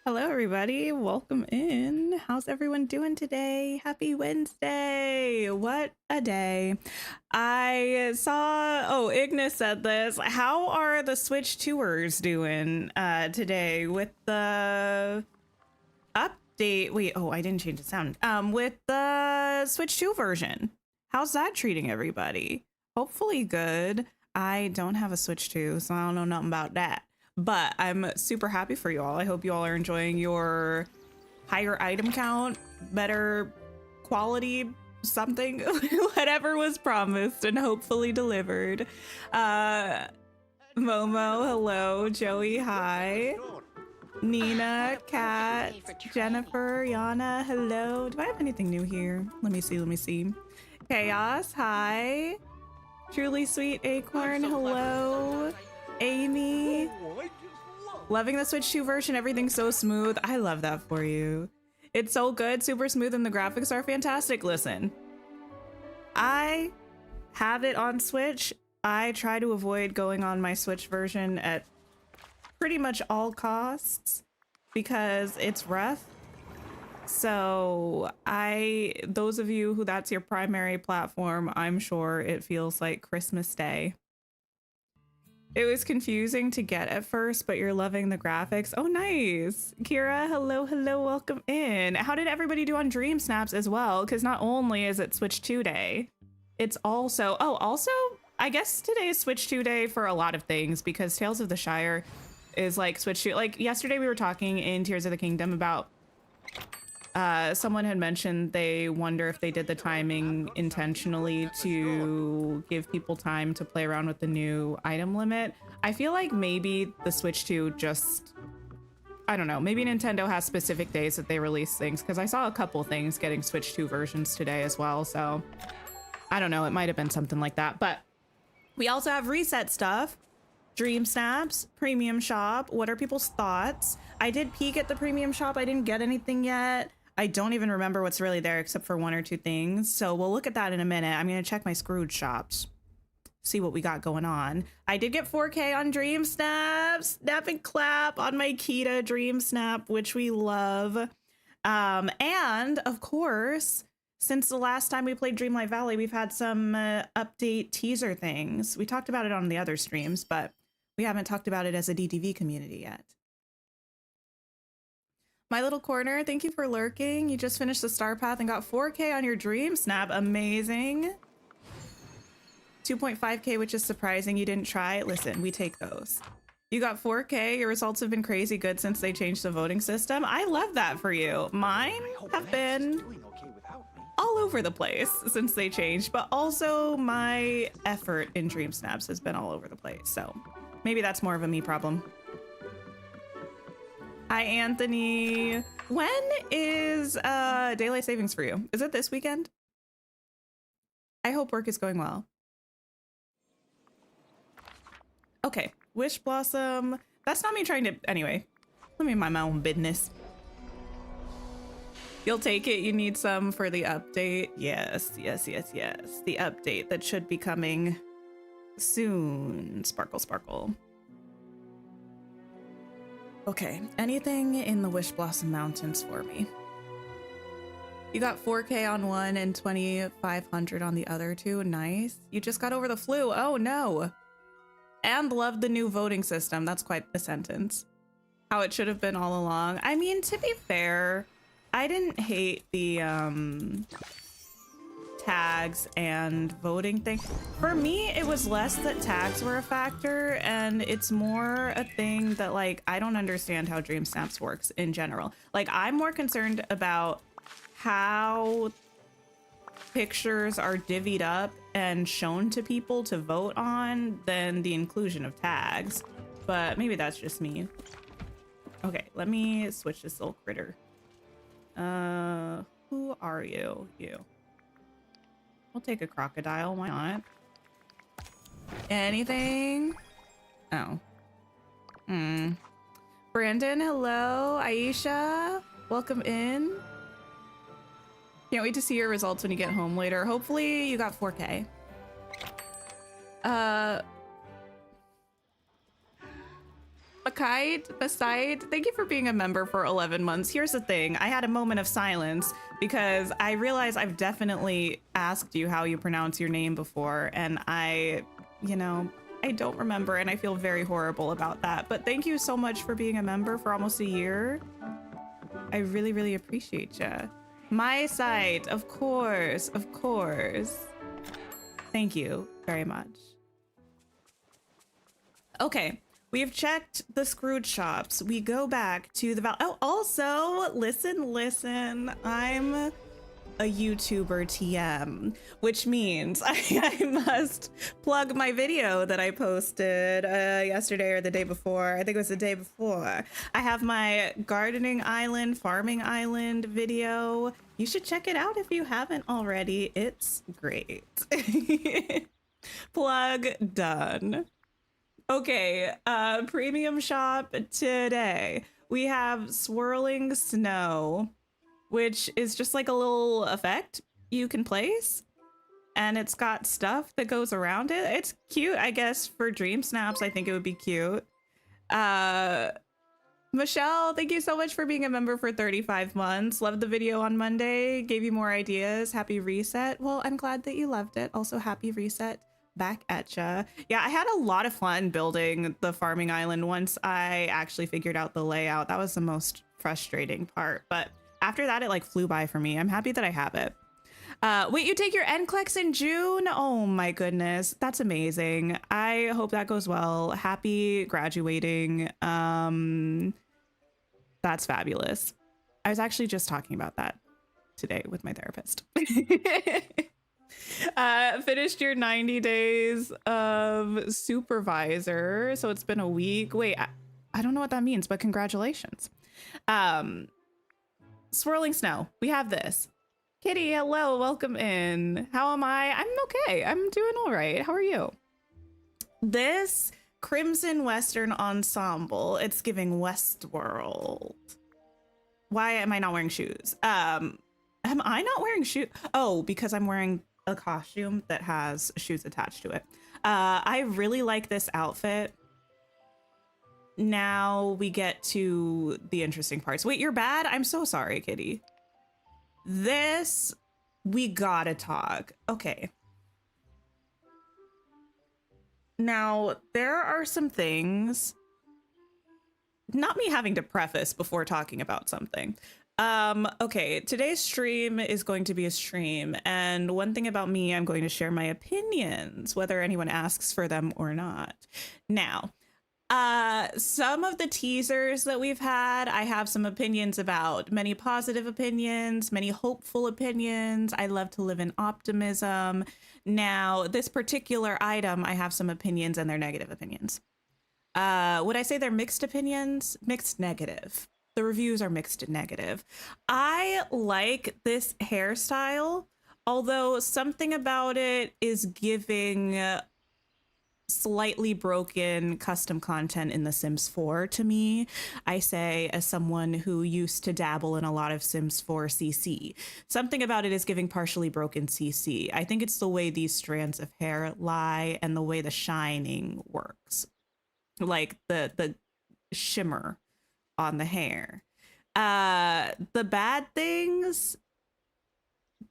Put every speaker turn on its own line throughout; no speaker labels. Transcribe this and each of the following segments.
Hello, everybody. Welcome in. How's everyone doing today? Happy Wednesday. What a day. I saw, oh, Ignis said this. How are the Switch tours doing today with the update? Wait, oh, I didn't change the sound. With the Switch 2 version. How's that treating everybody? Hopefully good. I don't have a Switch 2, so I don't know nothing about that. But I'm super happy for you all. I hope you all are enjoying your higher item count, better quality, something, whatever was promised and hopefully delivered. Momo, hello. Joey, hi. Nina, Kat, Jennifer, Yana, hello. Do I have anything new here? Let me see. Chaos, hi. Truly Sweet Acorn, hello. Amy, loving the Switch 2 version. Everything's so smooth. I love that for you. It's so good, super smooth, and the graphics are fantastic. Listen, I have it on Switch. I try to avoid going on my Switch version at pretty much all costs because it's rough. So those of you who that's your primary platform, I'm sure it feels like Christmas Day. It was confusing to get at first, but you're loving the graphics. Oh, nice. Kira, hello, welcome in. How did everybody do on Dream Snaps as well? Because not only is it Switch 2 Day, it's also, I guess today is Switch 2 Day for a lot of things because Tales of the Shire is like Switch 2. Like yesterday we were talking in Tears of the Kingdom about someone had mentioned they wonder if they did the timing intentionally to give people time to play around with the new item limit. I feel like maybe the Switch 2 just, I don't know, maybe Nintendo has specific days that they release things because I saw a couple things getting Switch 2 versions today as well. So I don't know, it might have been something like that. But we also have reset stuff. Dream Snaps, Premium Shop. What are people's thoughts? I did peek at the Premium Shop. I didn't get anything yet. I don't even remember what's really there except for one or two things. So we'll look at that in a minute. I'm going to check my Scrooge shops, see what we got going on. I did get 4K on Dream Snap, snap and clap on my qotd Dream Snap, which we love. And of course, since the last time we played Dreamlight Valley, we've had some update teaser things. We talked about it on the other streams, but we haven't talked about it as a DTV community yet. My Little Corner, thank you for lurking. You just finished the Star Path and got 4K on your Dream Snap. Amazing. 2.5K, which is surprising you didn't try. Listen, we take those. You got 4K. Your results have been crazy good since they changed the voting system. I love that for you. Mine have been all over the place since they changed, but also my effort in Dream Snaps has been all over the place. So maybe that's more of a me problem. Hi, Anthony. When is daylight savings for you? Is it this weekend? I hope work is going well. Okay, Wish Blossom. That's not me trying to, anyway, let me mind my own business. You'll take it. You need some for the update. Yes. The update that should be coming soon. Sparkle, sparkle. Okay, anything in the Wish Blossom Mountains for me. You got 4K on one and 2,500 on the other two. Nice. You just got over the flu. Oh no. And love the new voting system. That's quite a sentence. How it should have been all along. I mean, to be fair, I didn't hate the tags and voting thing. For me, it was less that tags were a factor and it's more a thing that, like, I don't understand how Dream Snaps works in general. Like, I'm more concerned about how pictures are divvied up and shown to people to vote on than the inclusion of tags. But maybe that's just me. Okay, let me switch to Soul Critter. Who are you? You. We'll take a crocodile, why not? Anything? Oh. Brandon, hello. Aisha, welcome in. Can't wait to see your results when you get home later. Hopefully you got 4K. Beside, thank you for being a member for 11 months. Here's the thing. I had a moment of silence because I realized I've definitely asked you how you pronounce your name before, and I don't remember, and I feel very horrible about that. But thank you so much for being a member for almost a year. I really, really appreciate you. My site, of course. Thank you very much. Okay. We've checked the Scrooge shops. We go back to the Val. Oh, also, listen. I'm a YouTuber TM, which means I must plug my video that I posted yesterday or the day before. I think it was the day before. I have my gardening island, farming island video. You should check it out if you haven't already. It's great. Plug done. Okay, premium shop today. We have swirling snow, which is just like a little effect you can place. And it's got stuff that goes around it. It's cute, I guess, for dream snaps. I think it would be cute. Michelle, thank you so much for being a member for 35 months. Loved the video on Monday. Gave you more ideas. Happy reset. Well, I'm glad that you loved it. Also, happy reset. Back at ya. Yeah, I had a lot of fun building the farming island once I actually figured out the layout. That was the most frustrating part, but after that it like flew by for me. I'm happy that I have it. Wait, you take your NCLEX in June? Oh my goodness, that's amazing. I hope that goes well. Happy graduating. That's fabulous. I was actually just talking about that today with my therapist. Finished your 90 days of supervisor, so it's been a week. Wait, I don't know what that means, but congratulations. Swirling snow, we have this. Kitty, hello, welcome in. How am I? I'm okay. I'm doing all right. How are you? This Crimson Western ensemble, it's giving Westworld. Why am I not wearing shoes? Am I not wearing shoes? Oh, because I'm wearing a costume that has shoes attached to it. I really like this outfit. Now we get to the interesting parts. Wait, you're bad? I'm so sorry, Kitty. This, we gotta talk. Okay. Now, there are some things, not me having to preface before talking about something. Okay, today's stream is going to be a stream, and one thing about me, I'm going to share my opinions, whether anyone asks for them or not. Now, some of the teasers that we've had, I have some opinions about. Many positive opinions, many hopeful opinions. I love to live in optimism. Now, this particular item, I have some opinions and they're negative opinions. Would I say they're mixed opinions? Mixed negative. The reviews are mixed and negative. I like this hairstyle, although something about it is giving slightly broken custom content in The Sims 4 to me. I say, as someone who used to dabble in a lot of Sims 4 CC, something about it is giving partially broken CC. I think it's the way these strands of hair lie and the way the shining works, like the shimmer on the hair. The bad things,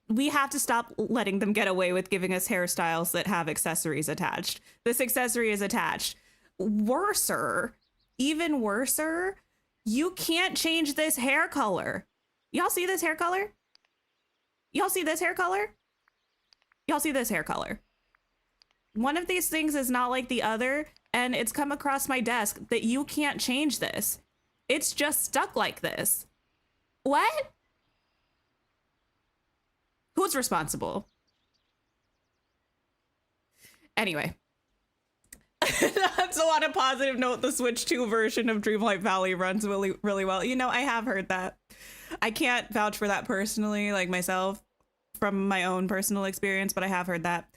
we have to stop letting them get away with giving us hairstyles that have accessories attached. This accessory is attached. Worser, even worser, you can't change this hair color. Y'all see this hair color? Y'all see this hair color? Y'all see this hair color? One of these things is not like the other, and it's come across my desk that you can't change this. It's just stuck like this. What? Who's responsible? Anyway. So on a positive note, the Switch 2 version of Dreamlight Valley runs really, really well. You know, I have heard that. I can't vouch for that personally, like myself, from my own personal experience, but I have heard that.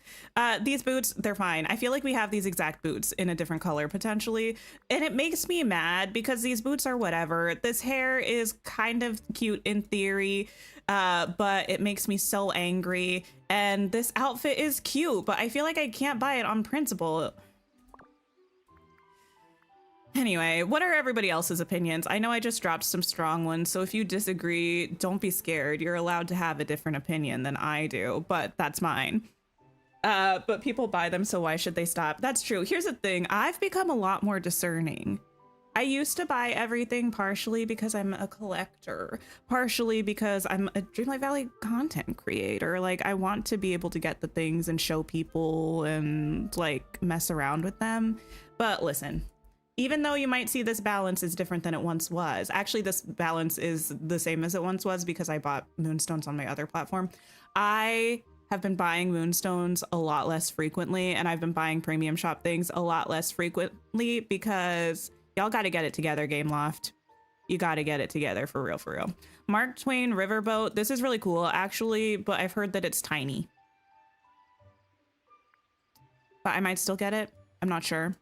These boots, they're fine. I feel like we have these exact boots in a different color potentially, and it makes me mad because these boots are whatever. This hair is kind of cute in theory, but it makes me so angry. And this outfit is cute, but I feel like I can't buy it on principle. Anyway, what are everybody else's opinions? I know I just dropped some strong ones, so if you disagree, don't be scared. You're allowed to have a different opinion than I do, but that's mine. But people buy them, so why should they stop? That's true. Here's the thing. I've become a lot more discerning. I used to buy everything partially because I'm a collector, partially because I'm a Dreamlight Valley content creator. Like, I want to be able to get the things and show people and like mess around with them. But listen, even though you might see this balance is different than it once was, actually this balance is the same as it once was because I bought moonstones on my other platform. I have been buying moonstones a lot less frequently, and I've been buying premium shop things a lot less frequently because y'all got to get it together, Gameloft. You got to get it together for real, for real. Mark Twain Riverboat. This is really cool, actually, but I've heard that it's tiny. But I might still get it. I'm not sure.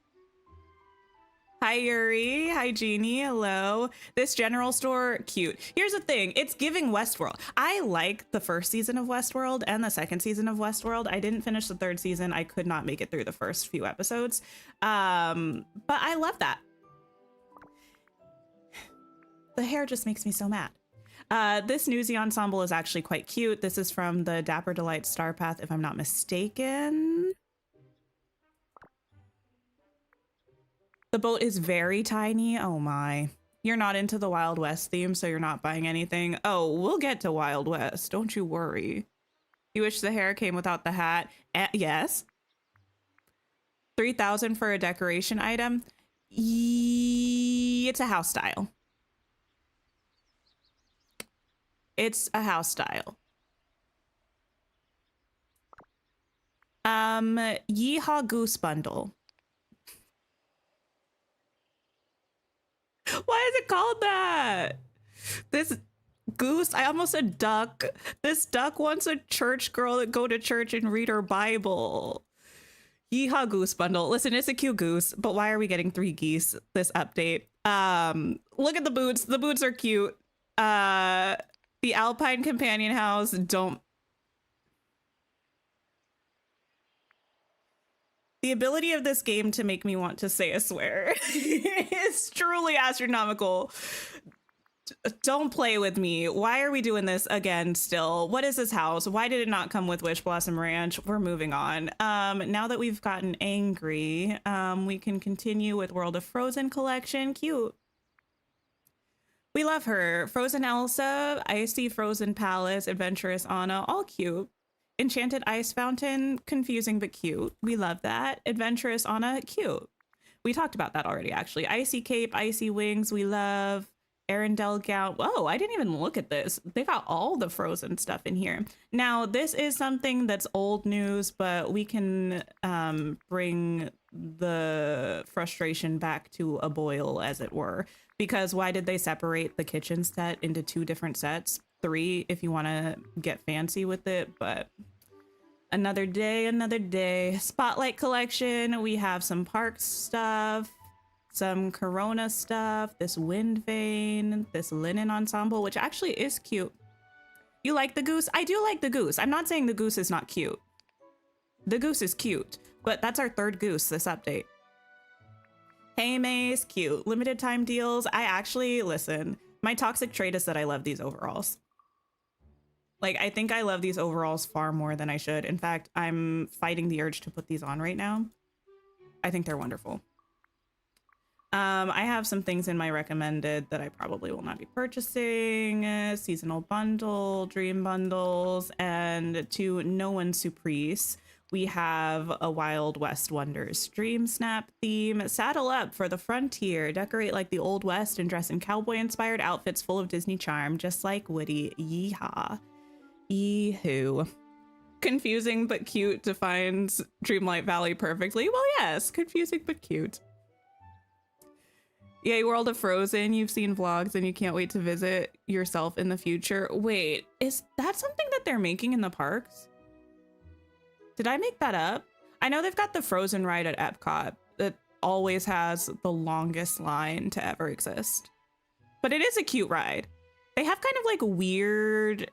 Hi, Yuri. Hi, Jeannie. Hello. This general store, cute. Here's the thing. It's giving Westworld. I like the first season of Westworld and the second season of Westworld. I didn't finish the third season. I could not make it through the first few episodes. But I love that. The hair just makes me so mad. This newsy ensemble is actually quite cute. This is from the Dapper Delight Star Path, if I'm not mistaken. The boat is very tiny. Oh my. You're not into the Wild West theme, so you're not buying anything. Oh, we'll get to Wild West. Don't you worry. You wish the hair came without the hat? Yes. 3,000 for a decoration item. It's a house style. It's a house style. Yeehaw Goose Bundle. Why is it called that? This goose, I almost said duck. This duck wants a church girl to go to church and read her Bible. Yeehaw Goose Bundle. Listen, it's a cute goose, but why are we getting 3 geese this update? Look at the boots. The boots are cute. The Alpine Companion House, don't. The ability of this game to make me want to say a swear is truly astronomical. Don't play with me. Why are we doing this again still? What is this house? Why did it not come with Wish Blossom Ranch? We're moving on. Now that we've gotten angry, we can continue with World of Frozen collection. Cute. We love her. Frozen Elsa, Icy Frozen Palace, Adventurous Anna, all cute. Enchanted Ice Fountain, confusing but cute. We love that. Adventurous Anna, cute. We talked about that already, actually. Icy Cape, Icy Wings, we love. Arendelle Gown. Whoa, I didn't even look at this. They got all the Frozen stuff in here. Now, this is something that's old news, but we can bring the frustration back to a boil, as it were. Because why did they separate the kitchen set into 2 different sets? 3 if you want to get fancy with it, but another day, another day. Spotlight collection. We have some park stuff, some Corona stuff, this wind vane, this linen ensemble, which actually is cute. You like the goose? I do like the goose. I'm not saying the goose is not cute. The goose is cute, but that's our 3rd goose this update. Hey Mace, cute. Limited time deals. I actually, listen, my toxic trait is that I love these overalls. Like, I think I love these overalls far more than I should. In fact, I'm fighting the urge to put these on right now. I think they're wonderful. I have some things in my recommended that I probably will not be purchasing. Seasonal bundle, dream bundles, and to no one's surprise, we have a Wild West Wonders Dream Snap theme. Saddle up for the frontier. Decorate like the Old West and dress in cowboy-inspired outfits full of Disney charm, just like Woody. Yeehaw. Yee-hoo. Confusing but cute defines Dreamlight Valley perfectly. Well, yes, confusing but cute. Yay, World of Frozen. You've seen vlogs and you can't wait to visit yourself in the future. Wait, is that something that they're making in the parks? Did I make that up? I know they've got the Frozen ride at Epcot that always has the longest line to ever exist. But it is a cute ride. They have kind of like weird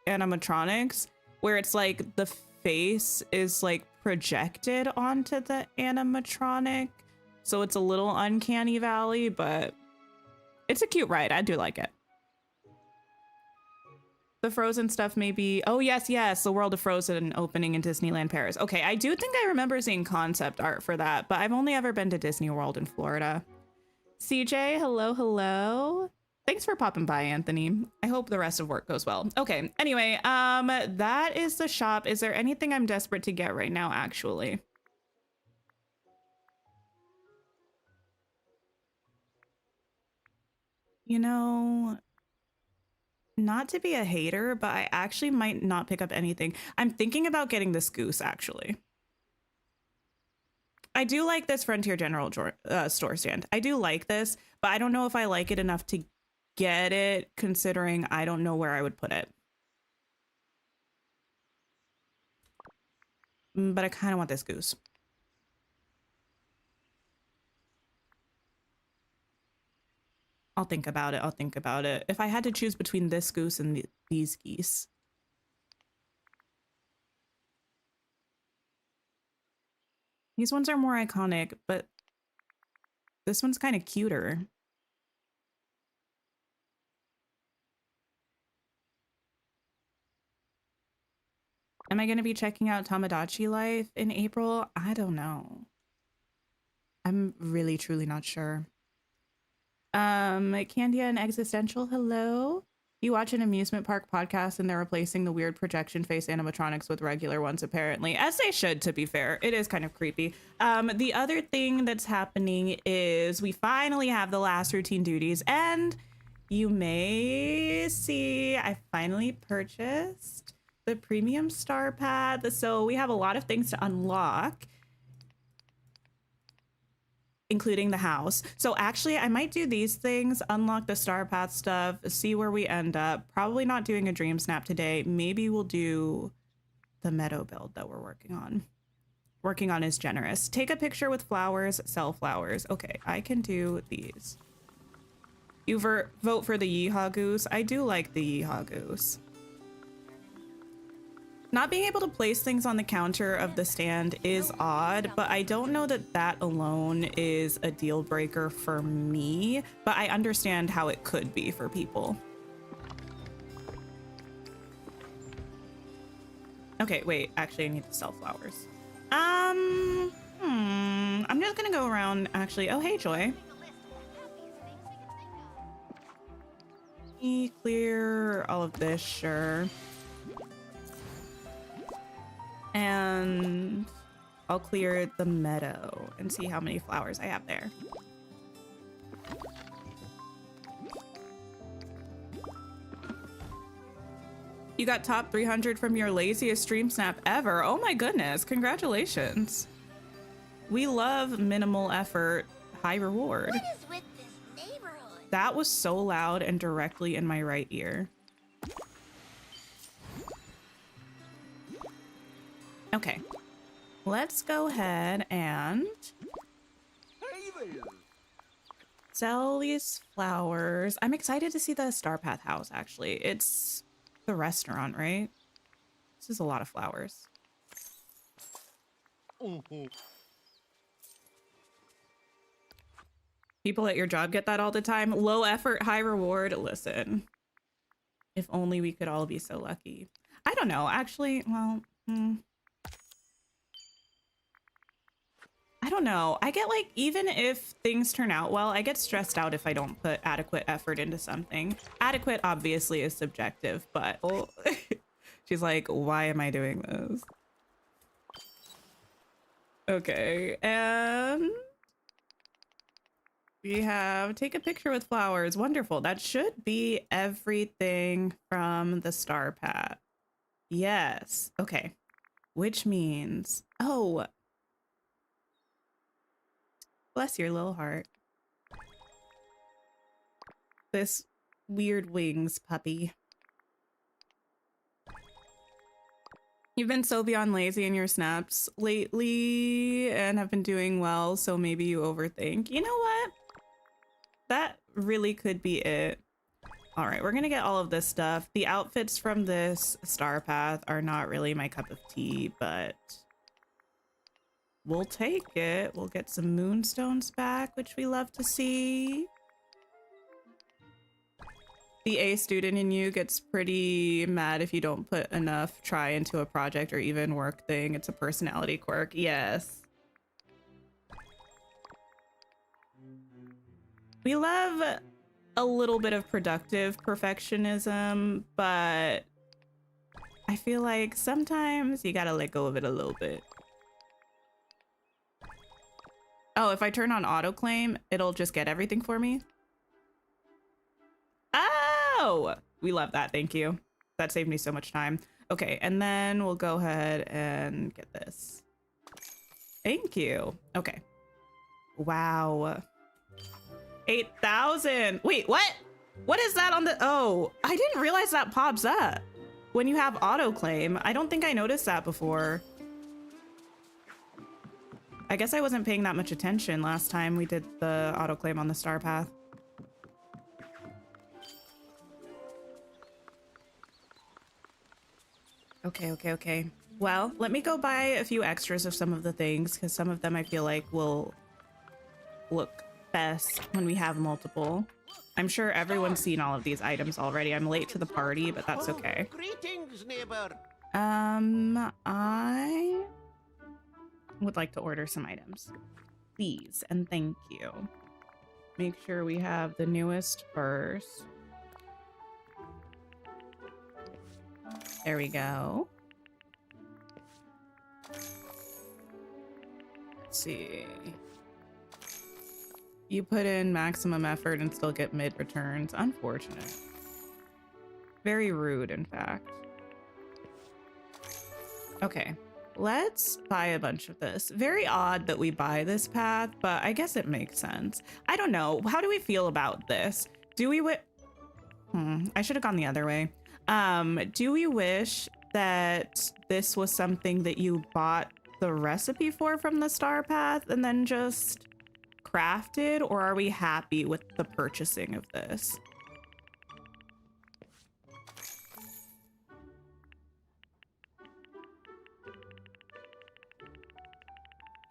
animatronics where it's like the face is like projected onto the animatronic, So it's a little uncanny valley, but it's a cute ride. I do like it. The Frozen stuff maybe. Oh, yes, yes. The World of Frozen opening in Disneyland Paris. Okay, I do think I remember seeing concept art for that, but I've only ever been to Disney World in Florida. CJ, hello, hello. Thanks for popping by, Anthony. I hope the rest of work goes well. Okay, anyway, that is the shop. Is there anything I'm desperate to get right now, actually? You know, not to be a hater, but I actually might not pick up anything. I'm thinking about getting this goose, actually. I do like this Frontier General store stand. I do like this, but I don't know if I like it enough to get it, considering I don't know where I would put it. But I kind of want this goose. I'll think about it. I'll think about it. If I had to choose between this goose and these geese. These ones are more iconic, but this one's kind of cuter. Am I going to be checking out Tamagotchi Life in April? I don't know. I'm really, truly not sure. Candia and Existential, hello. You watch an amusement park podcast and they're replacing the weird projection face animatronics with regular ones, apparently. As they should, to be fair. It is kind of creepy. The other thing that's happening is we finally have the last routine duties, and you may see I finally purchased the premium star pad. So we have a lot of things to unlock, including the house. So actually I might do these things, unlock the star path stuff, see where we end up. Probably not doing a dream snap today. Maybe we'll do the Meadow build that we're working on. Working on is generous. Take a picture with flowers, sell flowers. Okay, I can do these. You vote for the Yeehaw Goose. I do like the Yeehaw Goose. Not being able to place things on the counter of the stand is odd, but I don't know that that alone is a deal breaker for me, but I understand how it could be for people. Okay, wait, actually I need to sell flowers. I'm just gonna go around actually. Oh, hey, Joy. Clear all of this, sure. And I'll clear the meadow and see how many flowers I have there. You got top 300 from your laziest stream snap ever. Oh my goodness, congratulations. We love minimal effort, high reward.
What is with this neighborhood?
That was so loud and directly in my right ear. Okay, let's go ahead and sell these flowers. I'm excited to see the Star Path house, actually. It's the restaurant, right? This is a lot of flowers. People at your job get that all the time. Low effort, high reward. Listen, if only we could all be so lucky. I don't know, actually, well, I don't know. I get like, even if things turn out well, I get stressed out if I don't put adequate effort into something. Adequate obviously is subjective, but oh, she's like, why am I doing this? Okay, and we have take a picture with flowers. Wonderful. That should be everything from the Star Path. Yes. Okay. Which means, oh, bless your little heart. This weird wings puppy. You've been so beyond lazy in your snaps lately and have been doing well, so maybe you overthink. You know what? That really could be it. All right, we're gonna get all of this stuff. The outfits from this Star Path are not really my cup of tea, but we'll take it. We'll get some moonstones back, which we love to see. The A student in you gets pretty mad if you don't put enough try into a project or even work thing. It's a personality quirk. Yes. We love a little bit of productive perfectionism, but I feel like sometimes you gotta let go of it a little bit. Oh, if I turn on autoclaim, it'll just get everything for me. Oh, we love that. Thank you. That saved me so much time. Okay, and then we'll go ahead and get this. Thank you. Okay. Wow. 8,000. Wait, what? What is that on the... Oh, I didn't realize that pops up when you have autoclaim. I don't think I noticed that before. I guess I wasn't paying that much attention last time we did the autoclaim on the star path. Okay. Well, let me go buy a few extras of some of the things, because some of them I feel like will look best when we have multiple. I'm sure everyone's seen all of these items already. I'm late to the party, but that's okay.
Greetings, neighbor.
I would like to order some items, please, and thank you. Make sure we have the newest first. There we go. Let's see. You put in maximum effort and still get mid returns. Unfortunate. Very rude, in fact. Okay, let's buy a bunch of this. Very odd that we buy this path, but I guess it makes sense. I don't know. How do we feel about this? Do we I should have gone the other way. Do we wish that this was something that you bought the recipe for from the star path and then just crafted, or are we happy with the purchasing of this?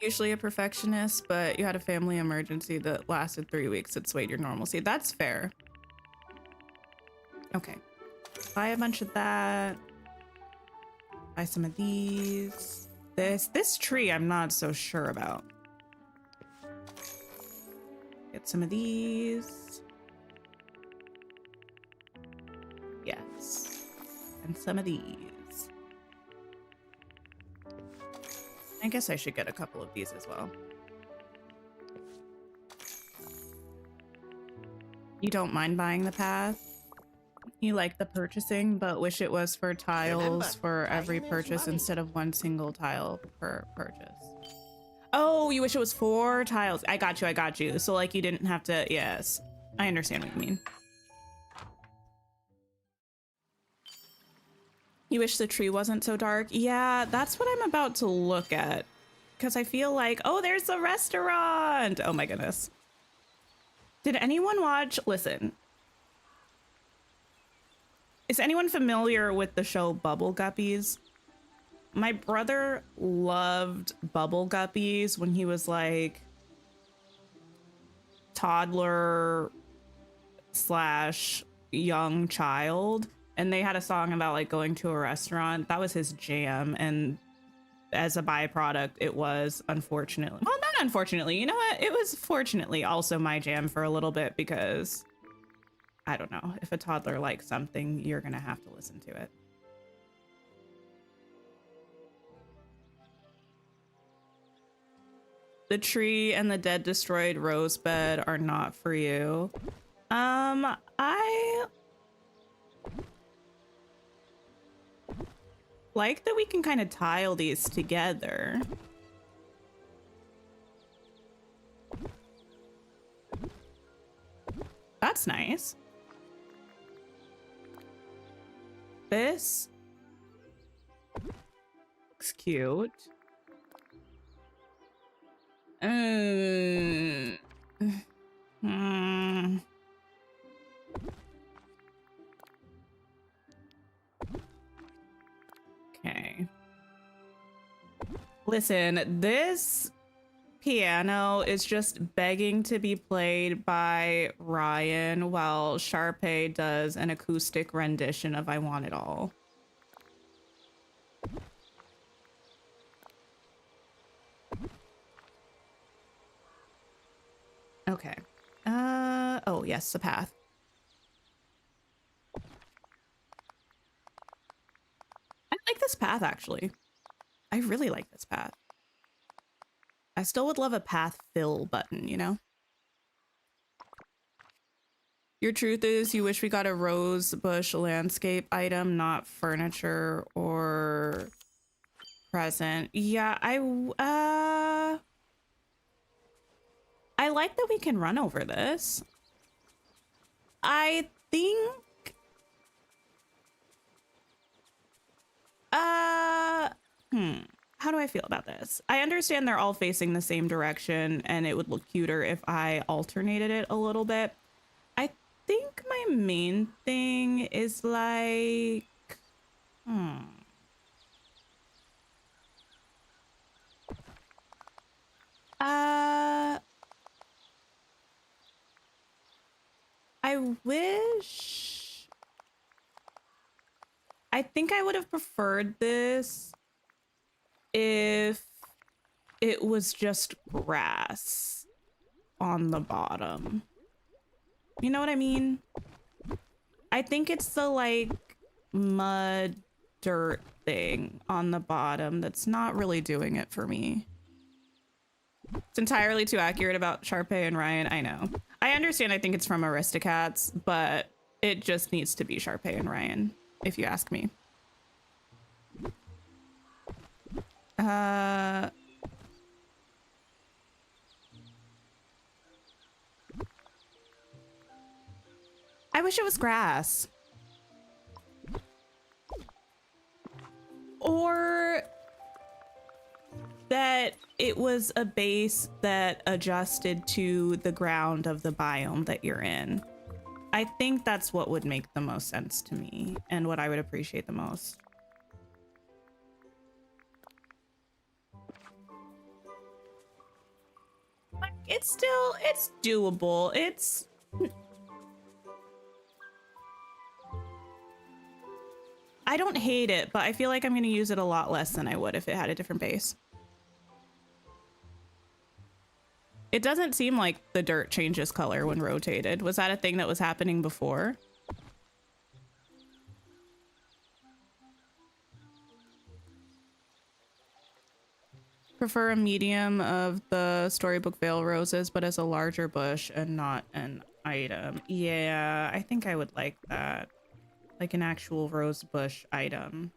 Usually a perfectionist, but you had a family emergency that lasted 3 weeks that swayed your normalcy. That's fair. Okay. Buy a bunch of that. Buy some of these. This tree I'm not so sure about. Get some of these. Yes. And some of these. I guess I should get a couple of these as well. You don't mind buying the path? You like the purchasing, but wish it was for tiles for every purchase instead of one single tile per purchase. Oh, you wish it was 4 tiles. I got you. So like you didn't have to, yes. I understand what you mean. You wish the tree wasn't so dark? Yeah, that's what I'm about to look at. Because I feel like, oh, there's a restaurant. Oh my goodness. Did anyone watch, listen. Is anyone familiar with the show Bubble Guppies? My brother loved Bubble Guppies when he was like toddler / young child. And they had a song about like going to a restaurant. That was his jam. And as a byproduct, it was unfortunately, well, not unfortunately, you know what? It was fortunately also my jam for a little bit because I don't know, if a toddler likes something, you're gonna have to listen to it. The tree and the dead destroyed rose bed are not for you. I like that we can kind of tile these together. That's nice. This looks cute. Okay. Listen, this piano is just begging to be played by Ryan while Sharpay does an acoustic rendition of I Want It All. Okay. Oh yes, the path. I like this path actually. I really like this path. I still would love a path fill button, you know? Your truth is you wish we got a rose bush landscape item, not furniture or present. Yeah, I like that we can run over this. I think how do I feel about this? I understand they're all facing the same direction and it would look cuter if I alternated it a little bit. I think my main thing is like I think I would have preferred this if it was just grass on the bottom. You know what I mean? I think it's the like mud dirt thing on the bottom that's not really doing it for me. It's entirely too accurate about Sharpay and Ryan. I know. I understand. I think it's from Aristocats, but it just needs to be Sharpay and Ryan, if you ask me. I wish it was grass. Or that it was a base that adjusted to the ground of the biome that you're in. I think that's what would make the most sense to me and what I would appreciate the most. Like, it's doable. I don't hate it, but I feel like I'm going to use it a lot less than I would if it had a different base. It doesn't seem like the dirt changes color when rotated. Was that a thing that was happening before? Prefer a medium of the Storybook Veil roses, but as a larger bush and not an item. Yeah, I think I would like that. Like an actual rose bush item.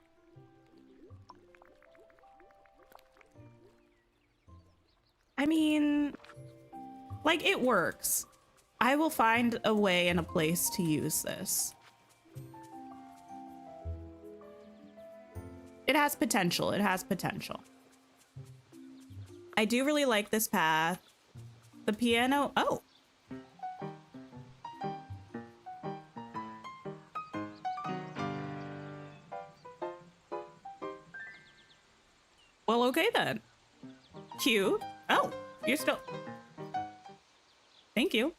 I mean, like, it works. I will find a way and a place to use this. It has potential. It has potential. I do really like this path. The piano. Oh. Well, okay then. Cute. Oh, you're still. Thank you.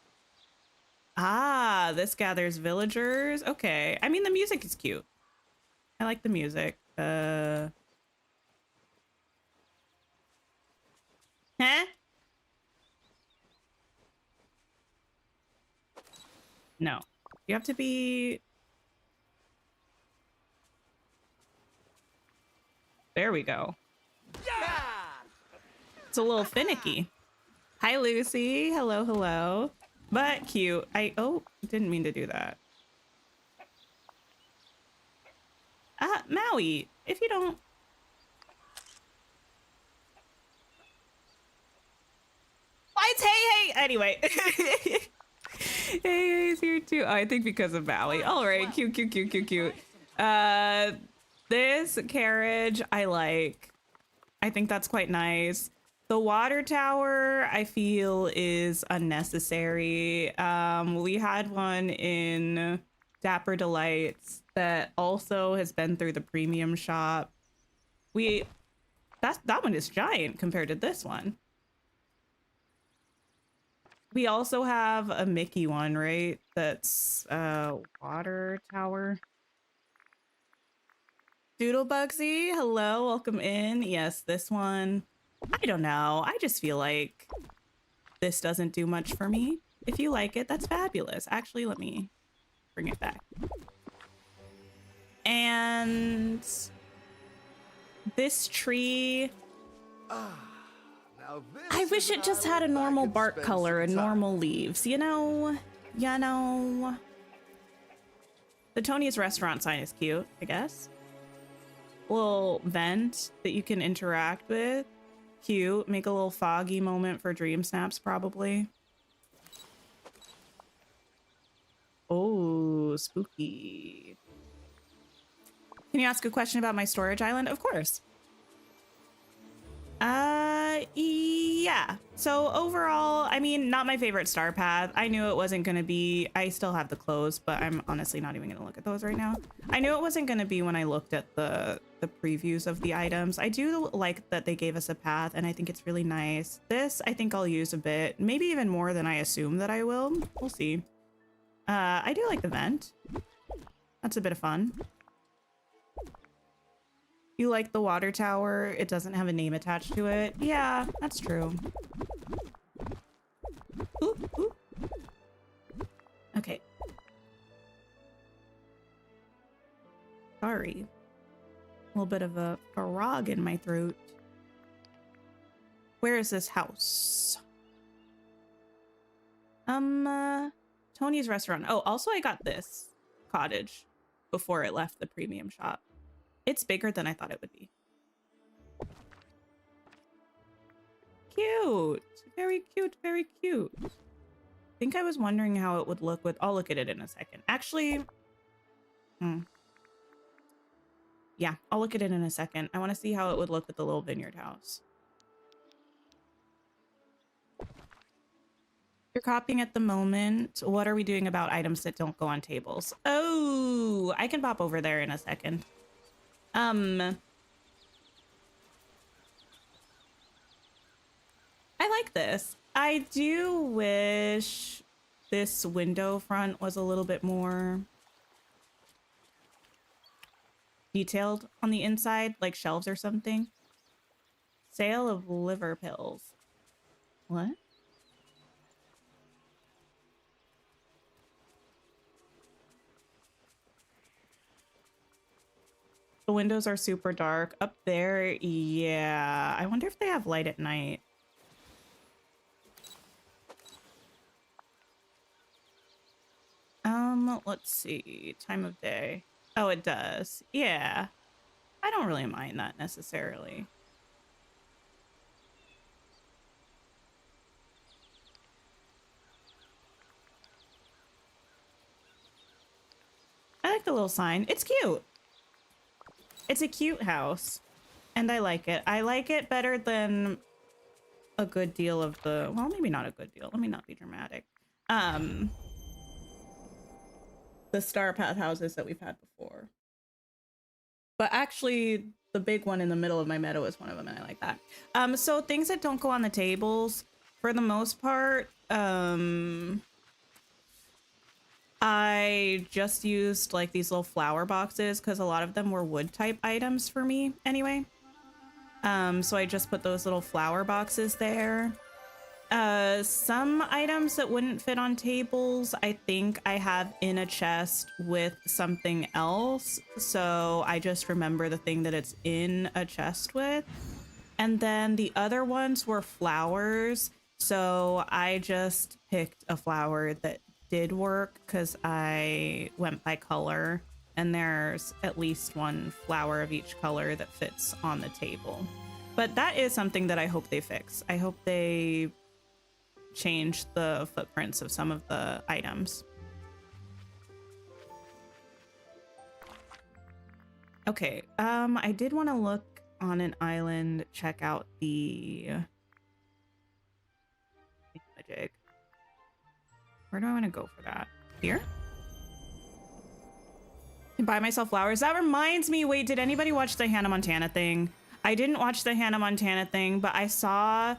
Ah, this gathers villagers. Okay. I mean, the music is cute. I like the music. Huh? No. You have to be. There we go. Yeah! It's a little finicky. Hi, Lucy. Hello, hello. But cute. Oh, didn't mean to do that. Maui, if you don't. Why it's hey. Anyway. Hey, is here too. Oh, I think because of Maui. All right, cute. This carriage I like. I think that's quite nice. The water tower I feel is unnecessary. We had one in Dapper Delights that also has been through the premium shop. That one is giant compared to this one. We also have a Mickey one, right? That's water tower. Doodle Bugsy, hello, welcome in. Yes, this one. I don't know. I just feel like this doesn't do much for me. If you like it, that's fabulous. Actually, let me bring it back. And this tree,
Now this
I wish
is
it just
an
had a
island I
normal
could
bark
spend
color
some
and
time.
normal leaves, you know? You know. The Tony's restaurant sign is cute, I guess. Little vent that you can interact with. Cute. Make a little foggy moment for dream snaps, probably. Oh, spooky. Can you ask a question about my storage island? Of course. Yeah. So overall, I mean, not my favorite star path. I knew it wasn't going to be, I still have the clothes, but I'm honestly not even going to look at those right now. I knew it wasn't going to be when I looked at the previews of the items. I do like that they gave us a path, and I think it's really nice. This, I think I'll use a bit, maybe even more than I assume that I will. We'll see. I do like the vent. That's a bit of fun. You like the water tower? It doesn't have a name attached to it. Yeah, that's true. Ooh, ooh. Okay. Sorry. A little bit of a frog in my throat. Where is this house? Tony's restaurant. Oh, also I got this cottage before it left the premium shop. It's bigger than I thought it would be. Cute. Very cute, very cute. I think I was wondering how it would look with... I'll look at it in a second. Actually... Yeah, I'll look at it in a second. I want to see how it would look with the little vineyard house. You're copying at the moment. What are we doing about items that don't go on tables? Oh, I can pop over there in a second. I like this. I do wish this window front was a little bit more detailed on the inside, like shelves or something. Sale of liver pills. What? The windows are super dark. Up there, yeah. I wonder if they have light at night. Let's see. Time of day. Oh, it does. Yeah. I don't really mind that necessarily. I like the little sign. It's cute. It's a cute house. And I like it. I like it better than a good deal of the... Well, maybe not a good deal. Let me not be dramatic. The Star Path houses that we've had before. But actually, the big one in the middle of my meadow is one of them, and I like that. So things that don't go on the tables, for the most part, I just used like these little flower boxes because a lot of them were wood type items for me anyway. So I just put those little flower boxes there. Some items that wouldn't fit on tables, I think I have in a chest with something else. So I just remember the thing that it's in a chest with. And then the other ones were flowers. So I just picked a flower that did work because I went by color. And there's at least one flower of each color that fits on the table. But that is something that I hope they fix. I hope they change the footprints of some of the items. Okay, I did want to look on an island, check out the magic. Where do I want to go for that? Here? And buy myself flowers. That reminds me, wait, did anybody watch the Hannah Montana thing? I didn't watch the Hannah Montana thing, but I saw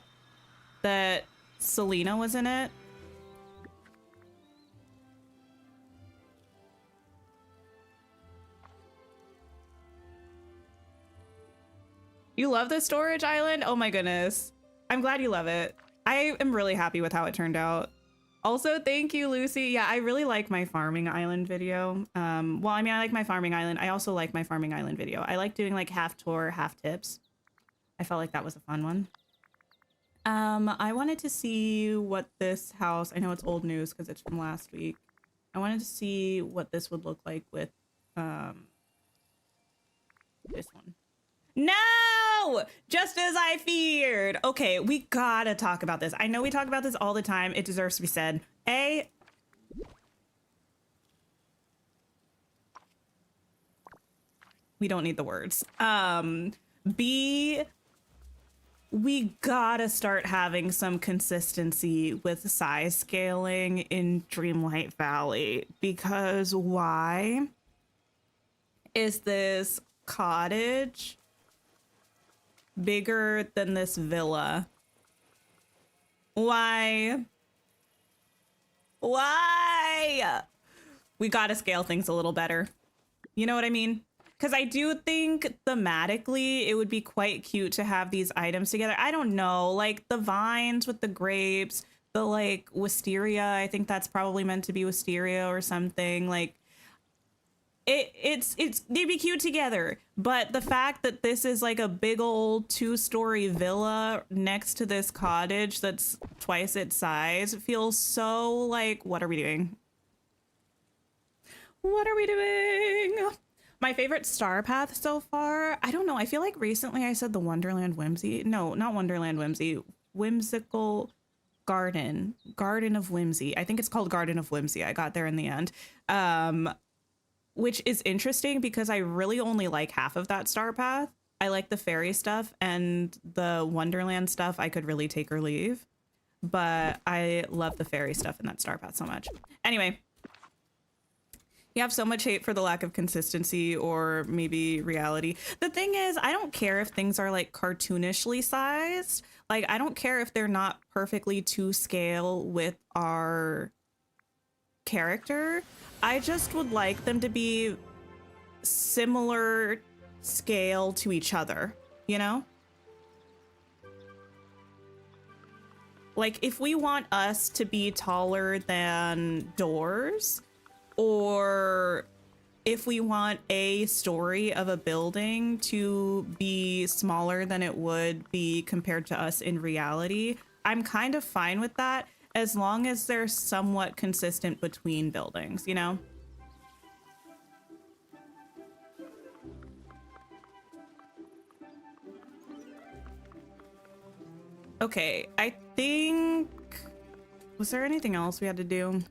that Selena was in it. You love the storage island? Oh my goodness. I'm glad you love it. I am really happy with how it turned out. Also, thank you, Lucy. Yeah, I really like my farming island video. Well, I mean, I like my farming island. I also like my farming island video. I like doing like half tour, half tips. I felt like that was a fun one. I wanted to see what this house, I know it's old news because it's from last week. I wanted to see what this would look like with this one. No! Just as I feared. Okay, we gotta talk about this. I know we talk about this all the time. It deserves to be said. A, we don't need the words. B, we gotta start having some consistency with size scaling in Dreamlight Valley, because why is this cottage bigger than this villa? Why? We gotta scale things a little better. You know what I mean? Because I do think thematically it would be quite cute to have these items together. I don't know, like the vines with the grapes, the like wisteria. I think that's probably meant to be wisteria or something. Like they'd be cute together. But the fact that this is like a big old 2-story villa next to this cottage that's twice its size feels so like, what are we doing? What are we doing? My favorite star path so far, I don't know. I feel like recently I said the Wonderland Whimsy. No, not Wonderland Whimsy. Whimsical Garden. Garden of Whimsy. I think it's called Garden of Whimsy. I got there in the end. Which is interesting because I really only like half of that star path. I like the fairy stuff, and the Wonderland stuff I could really take or leave. But I love the fairy stuff in that star path so much. Anyway. You have so much hate for the lack of consistency or maybe reality. The thing is, I don't care if things are like cartoonishly sized. Like, I don't care if they're not perfectly to scale with our character. I just would like them to be similar scale to each other, you know? Like, if we want us to be taller than doors, or if we want a story of a building to be smaller than it would be compared to us in reality, I'm kind of fine with that as long as they're somewhat consistent between buildings, you know? Okay, I think... Was there anything else we had to do?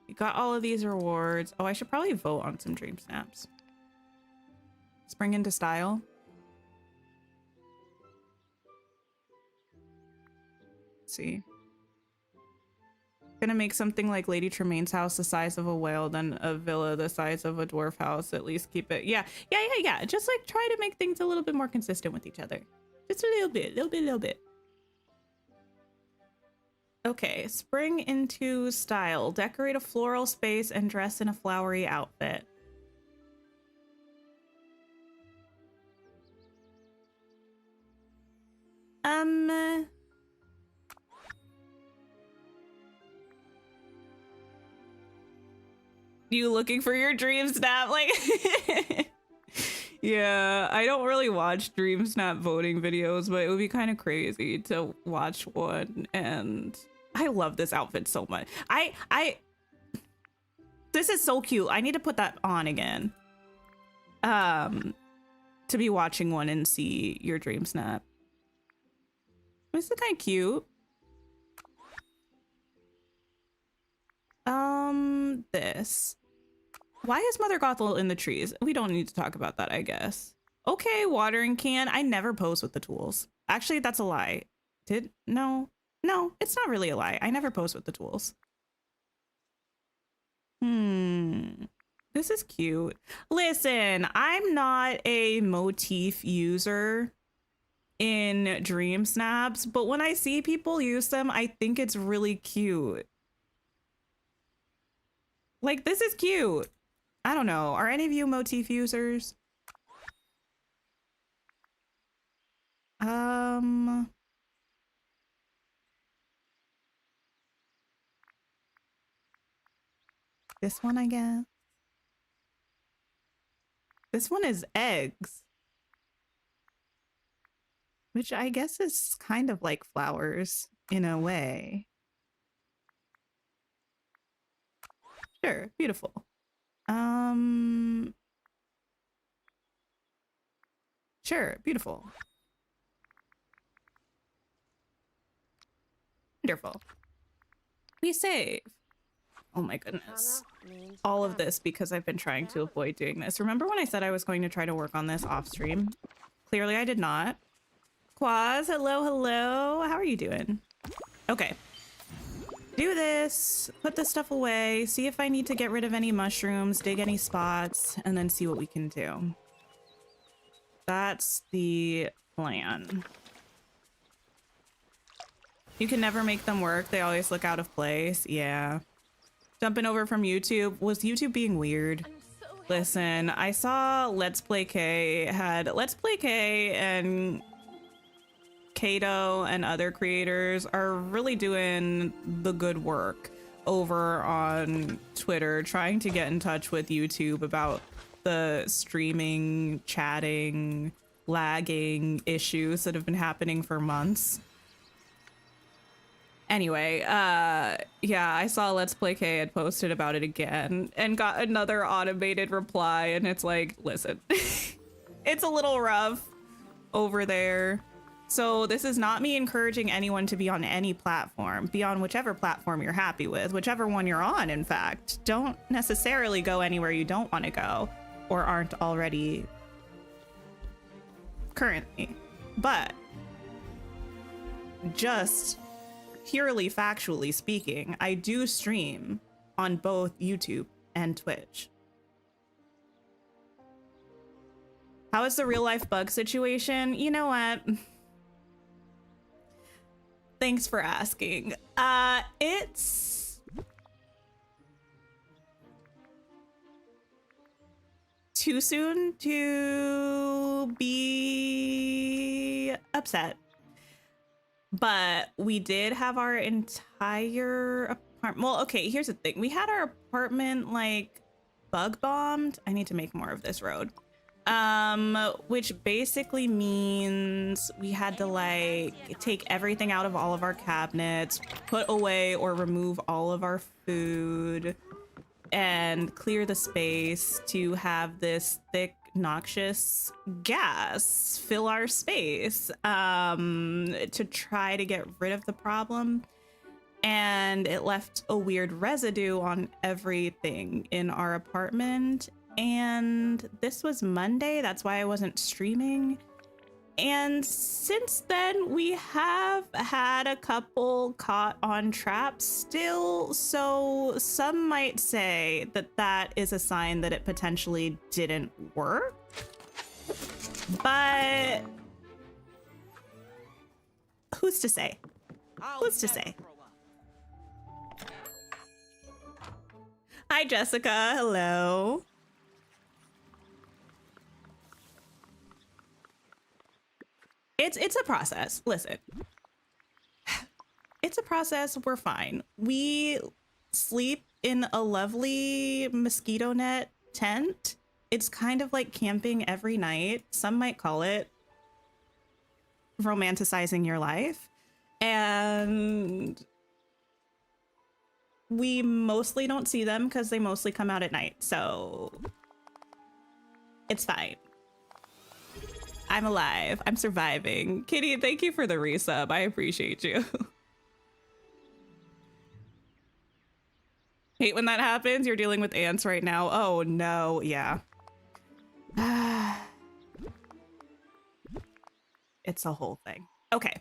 We got all of these rewards. Oh, I should probably vote on some dream snaps. Spring into style. Let's see. Gonna make something like Lady Tremaine's house the size of a whale, then a villa the size of a dwarf house. At least keep it. Yeah. Just like try to make things a little bit more consistent with each other. Just a little bit. Okay, spring into style. Decorate a floral space and dress in a flowery outfit. You looking for your dream snap? Like, yeah, I don't really watch dream snap voting videos, but it would be kind of crazy to watch one. And I love this outfit so much. This is so cute. I need to put that on again. To be watching one and see your dream snap. This is kind of cute. This. Why is Mother Gothel in the trees? We don't need to talk about that, I guess. Okay, watering can. I never pose with the tools. Actually, that's a lie. No, it's not really a lie. I never pose with the tools. This is cute. Listen, I'm not a motif user in Dream Snaps, but when I see people use them, I think it's really cute. Like, this is cute. I don't know. Are any of you motif users? This one, I guess. This one is eggs, which I guess is kind of like flowers in a way. Sure, beautiful. Sure, beautiful. Wonderful. We save. Oh my goodness. All of this because I've been trying to avoid doing this. Remember when I said I was going to try to work on this off stream? Clearly I did not. Quaz, hello, hello. How are you doing? Okay. Do this, put this stuff away, see if I need to get rid of any mushrooms, dig any spots, and then see what we can do. That's the plan. You can never make them work. They always look out of place. Yeah. Jumping over from YouTube. Was YouTube being weird? Listen, I saw Let's Play K had Let's Play K and qotd and other creators are really doing the good work over on Twitter, trying to get in touch with YouTube about the streaming, chatting, lagging issues that have been happening for months. Anyway, yeah, I saw Let's Play K had posted about it again and got another automated reply, and it's like, listen, it's a little rough over there. So this is not me encouraging anyone to be on any platform. Be on whichever platform you're happy with, whichever one you're on, in fact. Don't necessarily go anywhere you don't want to go or aren't already currently. But just purely factually speaking, I do stream on both YouTube and Twitch. How is the real life bug situation? You know what? Thanks for asking. It's too soon to be upset. But we did have our entire apartment. Well, okay, here's the thing. We had our apartment like bug bombed. I need to make more of this road. Which basically means we had to like take everything out of all of our cabinets, put away or remove all of our food, and clear the space to have this thick, noxious gas fill our space, to try to get rid of the problem. And it left a weird residue on everything in our apartment. And this was Monday, that's why I wasn't streaming. And since then, we have had a couple caught on traps still. So some might say that that is a sign that it potentially didn't work. But who's to say? Who's to say? Hi, Jessica. Hello. It's a process. Listen, it's a process. We're fine. We sleep in a lovely mosquito net tent. It's kind of like camping every night. Some might call it romanticizing your life. And we mostly don't see them because they mostly come out at night. So it's fine. I'm alive. I'm surviving. Kitty, thank you for the resub. I appreciate you. Hate when that happens. You're dealing with ants right now. Oh no, yeah. It's a whole thing. Okay.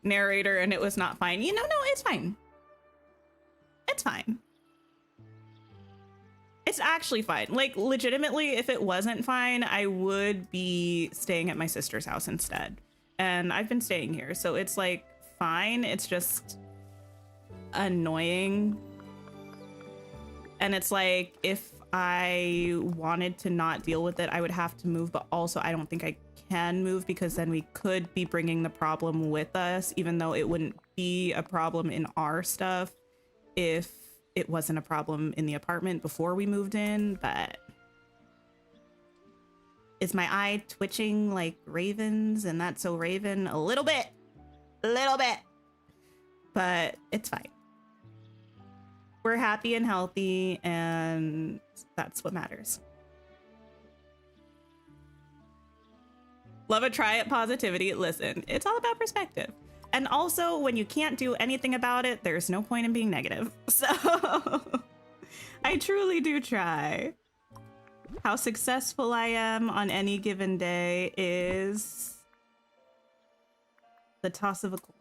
Narrator, and it was not fine. No, it's fine. It's fine. It's It's actually fine. Like, legitimately, if it wasn't fine, I would be staying at my sister's house instead. And I've been staying here, so it's like fine. It's just annoying. And it's like, if I wanted to not deal with it, I would have to move, but also I don't think I can move because then we could be bringing the problem with us, even though it wouldn't be a problem in our stuff if it wasn't a problem in the apartment before we moved in. But is my eye twitching like Raven's? And that's so Raven a little bit, but it's fine. We're happy and healthy, and that's what matters. Love a try at positivity. Listen, it's all about perspective. And also, when you can't do anything about it, there's no point in being negative. So I truly do try. How successful I am on any given day is the toss of a coin.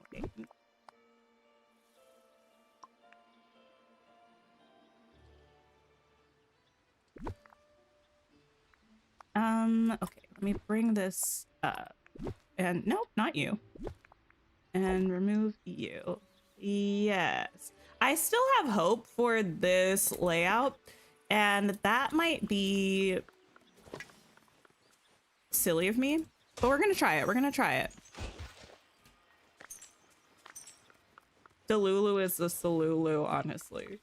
Okay, let me bring this up. And nope, not you. And remove you. Yes. I still have hope for this layout, and that might be silly of me, but we're gonna try it. We're gonna try it. Delulu is the Salulu, honestly.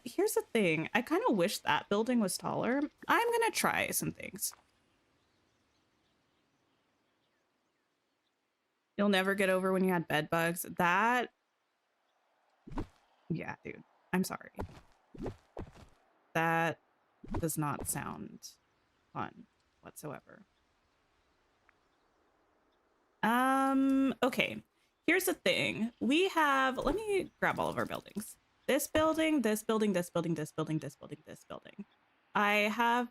Here's the thing. I kind of wish that building was taller. I'm gonna try some things. You'll never get over when you had bed bugs. That, yeah, dude, I'm sorry. That does not sound fun whatsoever. Okay, here's the thing. We have, let me grab all of our buildings. This building, this building, this building, this building, this building, this building. I have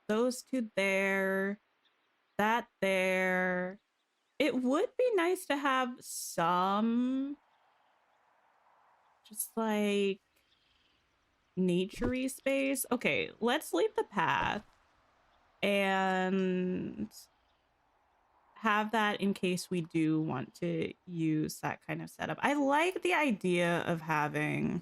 those two there, that there. It would be nice to have some just like nature-y space. Okay, let's leave the path and have that in case we do want to use that kind of setup. I like the idea of having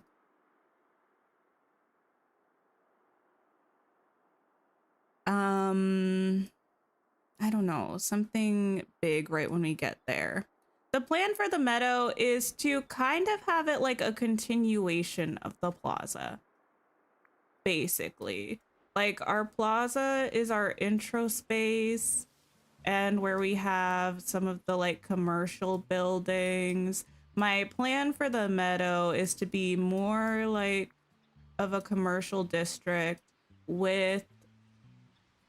I don't know, something big right when we get there. The plan for the Meadow is to kind of have it like a continuation of the plaza, basically. Like, our plaza is our intro space and where we have some of the like commercial buildings. My plan for the Meadow is to be more like of a commercial district with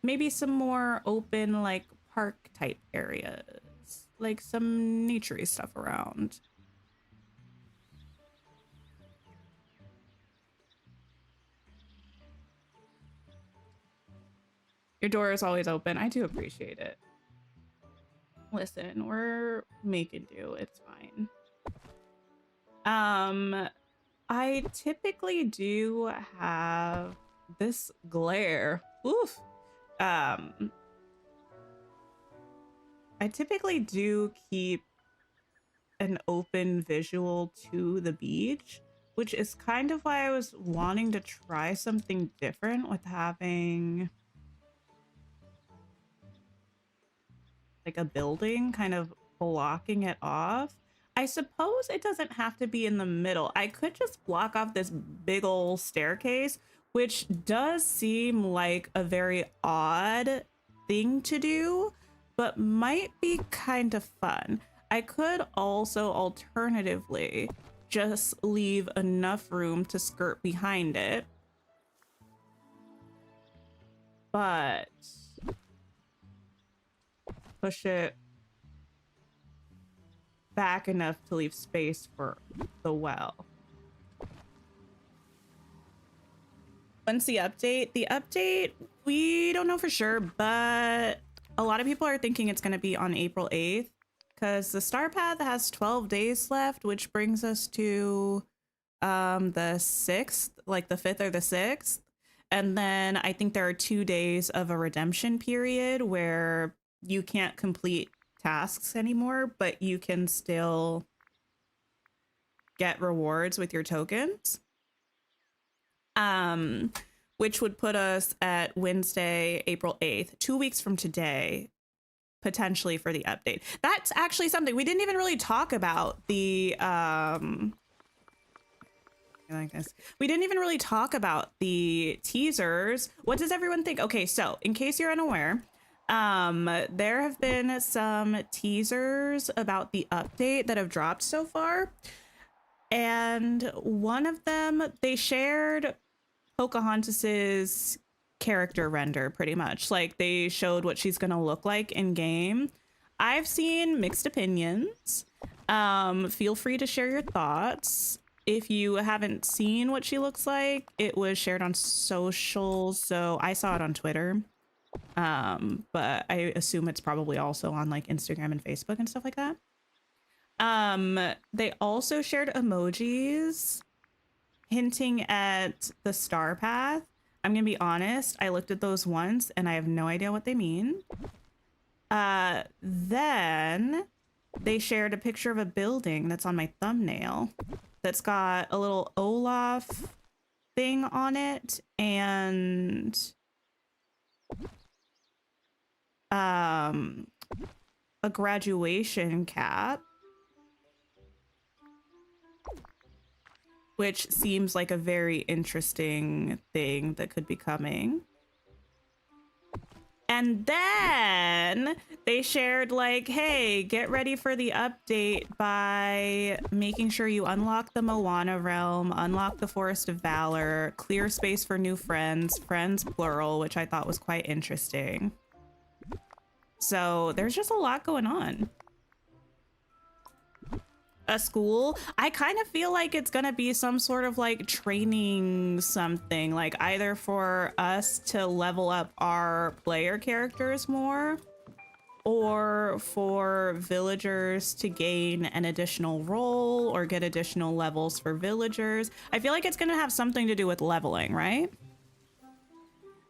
maybe some more open like park type areas, like some nature-y stuff around. Your door is always open. I do appreciate it. Listen, we're making do. It's fine. I typically do have this glare. Oof. I typically do keep an open visual to the beach, which is kind of why I was wanting to try something different with having like a building kind of blocking it off. I suppose it doesn't have to be in the middle. I could just block off this big old staircase, which does seem like a very odd thing to do, but might be kind of fun. I could also alternatively just leave enough room to skirt behind it, but push it back enough to leave space for the well. When's the update, we don't know for sure, but a lot of people are thinking it's going to be on April 8th because the star path has 12 days left, which brings us to the 6th, like the 5th or the 6th. And then I think there are 2 days of a redemption period where you can't complete tasks anymore, but you can still get rewards with your tokens. Which would put us at Wednesday, April 8th, 2 weeks from today, potentially for the update. That's actually something we didn't even really talk about. Like this. We didn't even really talk about the teasers. What does everyone think? Okay, so in case you're unaware, there have been some teasers about the update that have dropped so far. And one of them, they shared Pocahontas's character render pretty much. Like they showed what she's gonna look like in game. I've seen mixed opinions. Feel free to share your thoughts. If you haven't seen what she looks like, it was shared on social, so I saw it on Twitter. But I assume it's probably also on like Instagram and Facebook and stuff like that. They also shared emojis hinting at the star path. I'm gonna be honest, I looked at those once and I have no idea what they mean. Then they shared a picture of a building that's on my thumbnail that's got a little Olaf thing on it and a graduation cap, which seems like a very interesting thing that could be coming. And then they shared like, hey, get ready for the update by making sure you unlock the Moana realm, unlock the Forest of Valor, clear space for new friends, friends plural, which I thought was quite interesting. So there's just a lot going on. A school, I kind of feel like it's gonna be some sort of like training something, like either for us to level up our player characters more or for villagers to gain an additional role or get additional levels for villagers. I feel like it's gonna have something to do with leveling, right?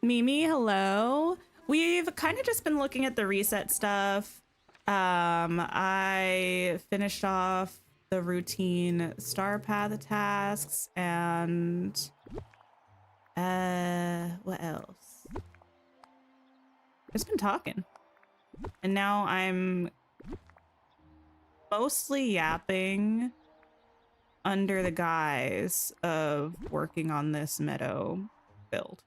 Mimi, hello. We've kind of just been looking at the reset stuff. I finished off the routine star path tasks and what else? Just been talking. And now I'm mostly yapping under the guise of working on this Meadow build.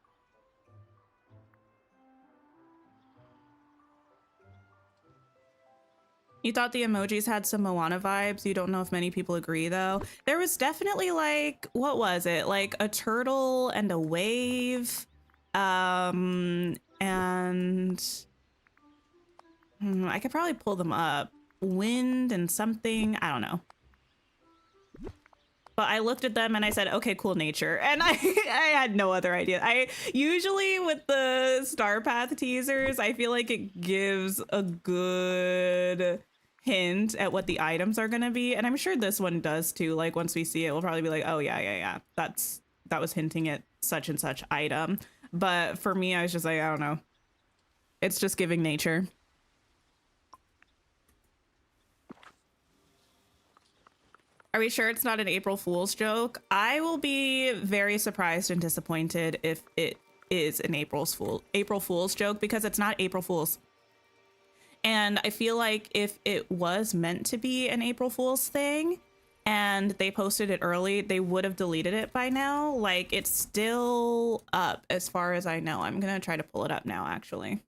You thought the emojis had some Moana vibes. You don't know if many people agree, though. There was definitely like, what was it? Like a turtle and a wave. And I could probably pull them up. Wind and something. I don't know. But I looked at them and I said, okay, cool, nature. And I had no other idea. I usually with the Star Path teasers, I feel like it gives a good hint at what the items are going to be. And I'm sure this one does too. Like once we see it, we'll probably be like, oh yeah. That was hinting at such and such item. But for me, I was just like, I don't know. It's just giving nature. Are we sure it's not an April Fool's joke? I will be very surprised and disappointed if it is an April Fool's joke, because it's not April Fool's. And I feel like if it was meant to be an April Fool's thing and they posted it early, they would have deleted it by now. Like it's still up as far as I know. I'm gonna try to pull it up now actually.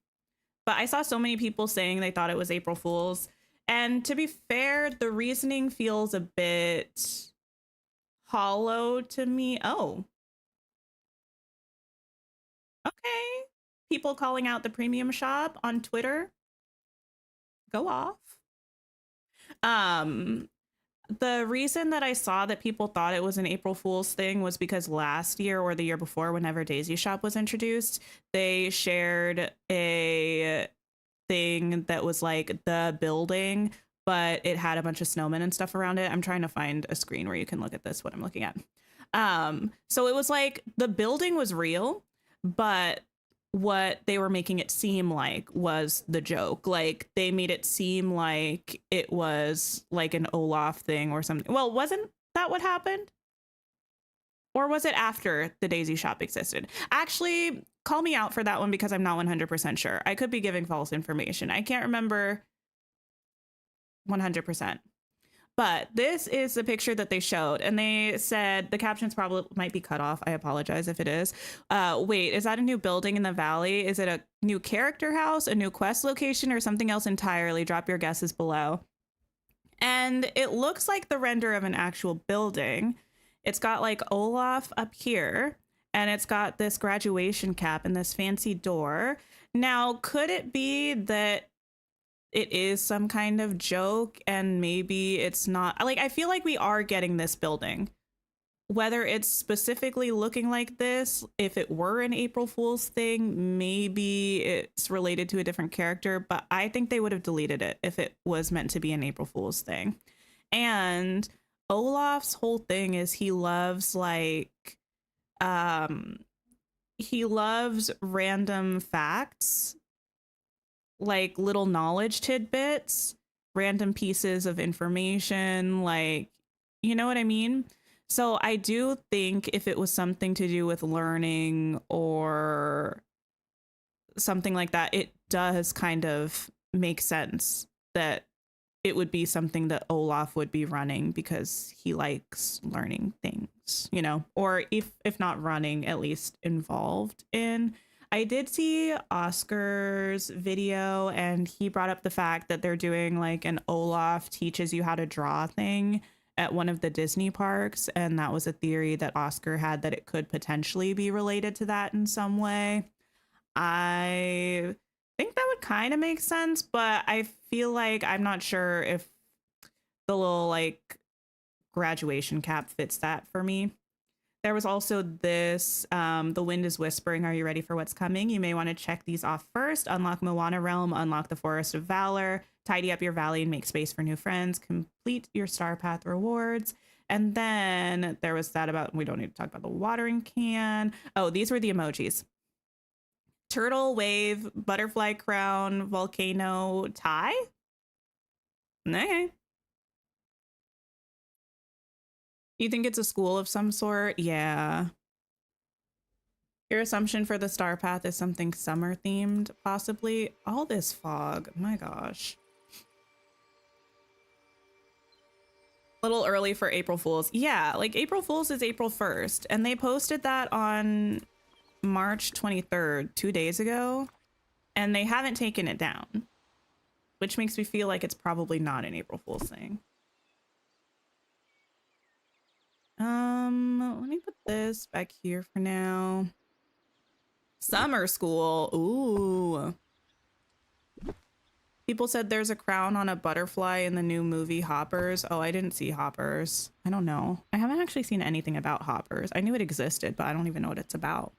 But I saw so many people saying they thought it was April Fool's. And to be fair, the reasoning feels a bit hollow to me. Oh. Okay. People calling out the premium shop on Twitter. Go off. The reason that I saw that people thought it was an April Fool's thing was because last year or the year before, whenever Daisy Shop was introduced, they shared a thing that was like the building, but it had a bunch of snowmen and stuff around it. I'm trying to find a screen where you can look at this, what I'm looking at. So it was like the building was real, but what they were making it seem like was the joke. Like they made it seem like it was like an Olaf thing or something. Well, wasn't that what happened? Or was it after the Daisy shop existed? Actually, call me out for that one because I'm not 100% sure. I could be giving false information. I can't remember 100%. But this is the picture that they showed, and they said the captions probably might be cut off. I apologize if it is. Wait, is that a new building in the valley? Is it a new character house, a new quest location, or something else entirely? Drop your guesses below. And it looks like the render of an actual building. It's got like Olaf up here, and it's got this graduation cap and this fancy door. Now, could it be that it is some kind of joke and maybe it's not? Like, I feel like we are getting this building. Whether it's specifically looking like this, if it were an April Fool's thing, maybe it's related to a different character, but I think they would have deleted it if it was meant to be an April Fool's thing. And Olaf's whole thing is he loves he loves random facts, like little knowledge tidbits, random pieces of information, like, you know what I mean? So I do think if it was something to do with learning or something like that, it does kind of make sense that it would be something that Olaf would be running because he likes learning things, you know, or if not running, at least involved in. I did see Oscar's video, and he brought up the fact that they're doing like an Olaf teaches you how to draw thing at one of the Disney parks. And that was a theory that Oscar had, that it could potentially be related to that in some way. I think that would kind of make sense, but I feel like I'm not sure if the little like graduation cap fits that for me. There was also this, the wind is whispering. Are you ready for what's coming? You may want to check these off first. Unlock Moana Realm, unlock the Forest of Valor, tidy up your valley and make space for new friends, complete your Star Path rewards. And then there was that about, we don't need to talk about the watering can. Oh, these were the emojis. Turtle, wave, butterfly crown, volcano, tie? Okay. You think it's a school of some sort? Yeah. Your assumption for the Star Path is something summer themed, possibly. All this fog, my gosh. Little early for April Fools. Yeah, like April Fools is April 1st, and they posted that on March 23rd, 2 days ago, and they haven't taken it down, which makes me feel like it's probably not an April Fool's thing. Let me put this back here for now. Summer school. Ooh. People said there's a crown on a butterfly in the new movie Hoppers. Oh, I didn't see Hoppers. I don't know. I haven't actually seen anything about Hoppers. I knew it existed, but I don't even know what it's about.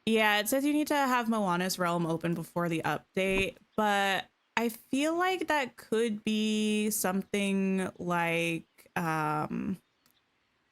Yeah, it says you need to have Moana's Realm open before the update, but I feel like that could be something like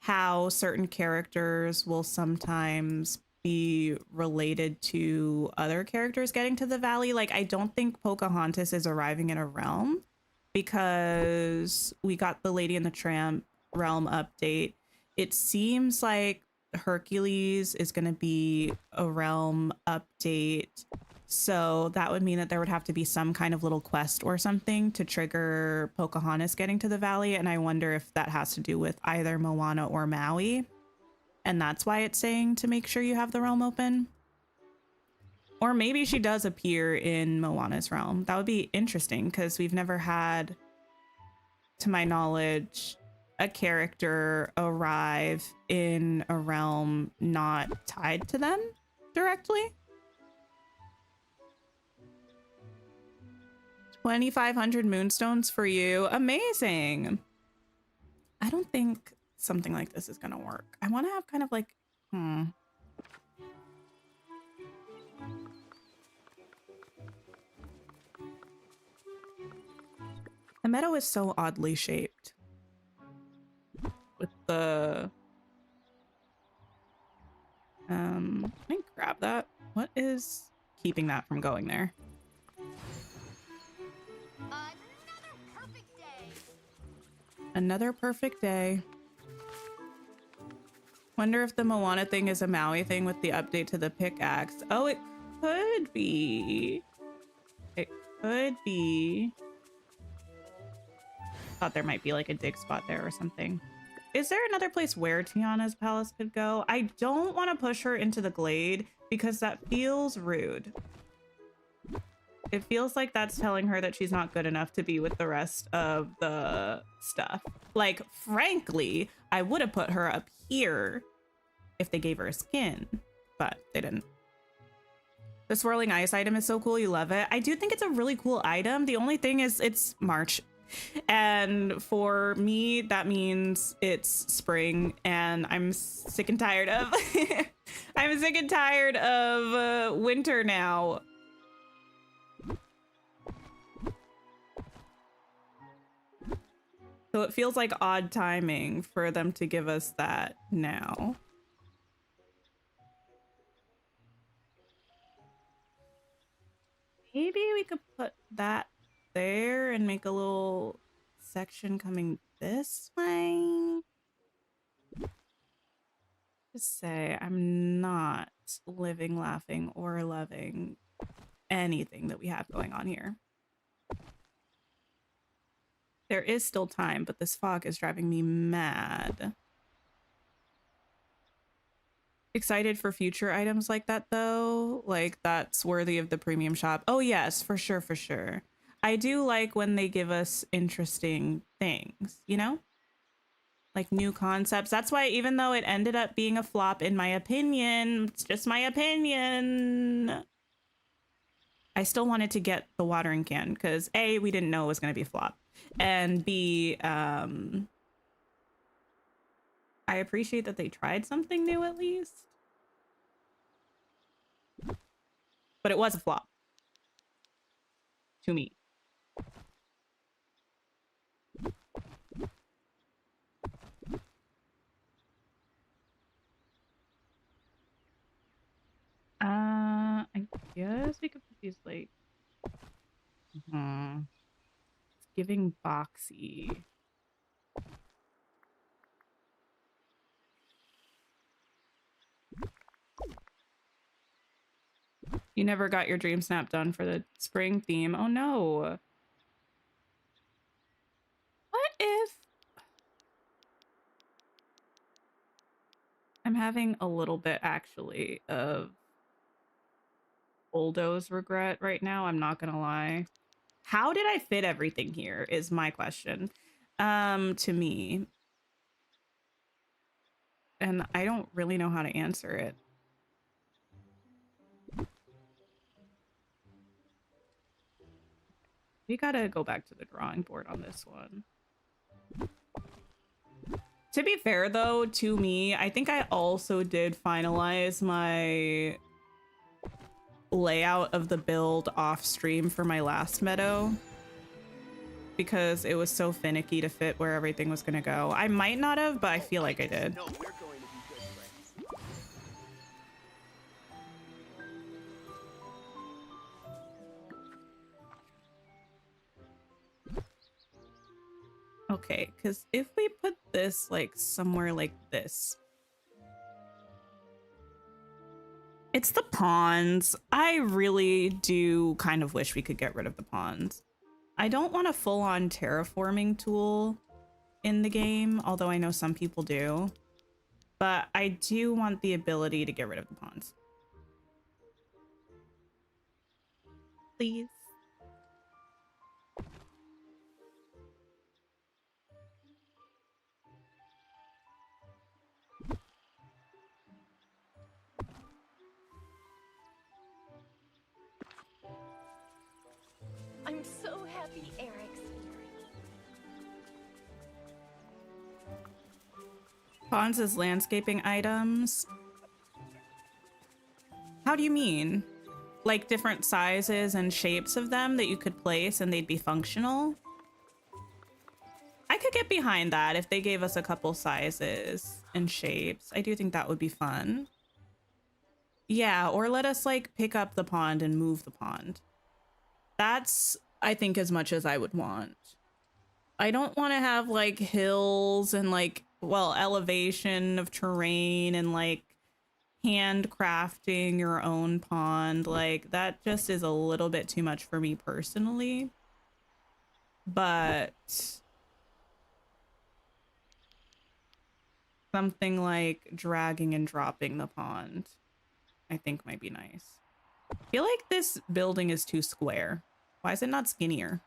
how certain characters will sometimes be related to other characters getting to the valley. Like, I don't think Pocahontas is arriving in a realm because we got the Lady and the Tramp realm update. It seems like Hercules is going to be a realm update. So that would mean that there would have to be some kind of little quest or something to trigger Pocahontas getting to the valley. And I wonder if that has to do with either Moana or Maui. And that's why it's saying to make sure you have the realm open. Or maybe she does appear in Moana's realm. That would be interesting because we've never had, to my knowledge, a character arrive in a realm not tied to them directly. 2,500 moonstones for you. Amazing. I don't think something like this is gonna work. I want to have kind of like, The meadow is so oddly shaped. With the... let me grab that. What is keeping that from going there?
Another perfect day.
Another perfect day. Wonder if the Moana thing is a Maui thing with the update to the pickaxe. Oh, it could be. It could be. Thought there might be like a dig spot there or something. Is there another place where Tiana's palace could go? I don't want to push her into the glade because that feels rude. It feels like that's telling her that she's not good enough to be with the rest of the stuff. Like, frankly, I would have put her up here if they gave her a skin, but they didn't. The swirling ice item is so cool. You love it. I do think it's a really cool item. The only thing is it's March. And for me, that means it's spring, and I'm sick and tired of I'm sick and tired of winter now. So it feels like odd timing for them to give us that now. Maybe we could put that there and make a little section coming this way. Just say I'm not living, laughing, or loving anything that we have going on here. There is still time, but this fog is driving me mad. Excited for future items like that though, like that's worthy of the premium shop. Oh yes, for sure, for sure. I do like when they give us interesting things, you know, like new concepts. That's why even though it ended up being a flop, in my opinion, it's just my opinion, I still wanted to get the watering can because A, we didn't know it was going to be a flop, and B, I appreciate that they tried something new at least. But it was a flop. To me. I guess we could put these like... It's giving boxy. You never got your dream snap done for the spring theme. Oh no. What if... I'm having a little bit actually of bulldoze regret right now. I'm not gonna lie. How did I fit everything here is my question to me. And I don't really know how to answer it. We gotta go back to the drawing board on this one. To be fair though, to me, I think I also did finalize my layout of the build off stream for my last Meadow because it was so finicky to fit where everything was gonna go. I might not have, but I feel like I did.
No, we're going to be good friends.
Okay, because if we put this like somewhere like this, it's the pawns. I really do kind of wish we could get rid of the pawns. I don't want a full-on terraforming tool in the game, although I know some people do, but I do want the ability to get rid of the pawns. Please.
I'm so happy Eric's here.
Pawns as landscaping items. How do you mean? Like different sizes and shapes of them that you could place and they'd be functional? could get behind that if they gave us a couple sizes and shapes. I do think that would be fun. Yeah, or let us like pick up the pond and move the pond. That's, I think, as much as I would want. I don't want to have like hills and like, well, elevation of terrain and like handcrafting your own pond. Like that just is a little bit too much for me personally. But something like dragging and dropping the pond, I think might be nice. I feel like this building is too square. Why is it not skinnier?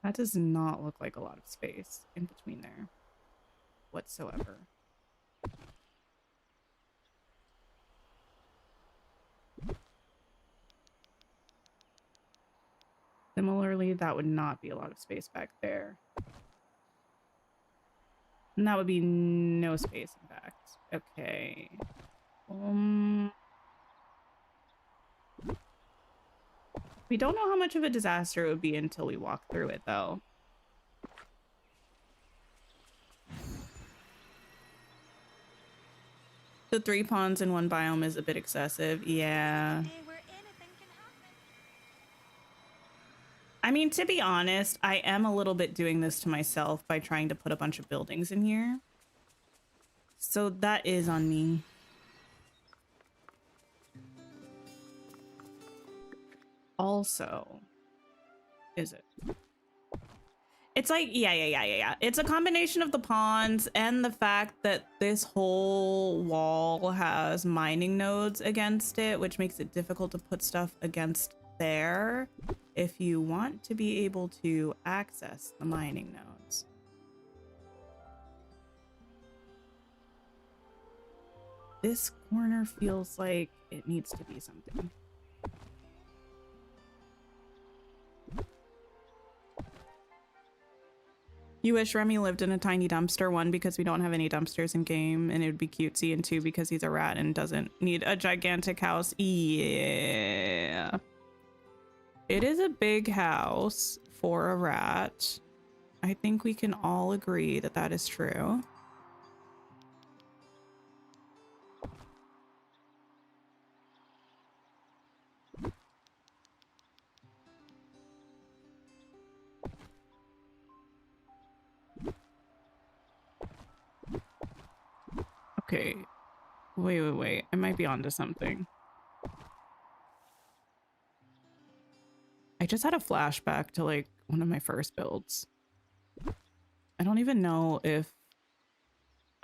That does not look like a lot of space in between there whatsoever. Similarly, that would not be a lot of space back there. And that would be no space, in fact. Okay. We don't know how much of a disaster it would be until we walk through it, though. The 3 ponds in one biome is a bit excessive. Yeah. I mean, to be honest, I am a little bit doing this to myself by trying to put a bunch of buildings in here. So that is on me. Also, is it? It's like, yeah. It's a combination of the ponds and the fact that this whole wall has mining nodes against it, which makes it difficult to put stuff against there if you want to be able to access the mining nodes. This corner feels like it needs to be something. You wish Remy lived in a tiny dumpster, 1, because we don't have any dumpsters in game and it would be cutesy, and 2, because he's a rat and doesn't need a gigantic house. Yeah. It is a big house for a rat. I think we can all agree that that is true. Okay. Wait. I might be onto something. I just had a flashback to like one of my first builds. I don't even know if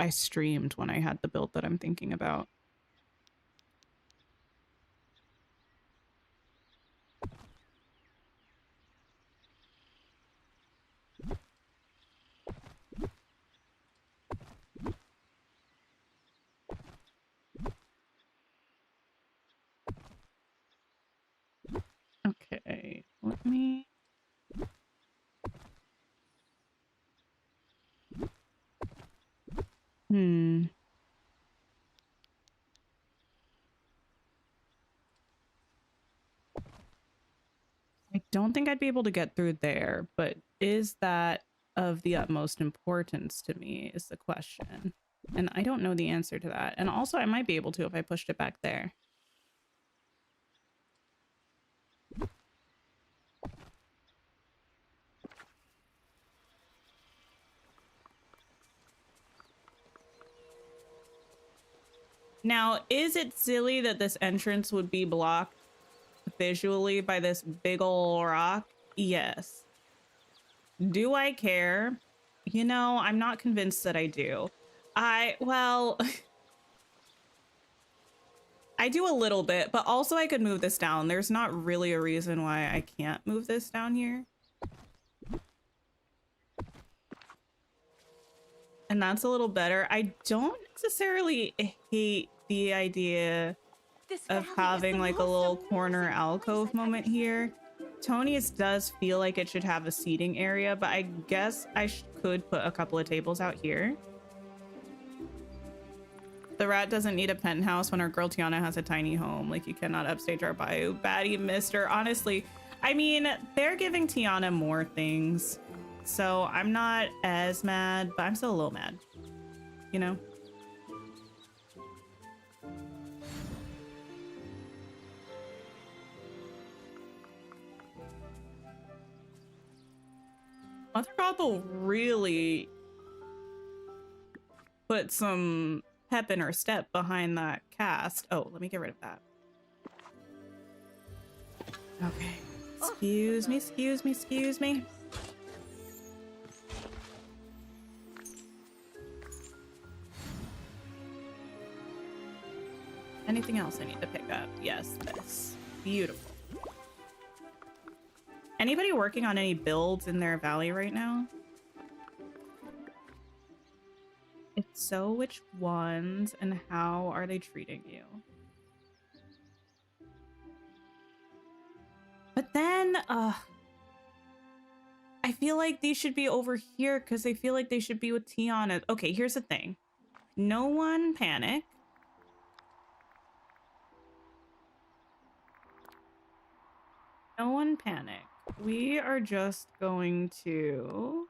I streamed when I had the build that I'm thinking about. Okay, let me... I don't think I'd be able to get through there, but is that of the utmost importance to me is the question. And I don't know the answer to that. And also I might be able to if I pushed it back there. Now, is it silly that this entrance would be blocked visually by this big ol' rock? Yes. Do I care? You know, I'm not convinced that I do. Well, I do a little bit, but also I could move this down. There's not really a reason why I can't move this down here. And that's a little better. I don't necessarily hate the idea of having like a little corner alcove moment here Tony's does feel like it should have a seating area, but I guess I could put a couple of tables out here. The rat doesn't need a penthouse when our girl Tiana has a tiny home. Like, you cannot upstage our bio. Baddie mister. Honestly, I mean, they're giving Tiana more things. So I'm not as mad, but I'm still a little mad. You know? Mother God will really put some pep in her step behind that cast. Oh, let me get rid of that. Okay. Excuse me, excuse me, excuse me. Anything else I need to pick up? Yes, this. Beautiful. Anybody working on any builds in their valley right now? If so, which ones and how are they treating you? But then, I feel like these should be over here because they feel like they should be with Tiana. Okay, here's the thing. No one panic. No one panic. We are just going to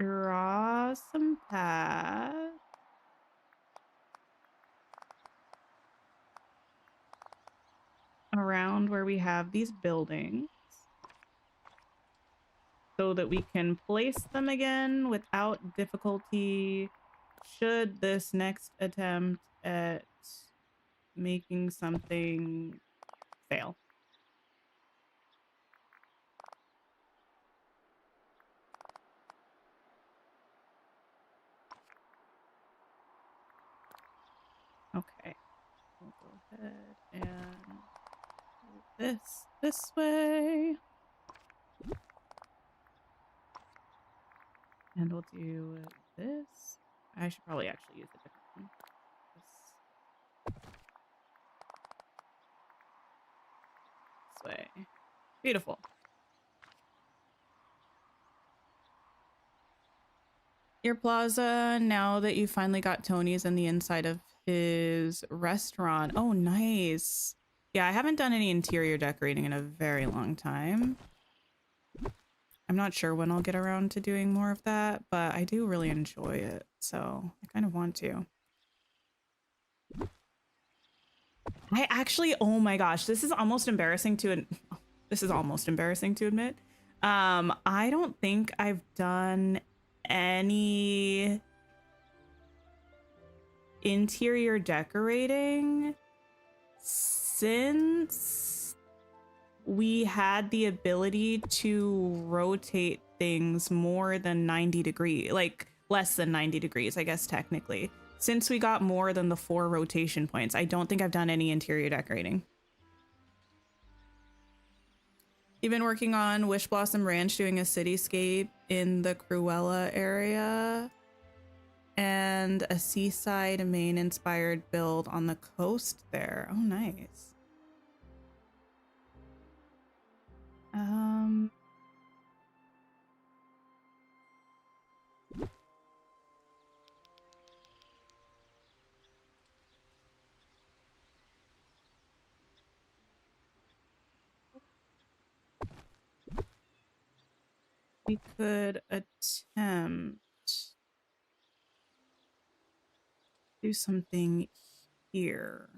draw some paths around where we have these buildings so that we can place them again without difficulty should this next attempt at making something fail. Okay, we'll go ahead and move this way. And we'll do this. I should probably actually use a different one. This way. Beautiful. Your plaza, now that you finally got Tony's and the inside of his restaurant. Oh, nice. Yeah, I haven't done any interior decorating in a very long time. I'm not sure when I'll get around to doing more of that, but I do really enjoy it, so I kind of want to. I actually, oh my gosh, this is almost embarrassing to admit. I don't think I've done any interior decorating since we had the ability to rotate things more than 90 degrees, like less than 90 degrees, I guess technically. Since we got more than the 4 rotation points, I don't think I've done any interior decorating. You've been working on Wish Blossom Ranch, doing a cityscape in the Cruella area and a seaside Maine inspired build on the coast there. Oh, nice. We could attempt do something here.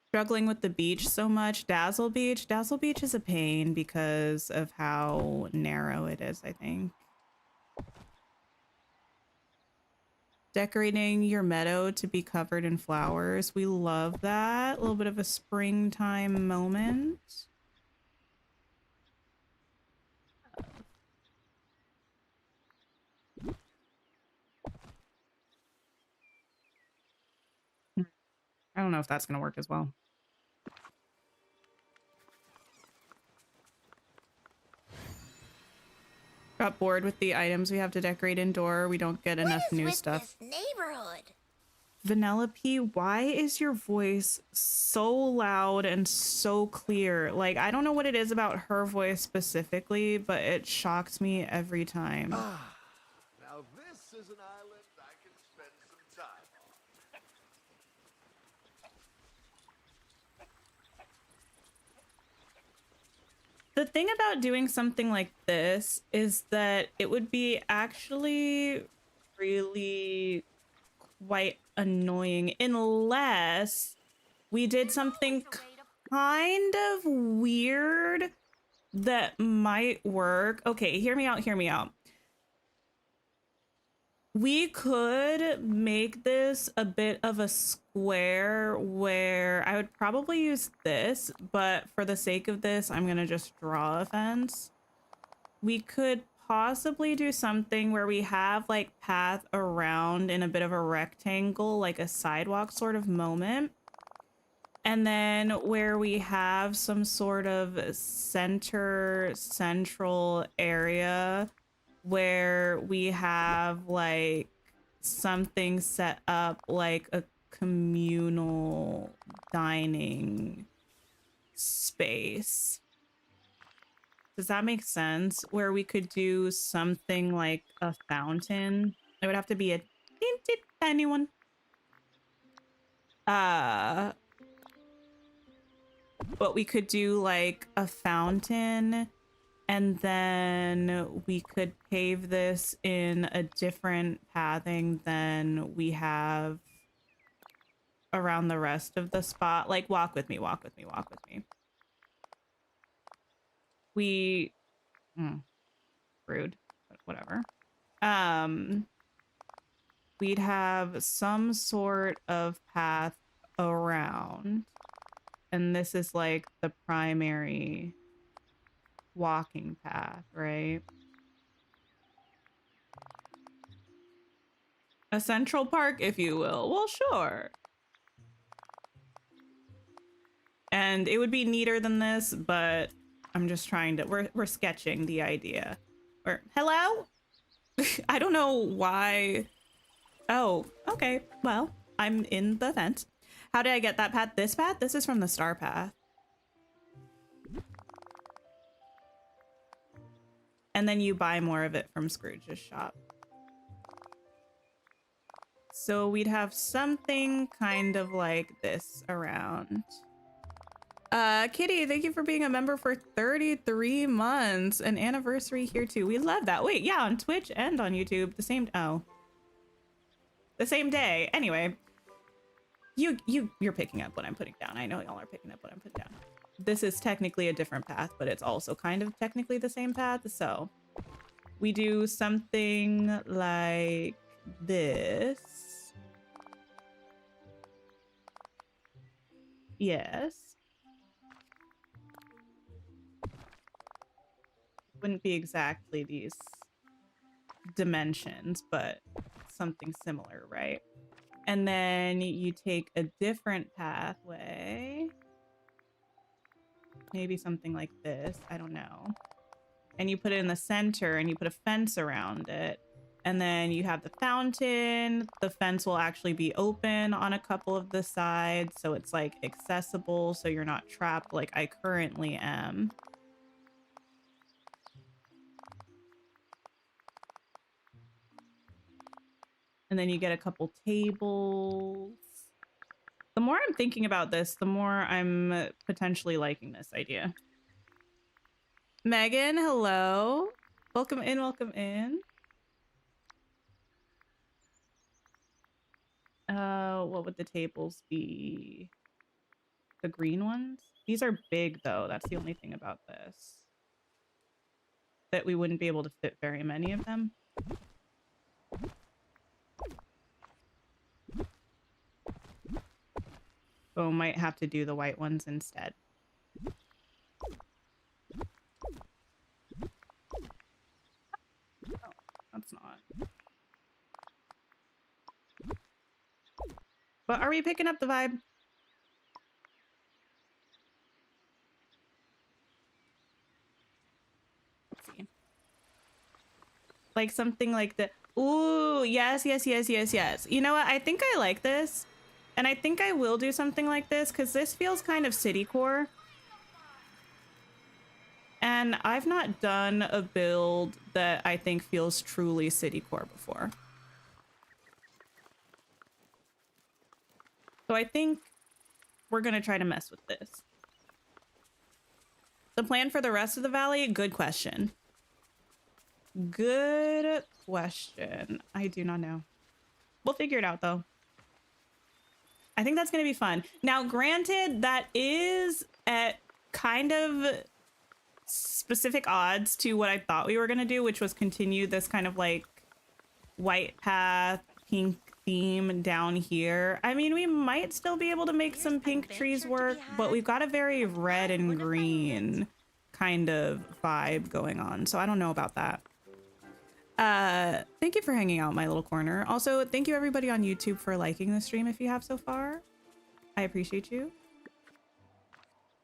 Struggling with the beach so much. Dazzle Beach is a pain because of how narrow it is, I think. Decorating your meadow to be covered in flowers. We love that. A little bit of a springtime moment. I don't know if that's gonna work as well. Got bored with the items we have to decorate indoor. We don't get enough new stuff.
This neighborhood?
Vanellope, why is your voice so loud and so clear? Like, I don't know what it is about her voice specifically, but it shocks me every time.
Now this is an island I can spend some time on.
The thing about doing something like this is that it would be actually really quite annoying unless we did something kind of weird that might work. Okay, hear me out, hear me out. We could make this a bit of a square where I would probably use this, but for the sake of this, I'm gonna just draw a fence. We could possibly do something where we have like path around in a bit of a rectangle, like a sidewalk sort of moment. And then where we have some sort of central area where we have like something set up like a communal dining space. Does that make sense? Where we could do something like a fountain. It would have to be a teeny tiny one. But we could do like a fountain, and then we could pave this in a different pathing than we have around the rest of the spot. Like, walk with me, walk with me, walk with me. We rude, but whatever. We'd have some sort of path around, and this is like the primary walking path, right? A central park, if you will. Well, sure. And it would be neater than this, but I'm just trying to, we're sketching the idea. Or, hello? I don't know why. Oh, okay. Well, I'm in the fence. How did I get that path? This path? This is from the star path. And then you buy more of it from Scrooge's shop. So we'd have something kind of like this around. Kitty, thank you for being a member for 33 months. An anniversary here too. We love that. Wait, yeah, on Twitch and on YouTube. The same day. Anyway, you're picking up what I'm putting down. I know y'all are picking up what I'm putting down. This is technically a different path, but it's also kind of technically the same path. So we do something like this. Yes. Wouldn't be exactly these dimensions, but something similar, right? And then you take a different pathway. Maybe something like this. I don't know. And you put it in the center and you put a fence around it. And then you have the fountain. The fence will actually be open on a couple of the sides. So it's like accessible. So you're not trapped like I currently am. And then you get a couple tables. The more I'm thinking about this, the more I'm potentially liking this idea. Megan, hello. Welcome in, welcome in. What would the tables be? The green ones? These are big though. That's the only thing about this. That we wouldn't be able to fit very many of them. So might have to do the white ones instead. Oh, that's not. But are we picking up the vibe? Like something like the, ooh, yes, yes, yes, yes, yes. You know what? I think I like this. And I think I will do something like this because this feels kind of city core. And I've not done a build that I think feels truly city core before. So I think we're going to try to mess with this. The plan for the rest of the valley? Good question. Good question. I do not know. We'll figure it out though. I think that's going to be fun. Now, granted, that is at kind of specific odds to what I thought we were going to do, which was continue this kind of like white path, pink theme down here. I mean, we might still be able to make some pink trees work, but we've got a very red and green kind of vibe going on. So I don't know about that. Thank you for hanging out in my little corner. Also, thank you everybody on YouTube for liking the stream if you have so far. I appreciate you.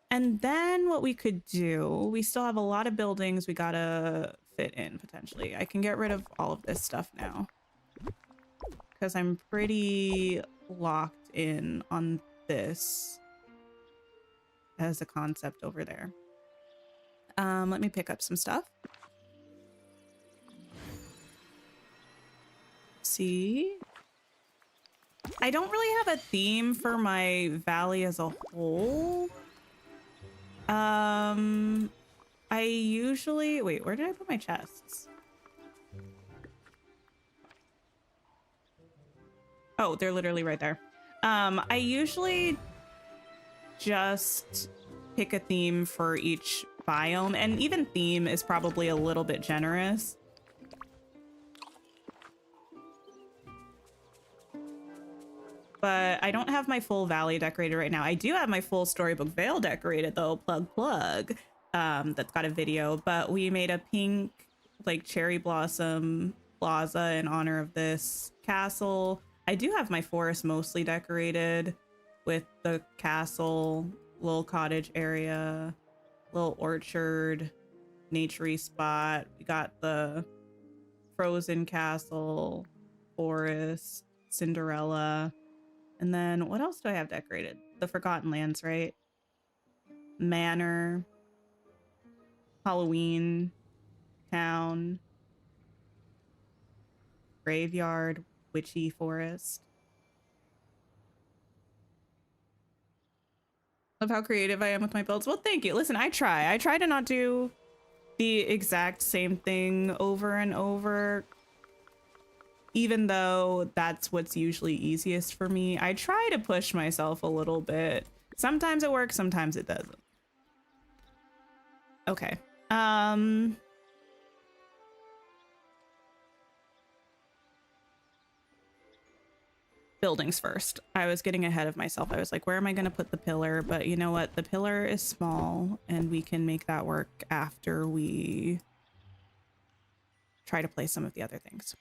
And then what we could do, we still have a lot of buildings we gotta fit in potentially. I can get rid of all of this stuff now because I'm pretty locked in on this as a concept over there. Let me pick up some stuff. See, I don't really have a theme for my valley as a whole. I usually, wait, where did I put my chests? Oh, they're literally right there. I usually just pick a theme for each biome, and even theme is probably a little bit generous. But I don't have my full valley decorated right now. I do have my full Storybook Vale decorated though, plug. That's got a video, but we made a pink like cherry blossom plaza in honor of this castle. I do have my forest mostly decorated with the castle, little cottage area, little orchard, naturey spot. We got the frozen castle, forest, Cinderella. And then what else do I have decorated? The Forgotten Lands, right? Manor, Halloween, town, graveyard, witchy forest. Love how creative I am with my builds. Well, thank you. Listen, I try to not do the exact same thing over and over, even though that's what's usually easiest for me. I try to push myself a little bit. Sometimes it works, sometimes it doesn't. Okay. Buildings first. I was getting ahead of myself. I was like, where am I going to put the pillar? But you know what? The pillar is small and we can make that work after we try to place some of the other things.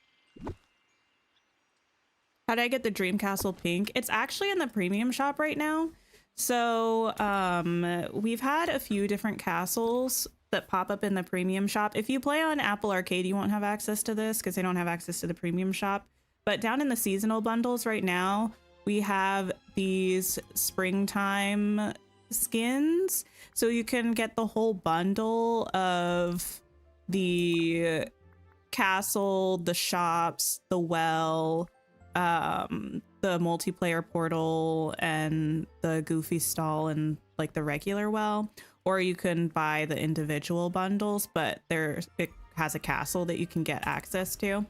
How did I get the Dream Castle pink? It's actually in the premium shop right now. So we've had a few different castles that pop up in the premium shop. If you play on Apple Arcade, you won't have access to this because they don't have access to the premium shop. But down in the seasonal bundles right now, we have these springtime skins. So you can get the whole bundle of the castle, the shops, the well, the multiplayer portal, and the goofy stall, and like the regular well. Or you can buy the individual bundles, but it has a castle that you can get access to.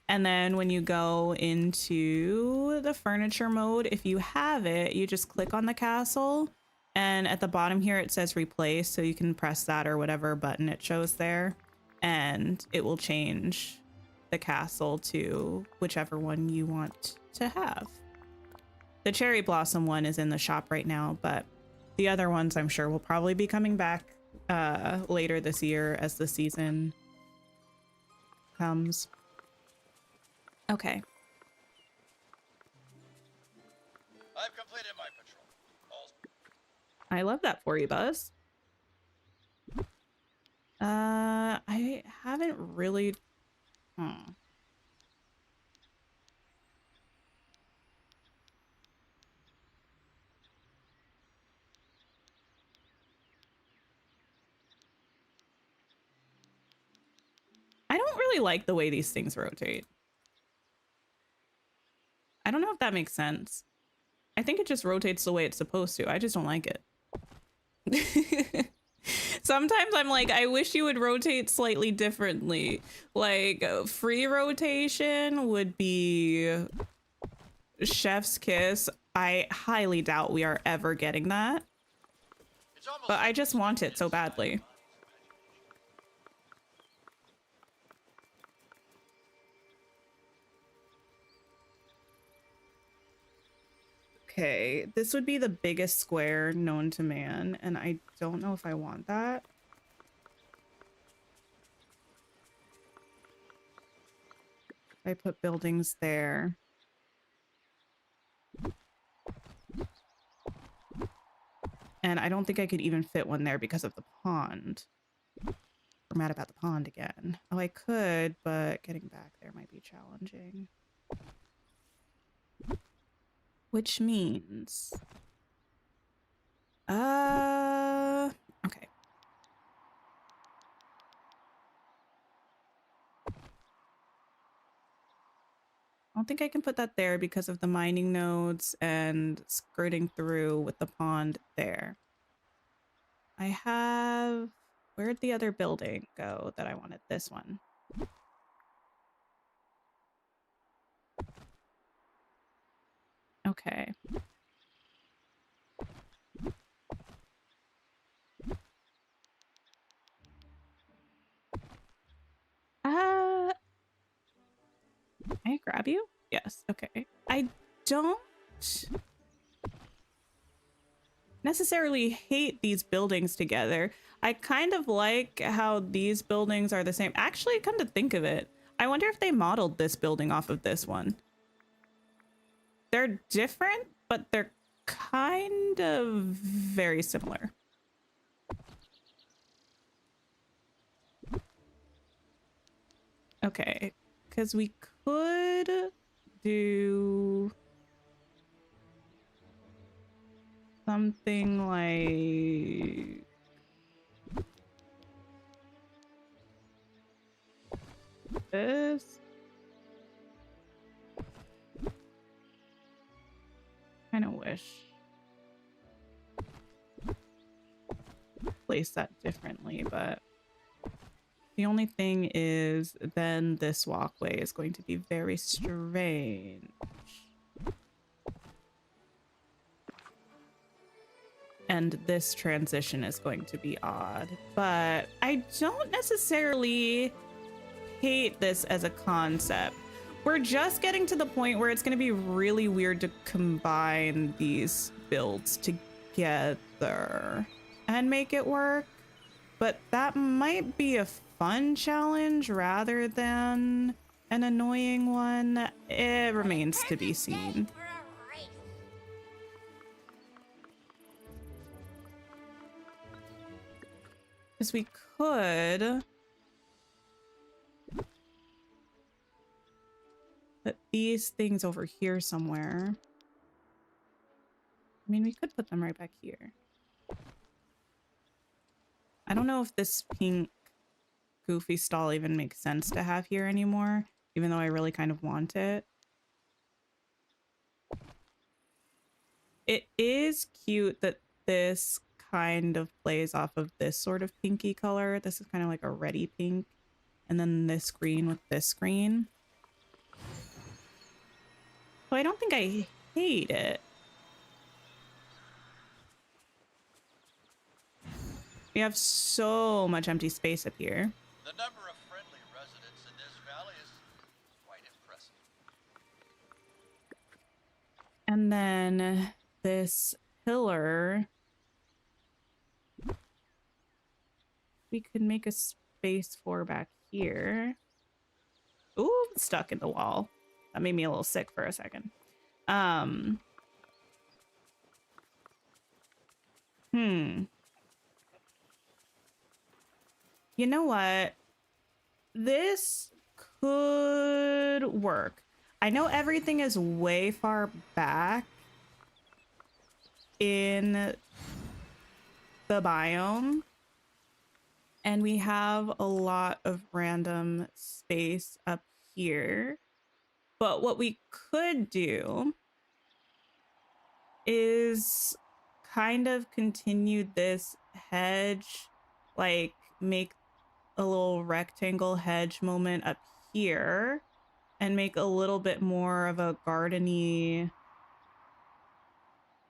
And then when you go into the furniture mode, if you have it, you just click on the castle, and at the bottom here it says replace, so you can press that or whatever button it shows there, and it will change the castle to whichever one you want to have. The cherry blossom one is in the shop right now, but the other ones I'm sure will probably be coming back later this year as the season comes. Okay.
I've completed my patrol.
I love that for you, Buzz. I haven't really... Hmm. I don't really like the way these things rotate. I don't know if that makes sense. I think it just rotates the way it's supposed to. I just don't like it. Sometimes I'm like, I wish you would rotate slightly differently. Like, free rotation would be chef's kiss. I highly doubt we are ever getting that.
It's almost
But I
like
just
it's
want
written
it so
inside
badly.
my imagination.
Okay, this would be the biggest square known to man, and I don't know if I want that. I put buildings there. And I don't think I could even fit one there because of the pond. We're mad about the pond again. Oh, I could, but getting back there might be challenging. Which means... okay. I don't think I can put that there because of the mining nodes and skirting through with the pond there. I have... Where'd the other building go that I wanted? This one. Okay. Can I grab you? Yes. Okay. I don't necessarily hate these buildings together. I kind of like how these buildings are the same. Actually, come to think of it, I wonder if they modeled this building off of this one. They're different, but they're kind of very similar. Okay, because we could do something like this. Kind of wish. Place that differently, but the only thing is then this walkway is going to be very strange. And this transition is going to be odd, but I don't necessarily hate this as a concept. We're just getting to the point where it's going to be really weird to combine these builds together and make it work. But that might be a fun challenge rather than an annoying one. It remains to be seen.
For a race.
Because we could put these things over here somewhere. I mean, we could put them right back here. I don't know if this pink goofy stall even makes sense to have here anymore, even though I really kind of want it. It is cute that this kind of plays off of this sort of pinky color. This is kind of like a reddy pink. And then this green with this green. So I don't think I hate it. We have so much empty space up here.
The number of friendly residents in this valley is quite impressive.
And then this pillar, we could make a space for back here. Ooh, stuck in the wall. That made me a little sick for a second. You know what? This could work. I know everything is way far back in the biome, and we have a lot of random space up here. But what we could do is kind of continue this hedge, like make a little rectangle hedge moment up here and make a little bit more of a gardeny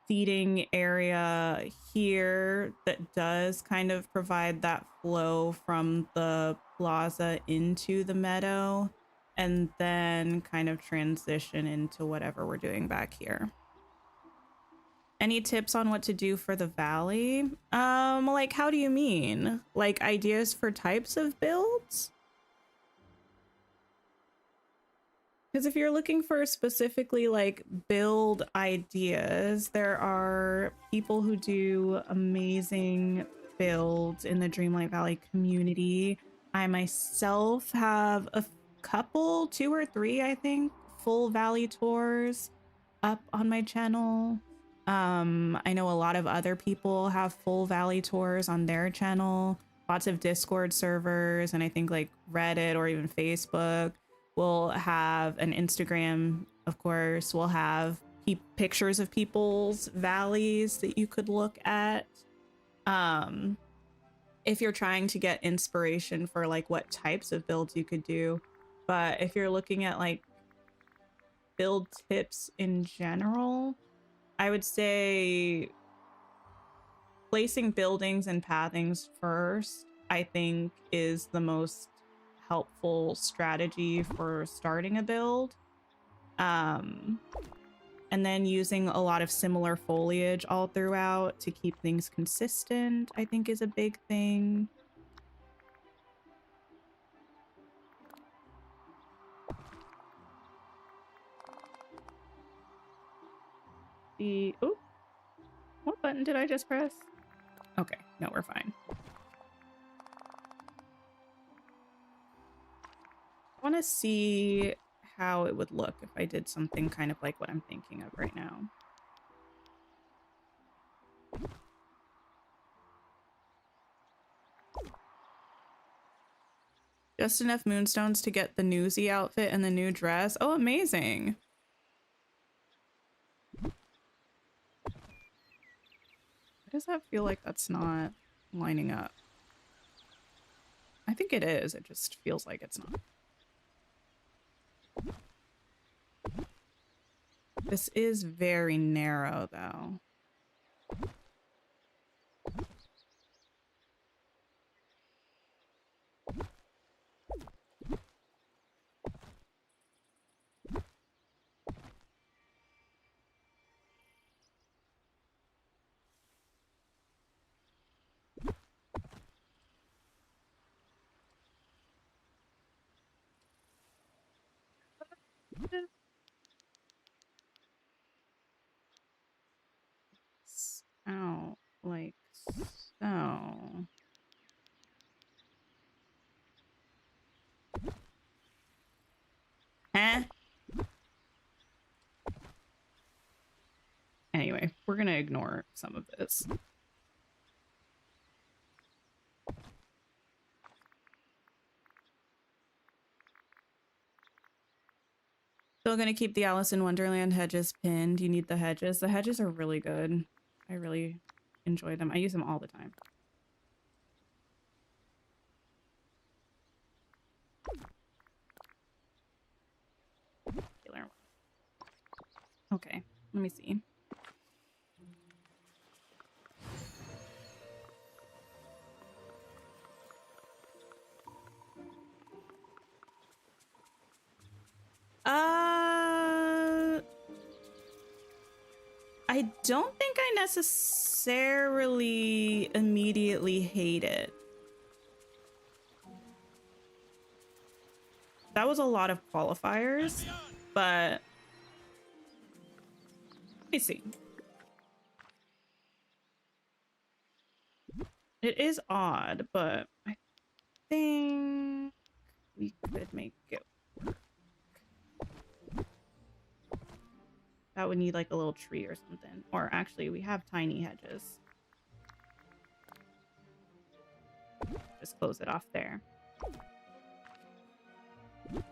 seating area here that does kind of provide that flow from the plaza into the meadow, and then kind of transition into whatever we're doing back here. Any tips on what to do for the valley? Like, how do you mean? Like, ideas for types of builds? Because if you're looking for specifically like build ideas, there are people who do amazing builds in the Dreamlight Valley community. I myself have a couple, 2 or 3, I think, full valley tours up on my channel. I know a lot of other people have full valley tours on their channel, lots of Discord servers, and I think like Reddit or even Facebook will have an Instagram, of course, will have pictures of people's valleys that you could look at. If you're trying to get inspiration for like what types of builds you could do. But if you're looking at like build tips in general, I would say placing buildings and pathings first, I think, is the most helpful strategy for starting a build. And then using a lot of similar foliage all throughout to keep things consistent, I think, is a big thing. Oh, what button did I just press? Okay, no, we're fine. I want to see how it would look if I did something kind of like what I'm thinking of right now. Just enough moonstones to get the newsy outfit and the new dress. Oh, amazing. Why does that feel like that's not lining up? I think it is. It just feels like it's not. This is very narrow, though. Out like so. Huh? Anyway, we're gonna ignore some of this. Still gonna keep the Alice in Wonderland hedges pinned. You need the hedges. The hedges are really good. I really enjoy them. I use them all the time. Okay, let me see. I don't think I necessarily immediately hate it. That was a lot of qualifiers, but let me see. It is odd, but I think we could make it That would need like a little tree or something. Or actually, we have tiny hedges. Just close it off there. There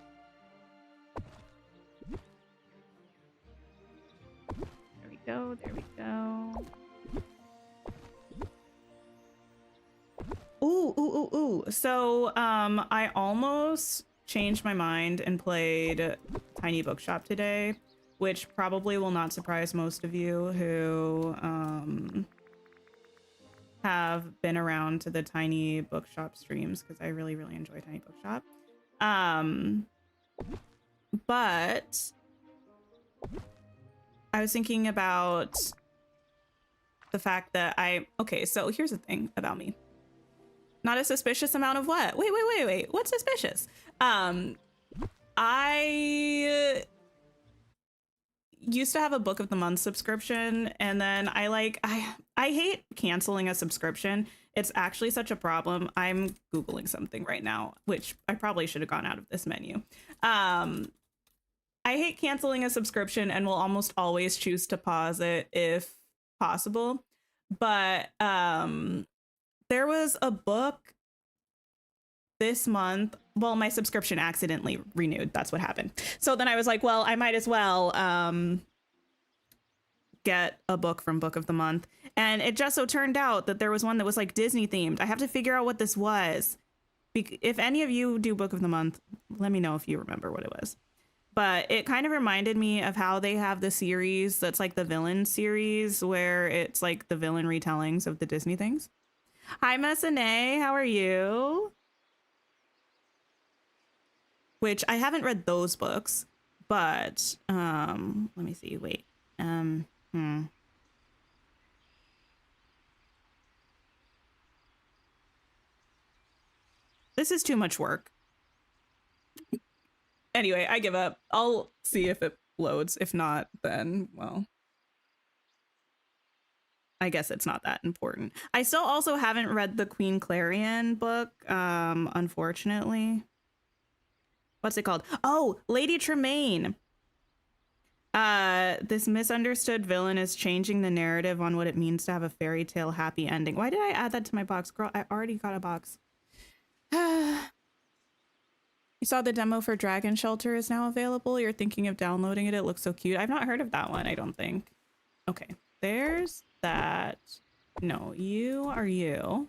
we go. There we go. Ooh, ooh, ooh, ooh. So, I almost changed my mind and played Tiny Bookshop today, which probably will not surprise most of you who, have been around to the Tiny Bookshop streams, because I really, really enjoy Tiny Bookshop. But I was thinking about the fact that okay, so here's the thing about me. Not a suspicious amount of what? Wait. What's suspicious? I used to have a Book of the Month subscription, and then I hate canceling a subscription. It's actually such a problem. I'm Googling something right now, which I probably should have gone out of this menu. I hate canceling a subscription and will almost always choose to pause it if possible. But there was a book this month. Well, my subscription accidentally renewed. That's what happened. So then I was like, well, I might as well get a book from Book of the Month. And it just so turned out that there was one that was like Disney themed. I have to figure out what this was. If any of you do Book of the Month, let me know if you remember what it was. But it kind of reminded me of how they have the series that's like the villain series, where it's like the villain retellings of the Disney things. Hi, Messane, how are you? Which I haven't read those books, but let me see. Wait. This is too much work. Anyway, I give up. I'll see if it loads. If not, then, well, I guess it's not that important. I still also haven't read the Queen Clarion book, unfortunately. What's it called? Oh, Lady Tremaine. This misunderstood villain is changing the narrative on what it means to have a fairy tale happy ending. Why did I add that to my box? Girl, I already got a box. You saw the demo for Dragon Shelter is now available. You're thinking of downloading it. It looks so cute. I've not heard of that one, I don't think. Okay, there's that. No, you are you.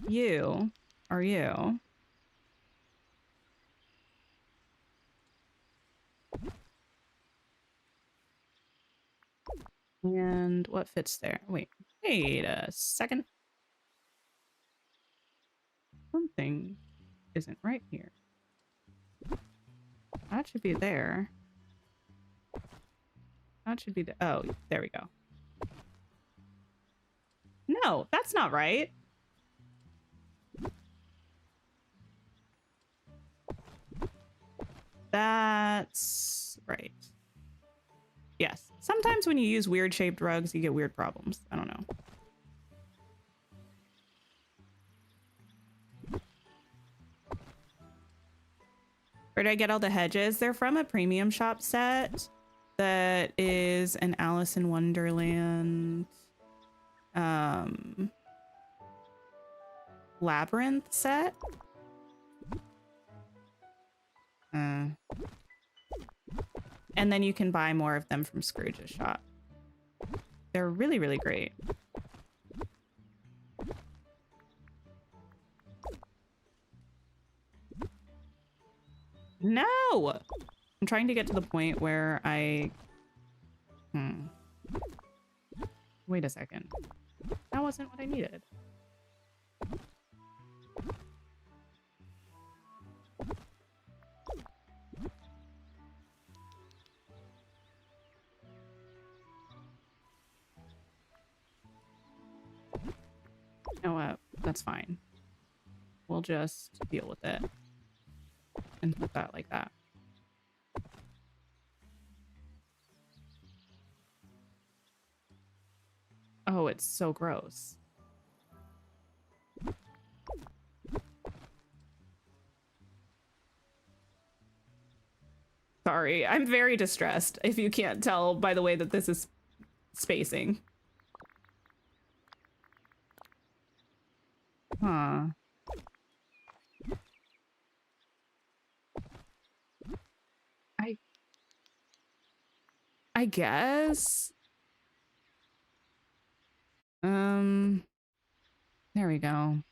You are you. And what fits there? Wait a second. Something isn't right here. That should be there. That should be the, oh, there we go. No, that's not right. That's right. Yes. Sometimes when you use weird shaped rugs, you get weird problems. I don't know. Where did I get all the hedges? They're from a premium shop set that is an Alice in Wonderland labyrinth set. And then you can buy more of them from Scrooge's shop. They're really, really great. No! I'm trying to get to the point where I... Wait a second. That wasn't what I needed. You know what? That's fine. We'll just deal with it. And put that like that. Oh, it's so gross. Sorry, I'm very distressed, if you can't tell by the way that this is spacing. Huh. I guess. There we go.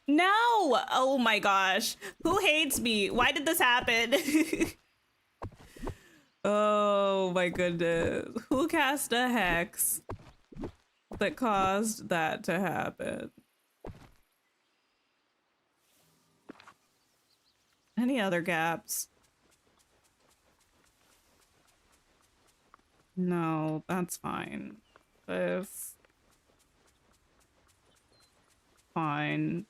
No! Oh my gosh. Who hates me? Why did this happen? Oh my goodness. Who cast a hex that caused that to happen? Any other gaps? No, that's fine. This. Fine.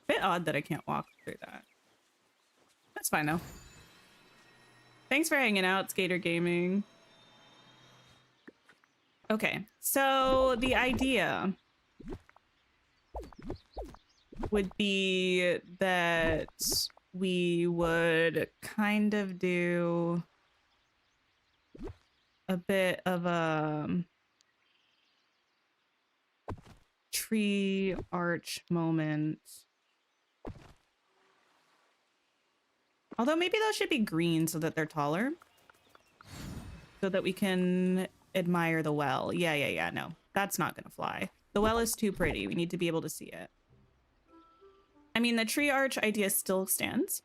Bit odd that I can't walk through that. That's fine though. Thanks for hanging out, Skater Gaming. Okay, so the idea would be that we would kind of do a bit of a tree arch moment. Although maybe those should be green so that they're taller. So that we can admire the well. Yeah, no. That's not gonna fly. The well is too pretty. We need to be able to see it. I mean, the tree arch idea still stands.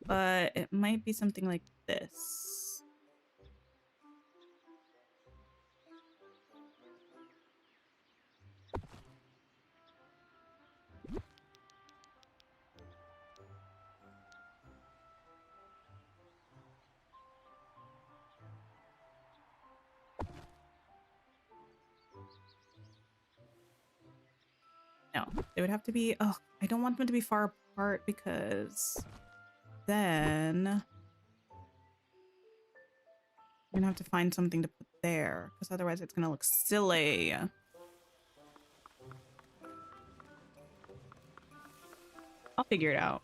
But it might be something like this. No, they would have to be, oh, I don't want them to be far apart because then I'm gonna have to find something to put there because otherwise it's gonna look silly. I'll figure it out.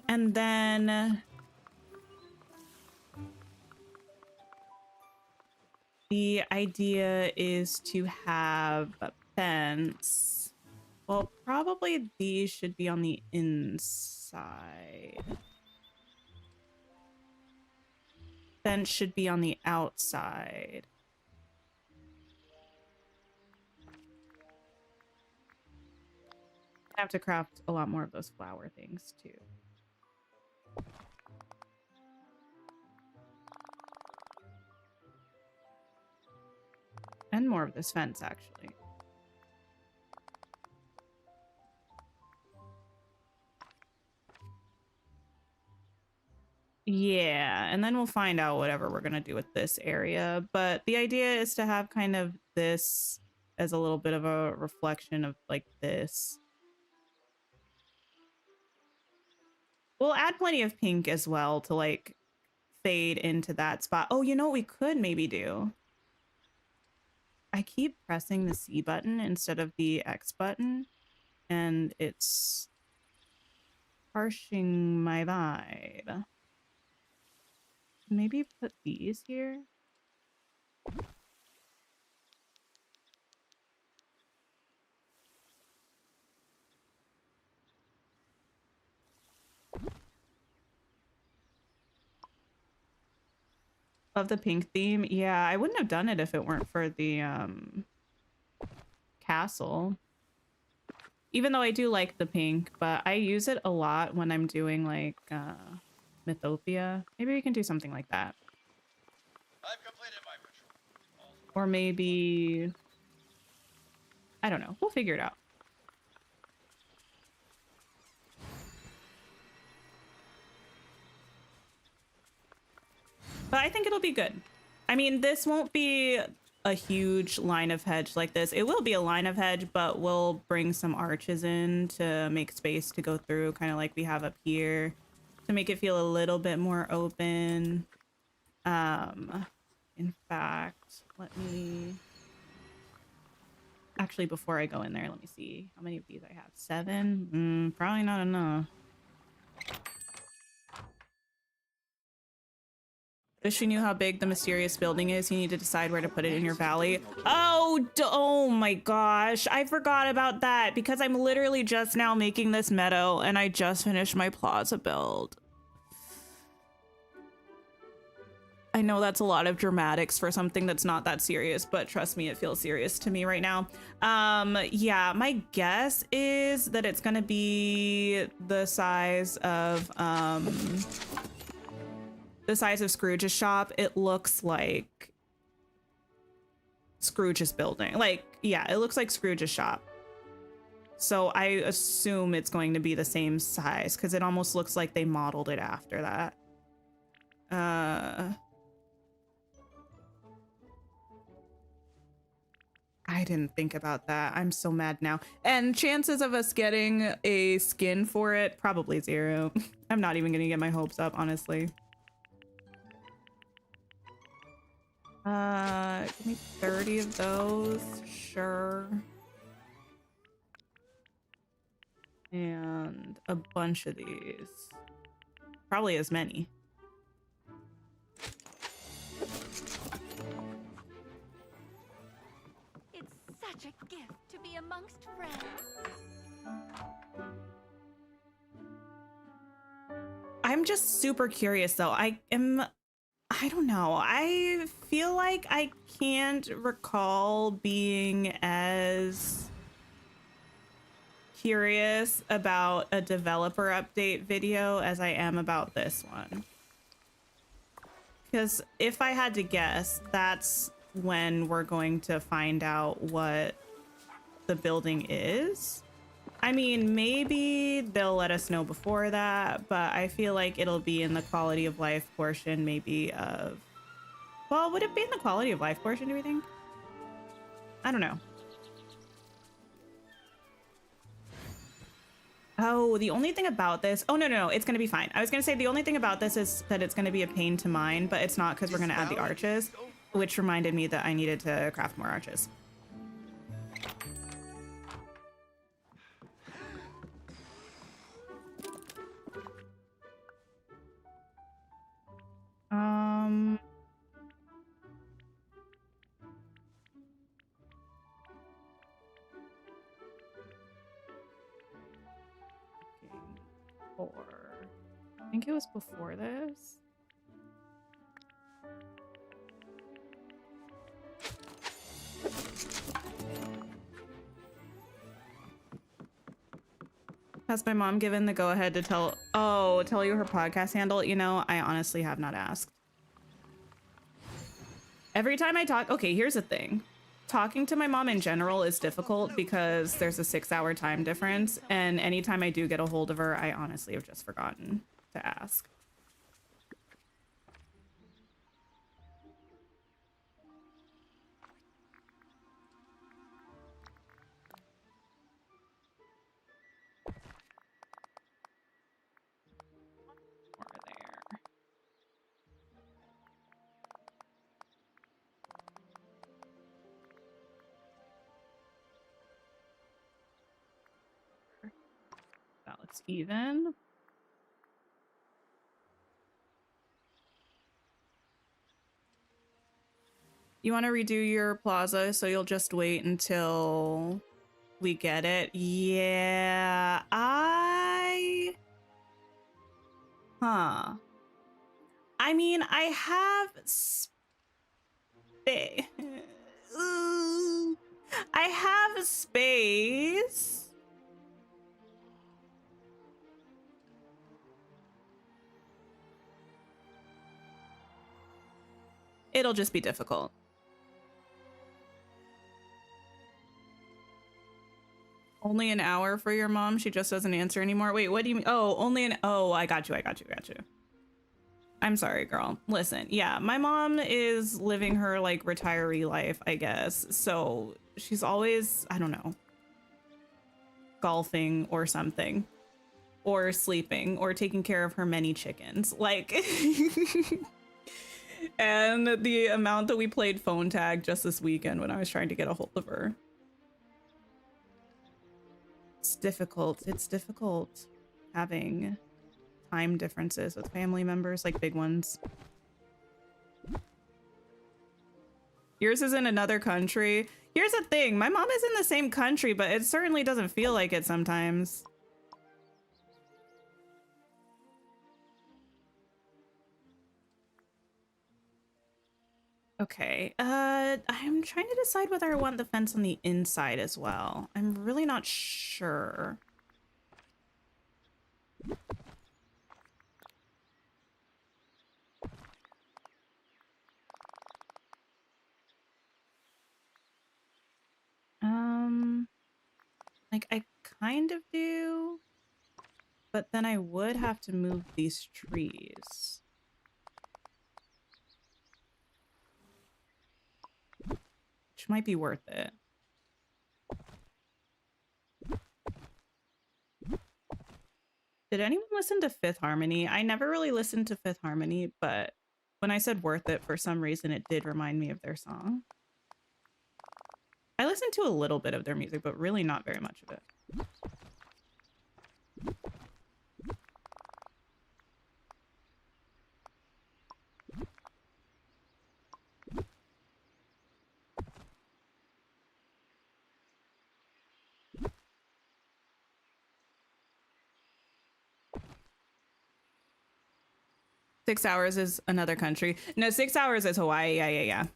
And then the idea is to have a fence. Well, probably these should be on the inside. Fence should be on the outside. I have to craft a lot more of those flower things too. And more of this fence, actually. Yeah, and then we'll find out whatever we're gonna do with this area. But the idea is to have kind of this as a little bit of a reflection of like this. We'll add plenty of pink as well to like fade into that spot. Oh, you know what we could maybe do? I keep pressing the C button instead of the X button, and it's harshing my vibe. Maybe put these here. Of the pink theme. Yeah, I wouldn't have done it if it weren't for the castle. Even though I do like the pink, but I use it a lot when I'm doing like Mythopia. Maybe we can do something like that.
I've completed my ritual.
Or maybe, I don't know. We'll figure it out. But I think it'll be good. I mean, this won't be a huge line of hedge like this. It will be a line of hedge, but we'll bring some arches in to make space to go through, kind of like we have up here, to make it feel a little bit more open. In fact, let me Actually, before I go in there, let me see how many of these I have. 7? Probably not enough. Wish you knew how big the mysterious building is. You need to decide where to put it in your valley. Oh my gosh. I forgot about that because I'm literally just now making this meadow and I just finished my plaza build. I know that's a lot of dramatics for something that's not that serious, but trust me, it feels serious to me right now. Yeah, my guess is that it's gonna be the size of Scrooge's shop. It looks like Scrooge's building. Like, yeah, it looks like Scrooge's shop. So I assume it's going to be the same size because it almost looks like they modeled it after that. I didn't think about that. I'm so mad now. And chances of us getting a skin for it, probably 0. I'm not even gonna get my hopes up, honestly. Give me 30 of those, sure. And a bunch of these. Probably as many.
Such a gift to be amongst friends.
I'm just super curious though. I don't know. I feel like I can't recall being as curious about a developer update video as I am about this one. Because if I had to guess, that's when we're going to find out what the building is. I mean, maybe they'll let us know before that, but I feel like it'll be in the quality of life portion, maybe of... Well, would it be in the quality of life portion, do we think? I don't know. Oh, the only thing about this... Oh, no, it's going to be fine. I was going to say the only thing about this is that it's going to be a pain to mine, but it's not because we're going to add the arches, which reminded me that I needed to craft more arches. I think it was before this. Has my mom given the go-ahead to tell you her podcast handle? You know, I honestly have not asked. Every time I talk, okay, here's the thing. Talking to my mom in general is difficult because there's a 6-hour time difference, and anytime I do get a hold of her, I honestly have just forgotten to ask. That looks even. You want to redo your plaza, so you'll just wait until we get it? Yeah, Huh. I mean, I have space. I have space. It'll just be difficult. Only an hour for your mom? She just doesn't answer anymore? Wait, what do you mean? Oh, only an... Oh, I got you. I'm sorry, girl. Listen, yeah, my mom is living her, like, retiree life, I guess. So she's always, I don't know, golfing or something. Or sleeping. Or taking care of her many chickens. Like... And the amount that we played phone tag just this weekend when I was trying to get a hold of her. It's difficult. It's difficult having time differences with family members, like big ones. Yours is in another country. Here's the thing. My mom is in the same country, but it certainly doesn't feel like it sometimes. Okay, I'm trying to decide whether I want the fence on the inside as well. I'm really not sure. Like I kind of do, but then I would have to move these trees. Which might be worth it. Did anyone listen to Fifth Harmony? I never really listened to Fifth Harmony, but when I said worth it, for some reason, it did remind me of their song. I listened to a little bit of their music, but really not very much of it. 6 hours is another country. No, 6 hours is Hawaii. Yeah.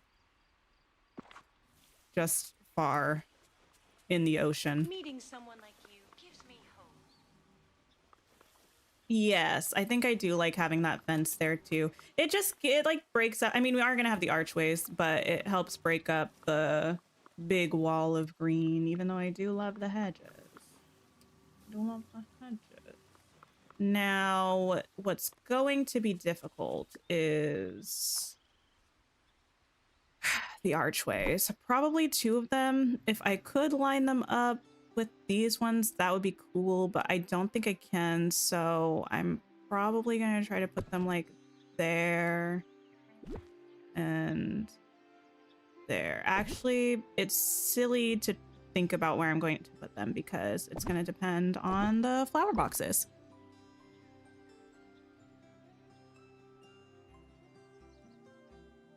Just far in the ocean.
Meeting someone like you gives me hope.
Yes, I think I do like having that fence there too. It like breaks up. I mean, we are gonna have the archways, but it helps break up the big wall of green, even though I do love the hedges. I do love the hedges. Now, what's going to be difficult is the archways. Probably 2 of them. If I could line them up with these ones, that would be cool, but I don't think I can, so I'm probably gonna try to put them like there and there. Actually, it's silly to think about where I'm going to put them because it's gonna depend on the flower boxes.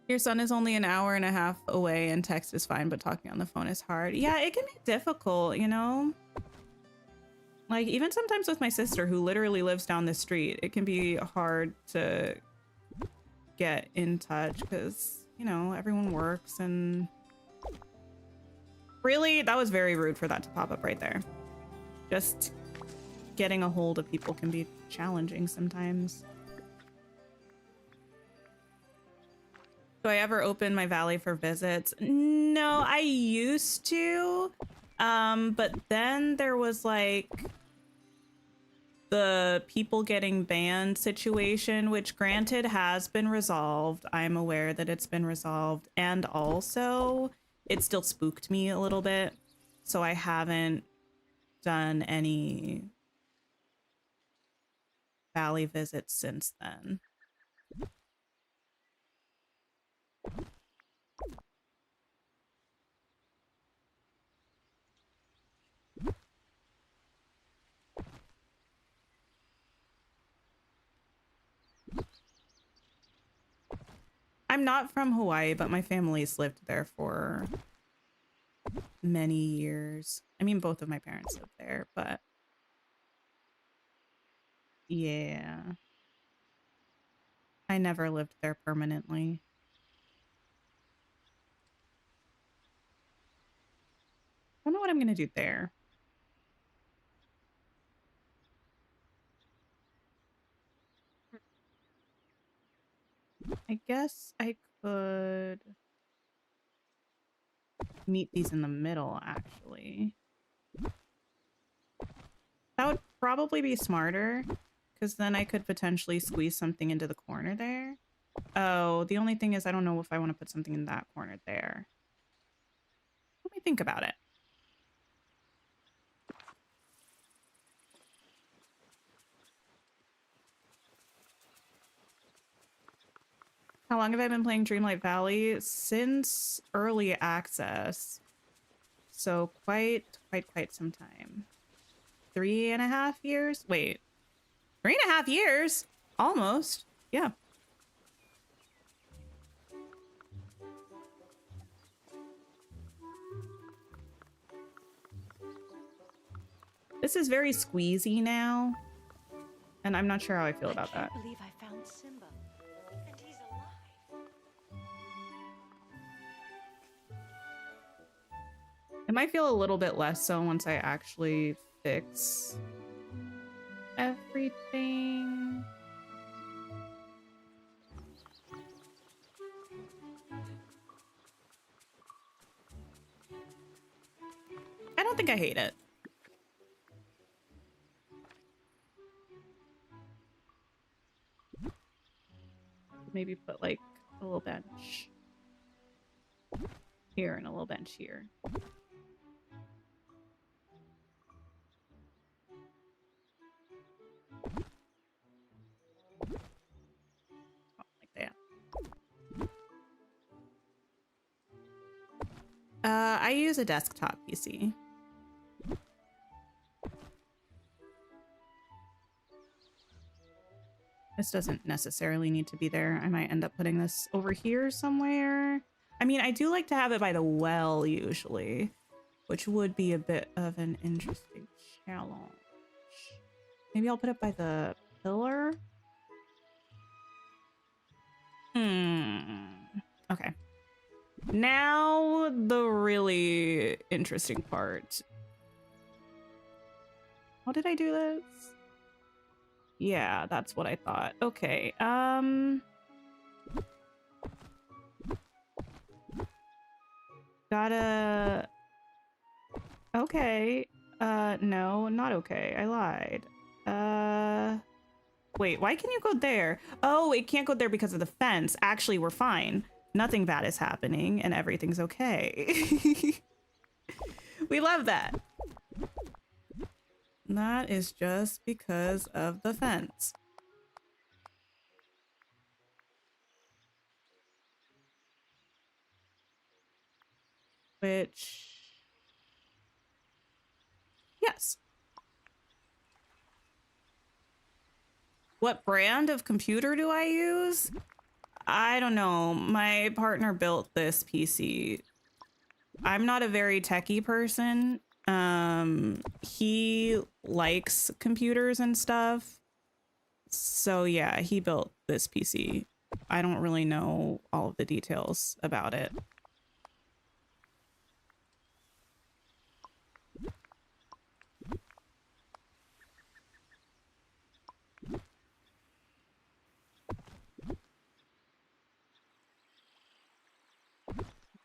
Your son is only an hour and a half away and text is fine, but talking on the phone is hard. Yeah, it can be difficult, you know? Like, even sometimes with my sister, who literally lives down the street, it can be hard to get in touch because, you know, everyone works and... Really? That was very rude for that to pop up right there. Just getting a hold of people can be challenging sometimes. Do I ever open my valley for visits? No, I used to. But then there was like the people getting banned situation, which granted has been resolved. I'm aware that it's been resolved. And also it still spooked me a little bit. So I haven't done any valley visits since then. I'm not from Hawaii, but my family's lived there for many years. I mean, both of my parents lived there, but yeah. I never lived there permanently. I don't know what I'm gonna do there. I guess I could meet these in the middle, actually. That would probably be smarter, because then I could potentially squeeze something into the corner there. Oh, the only thing is I don't know if I want to put something in that corner there. Let me think about it. How long have I been playing Dreamlight Valley? Since early access. So quite some time. 3.5 years. Wait, 3.5 years? Almost. Yeah. This is very squeezy now, and I'm not sure how I feel about that.
I can't believe I found Simba. And he's alive.
It might feel a little bit less so once I actually fix everything. I don't think I hate it. Maybe put like a little bench here and a little bench here. Like that. I use a desktop PC. This doesn't necessarily need to be there. I might end up putting this over here somewhere. I mean, I do like to have it by the well usually, which would be a bit of an interesting challenge. Maybe I'll put it by the pillar. Okay. Now the really interesting part. How did I do this? Yeah, that's what I thought. Okay. Gotta... Okay. No, not okay. I lied. Wait, why can you go there? Oh, it can't go there because of the fence. Actually, we're fine. Nothing bad is happening and everything's okay. We love that. That is just because of the fence. Which... Yes. What brand of computer do I use? I don't know. My partner built this PC. I'm not a very techie person. He likes computers and stuff. So yeah, he built this PC. I don't really know all of the details about it.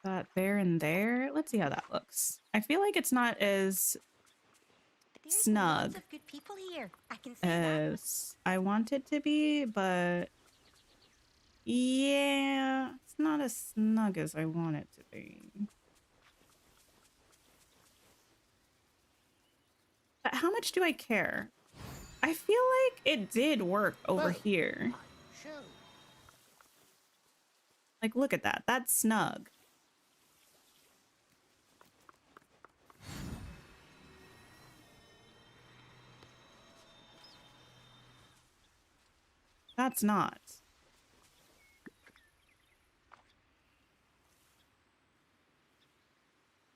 That there and there. Let's see how that looks. I feel like it's not as
There's
snug
lots of good people here. I can say that.
as I want it to be, but yeah, it's not as snug as I want it to be. But how much do I care? I feel like it did work over here. Like, look at that. That's snug. That's not.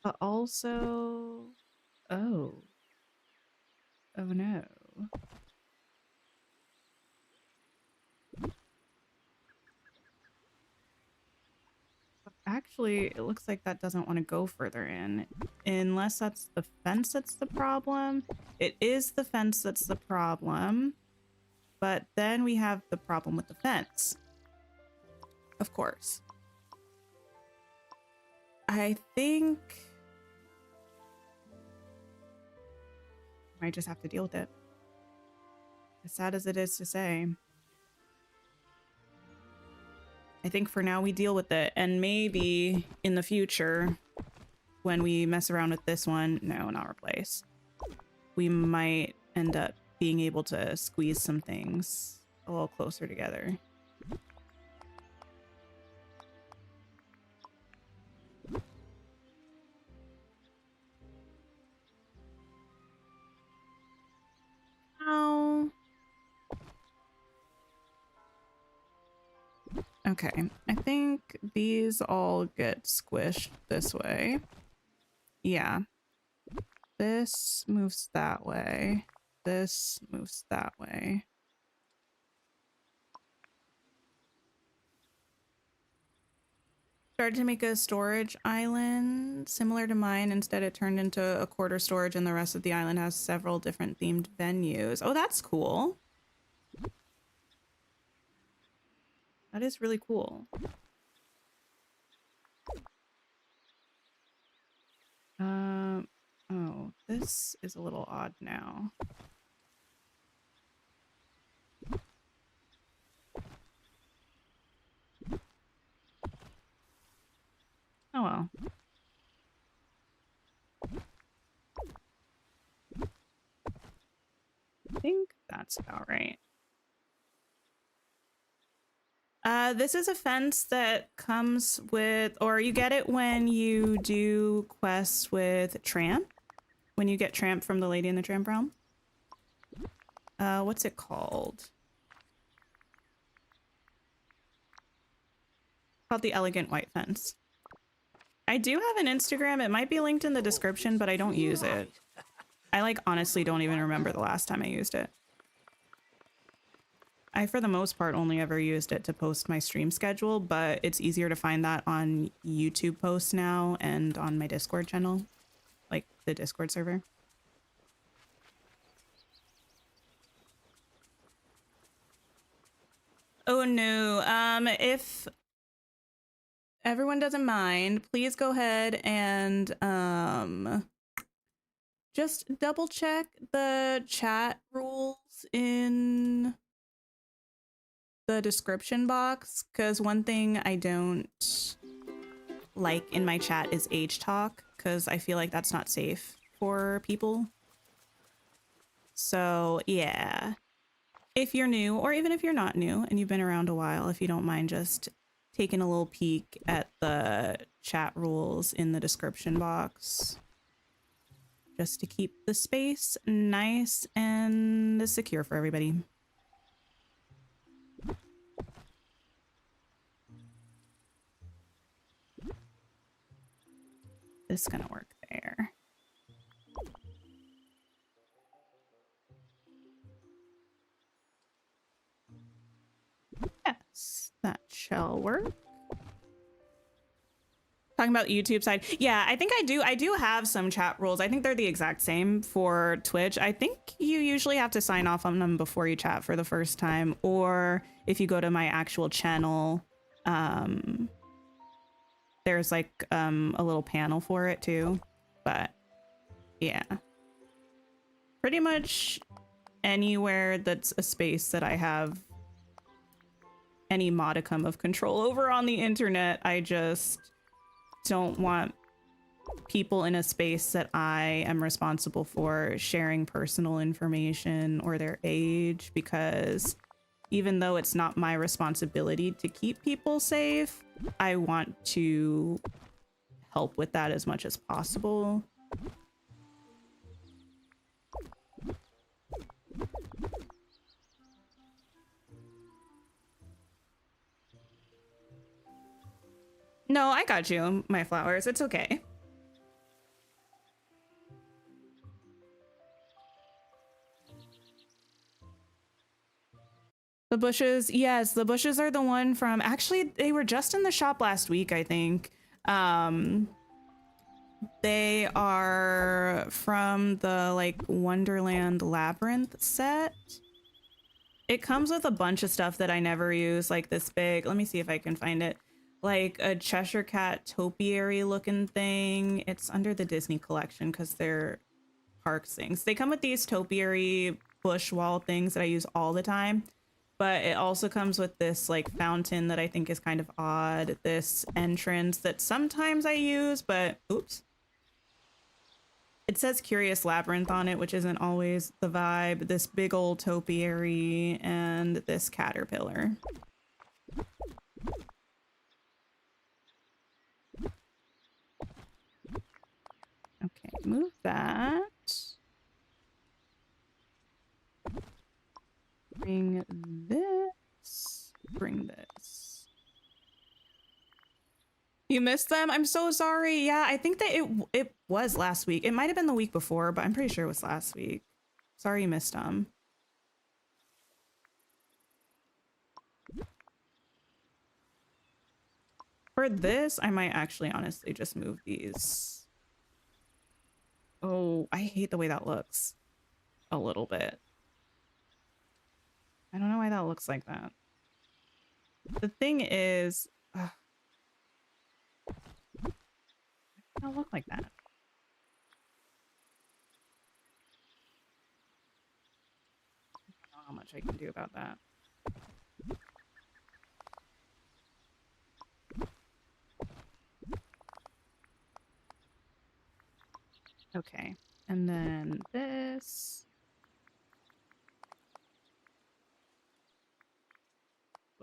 But also... Oh. Oh no. Actually, it looks like that doesn't want to go further in. Unless that's the fence that's the problem. It is the fence that's the problem. But then we have the problem with the fence. Of course. I think... I might just have to deal with it. As sad as it is to say. I think for now we deal with it, and maybe in the future, when we mess around with this one, no, not replace, we might end up being able to squeeze some things a little closer together. Okay, I think these all get squished this way. Yeah. This moves that way. This moves that way. Started to make a storage island similar to mine. Instead, it turned into a quarter storage, and the rest of the island has several different themed venues. Oh, that's cool. That is really cool. Oh, this is a little odd now. Oh well. I think that's about right. This is a fence that comes with, or you get it when you do quests with Tramp. When you get Tramp from the Lady in the Tramp realm. What's it called? Called the Elegant White Fence. I do have an Instagram. It might be linked in the description, but I don't use it. I like honestly don't even remember the last time I used it. I, for the most part, only ever used it to post my stream schedule, but it's easier to find that on YouTube posts now and on my Discord channel, like the Discord server. Oh no, if everyone doesn't mind, please go ahead and just double check the chat rules in the description box, because one thing I don't like in my chat is age talk, because I feel like that's not safe for people. So yeah, if you're new, or even if you're not new and you've been around a while, if you don't mind just taking a little peek at the chat rules in the description box, just to keep the space nice and secure for everybody. This is gonna work there. Yes, that shall work. Talking about the YouTube side. Yeah, I think I do have some chat rules. I think they're the exact same for Twitch. I think you usually have to sign off on them before you chat for the first time, or if you go to my actual channel, there's like a little panel for it too. But yeah, pretty much anywhere that's a space that I have any modicum of control over on the internet, I just don't want people in a space that I am responsible for sharing personal information or their age, because even though it's not my responsibility to keep people safe, I want to help with that as much as possible. No, I got you, my flowers. It's okay. The bushes, yes, the bushes are the one from, actually, they were just in the shop last week, I think. They are from the like Wonderland Labyrinth set. It comes with a bunch of stuff that I never use, like this big, let me see if I can find it, like a Cheshire Cat topiary looking thing. It's under the Disney collection because they're parks things. They come with these topiary bush wall things that I use all the time, but it also comes with this like fountain that I think is kind of odd, this entrance that sometimes I use, but oops. It says Curious Labyrinth on it, which isn't always the vibe. This big old topiary and this caterpillar. Okay, move that. Bring this. Bring this. You missed them? I'm so sorry. Yeah, I think that it was last week. It might have been the week before, but I'm pretty sure it was last week. Sorry you missed them. For this, I might actually honestly just move these. Oh, I hate the way that looks. A little bit. I don't know why that looks like that. The thing is, don't look like that. I don't know how much I can do about that. Okay, and then this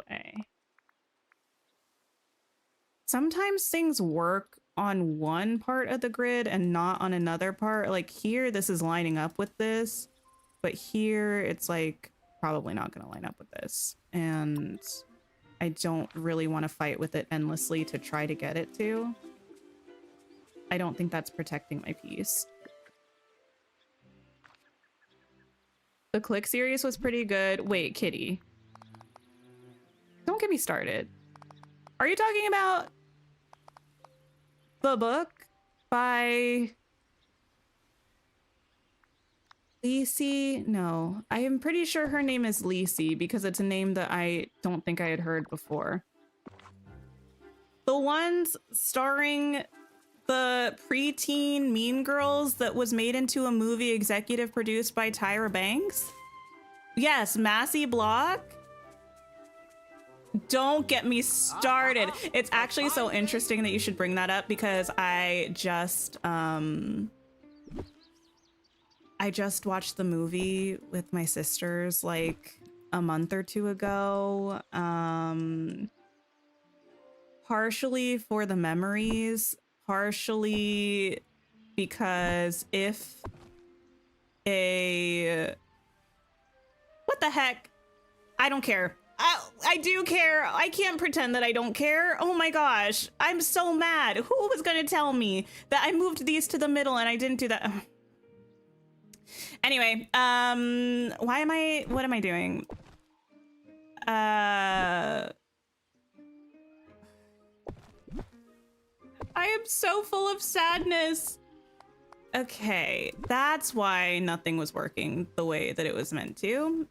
way. Sometimes things work on one part of the grid and not on another part. Like here, this is lining up with this, but here it's like probably not going to line up with this. And I don't really want to fight with it endlessly to try to get it to. I don't think that's protecting my piece. The Click series was pretty good. Wait, Kitty. Don't get me started. Are you talking about the book by Lacey? No, I am pretty sure her name is Lacey because it's a name that I don't think I had heard before. The ones starring the preteen Mean Girls that was made into a movie executive produced by Tyra Banks? Yes, Massey Block. Don't get me started. It's actually so interesting that you should bring that up because I just watched the movie with my sisters like a month or two ago. Partially for the memories, partially because if a... What the heck? I don't care. I do care. I can't pretend that I don't care. Oh my gosh. I'm so mad. Who was going to tell me that I moved these to the middle and I didn't do that? Anyway, what am I doing? I am so full of sadness. Okay, that's why nothing was working the way that it was meant to.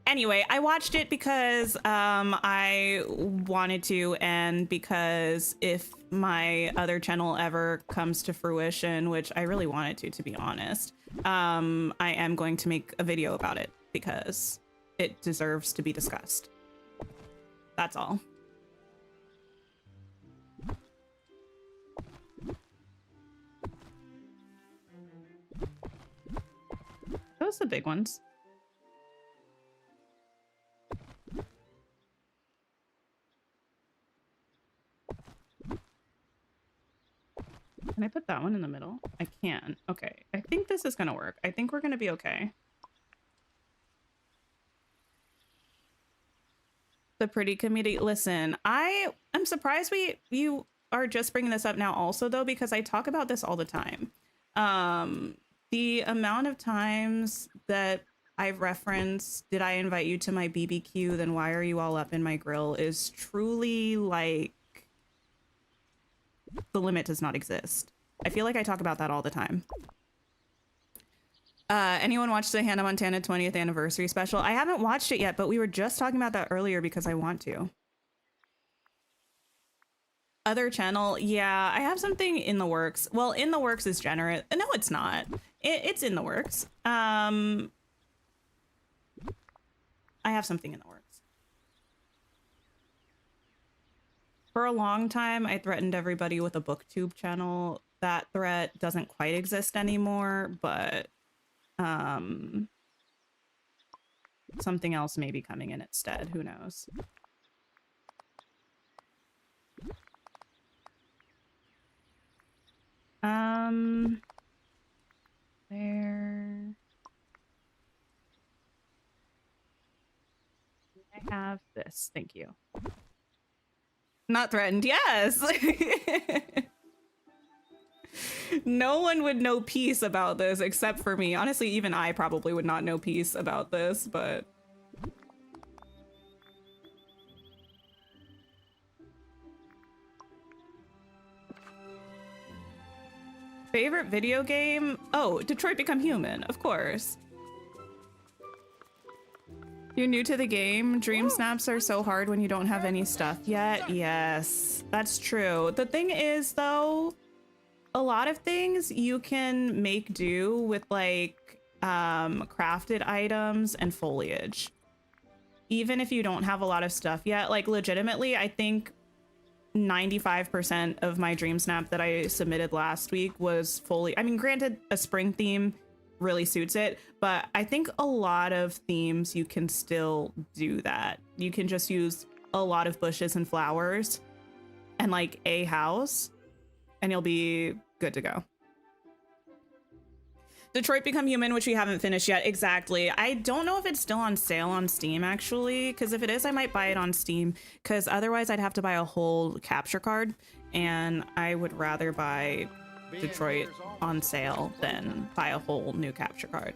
Anyway, I watched it because I wanted to, and because if my other channel ever comes to fruition, which I really wanted to be honest, I am going to make a video about it because it deserves to be discussed. That's all. Those are the big ones. Can I put that one in the middle? I can. Okay. I think this is going to work. I think we're going to be okay. The pretty committee. Listen, I'm surprised you are just bringing this up now also, though, because I talk about this all the time. The amount of times that I've referenced, did I invite you to my BBQ? Then why are you all up in my grill? Is truly like... the limit does not exist. I feel like I talk about that all the time. Anyone watch the Hannah Montana 20th anniversary special? I haven't watched it yet, but we were just talking about that earlier because I want to. Other channel, yeah, I have something in the works. Well, in the works is generous. No, it's not. It's in the works. I have something in the works. For a long time, I threatened everybody with a booktube channel. That threat doesn't quite exist anymore, but something else may be coming in instead. Who knows? There. I have this? Thank you. Not threatened. Yes. No one would know peace about this except for me. Honestly, even I probably would not know peace about this, but favorite video game? Oh, Detroit Become Human, of course. You're new to the game. Dream snaps are so hard when you don't have any stuff yet. Yes, that's true. The thing is, though, a lot of things you can make do with like crafted items and foliage. Even if you don't have a lot of stuff yet, like legitimately, I think 95% of my dream snap that I submitted last week was fully, I mean, granted, a spring theme really suits it, but I think a lot of themes you can still do that. You can just use a lot of bushes and flowers and like a house and you'll be good to go. Detroit Become Human, which we haven't finished yet. Exactly. I don't know if it's still on sale on Steam, actually, because if it is, I might buy it on Steam, because otherwise I'd have to buy a whole capture card, and I would rather buy Detroit on sale than buy a whole new capture card.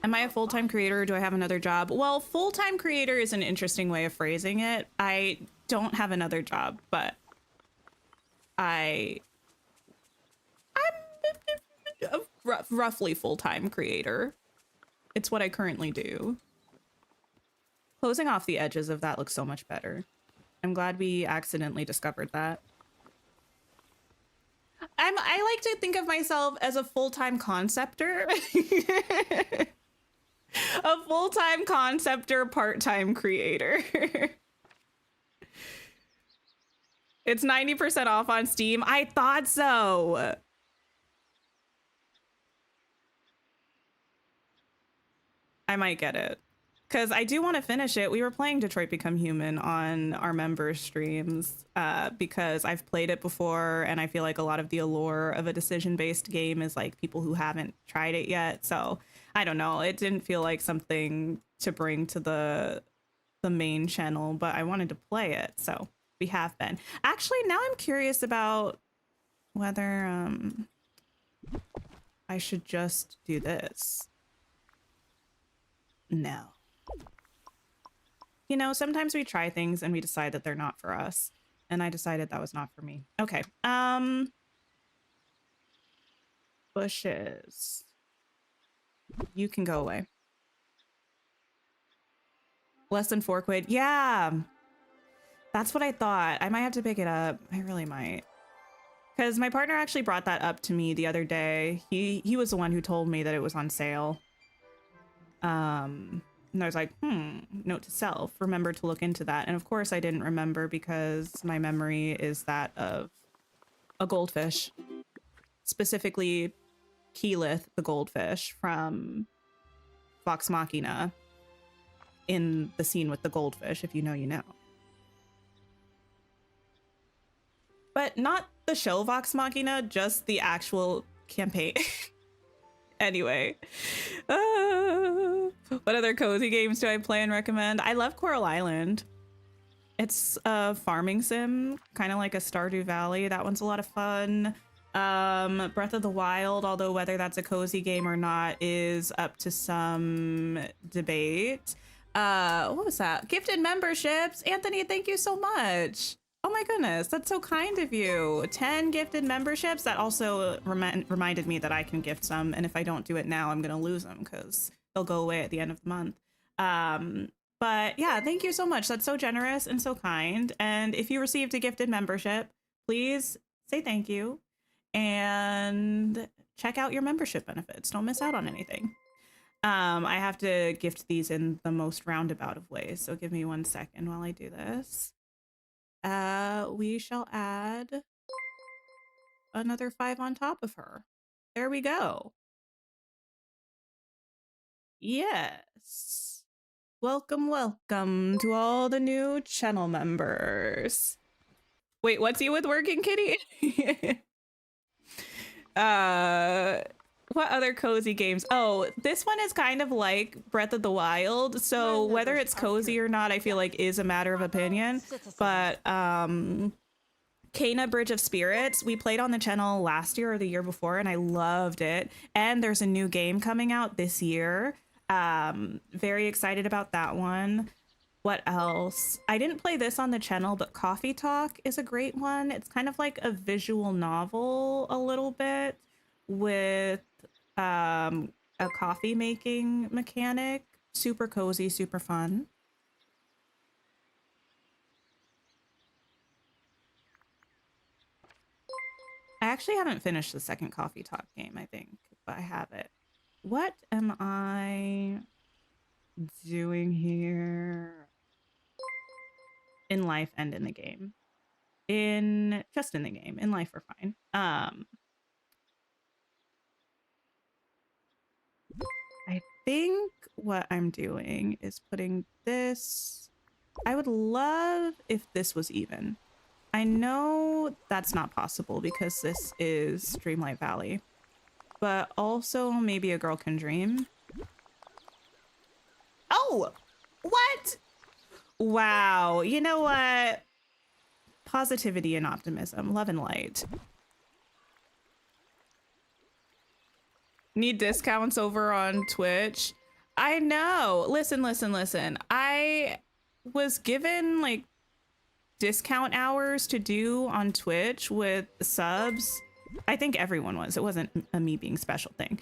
Am I a full-time creator or do I have another job? Well, full-time creator is an interesting way of phrasing it. I don't have another job, but I'm a roughly full-time creator. It's what I currently do. Closing off the edges of that looks so much better. I'm glad we accidentally discovered that. I like to think of myself as a full-time conceptor. A full-time conceptor, part-time creator. It's 90% off on Steam. I thought so. I might get it. Because I do want to finish it. We were playing Detroit Become Human on our members' streams because I've played it before and I feel like a lot of the allure of a decision-based game is like people who haven't tried it yet. So I don't know. It didn't feel like something to bring to the main channel, but I wanted to play it. So we have been. Actually, now I'm curious about whether I should just do this. No. You know, sometimes we try things and we decide that they're not for us. And I decided that was not for me. Okay. Bushes. You can go away. Less than 4 quid. Yeah. That's what I thought. I might have to pick it up. I really might. Because my partner actually brought that up to me the other day. He was the one who told me that it was on sale. And I was like, note to self, remember to look into that. And of course I didn't remember because my memory is that of a goldfish, specifically Keyleth, the goldfish from Vox Machina in the scene with the goldfish. If you know, you know. But not the show Vox Machina, just the actual campaign. Anyway, what other cozy games do I play and recommend? I love Coral Island. It's a farming sim, kind of like a Stardew Valley. That one's a lot of fun. Breath of the Wild, although whether that's a cozy game or not is up to some debate. What was that? Gifted memberships. Anthony, thank you so much. Oh my goodness, that's so kind of you. 10 gifted memberships. That also reminded me that I can gift some, and if I don't do it now, I'm gonna lose them because they'll go away at the end of the month. But yeah, thank you so much. That's so generous and so kind. And if you received a gifted membership, please say thank you and check out your membership benefits. Don't miss out on anything. I have to gift these in the most roundabout of ways, so give me 1 second while I do this. We shall add another 5 on top of her. There we go. Yes. Welcome, welcome to all the new channel members. Wait, what's you with Working Kitty? What other cozy games? Oh, this one is kind of like Breath of the Wild. So whether it's cozy or not, I feel like is a matter of opinion. But Kena Bridge of Spirits, we played on the channel last year or the year before, and I loved it. And there's a new game coming out this year. Very excited about that one. What else? I didn't play this on the channel, but Coffee Talk is a great one. It's kind of like a visual novel a little bit with a coffee making mechanic. Super cozy, super fun. I actually haven't finished the second Coffee Talk game, I think, but I have it. What am I doing here? In life and in the game. Just in the game. In life, we're fine. I think what I'm doing is putting this. I would love if this was even. I know that's not possible because this is Dreamlight Valley, but also maybe a girl can dream. Oh, what? Wow. You know what? Positivity and optimism, love and light. Need discounts over on Twitch. I know. Listen. I was given like discount hours to do on Twitch with subs. I think everyone was. It wasn't a me being special thing.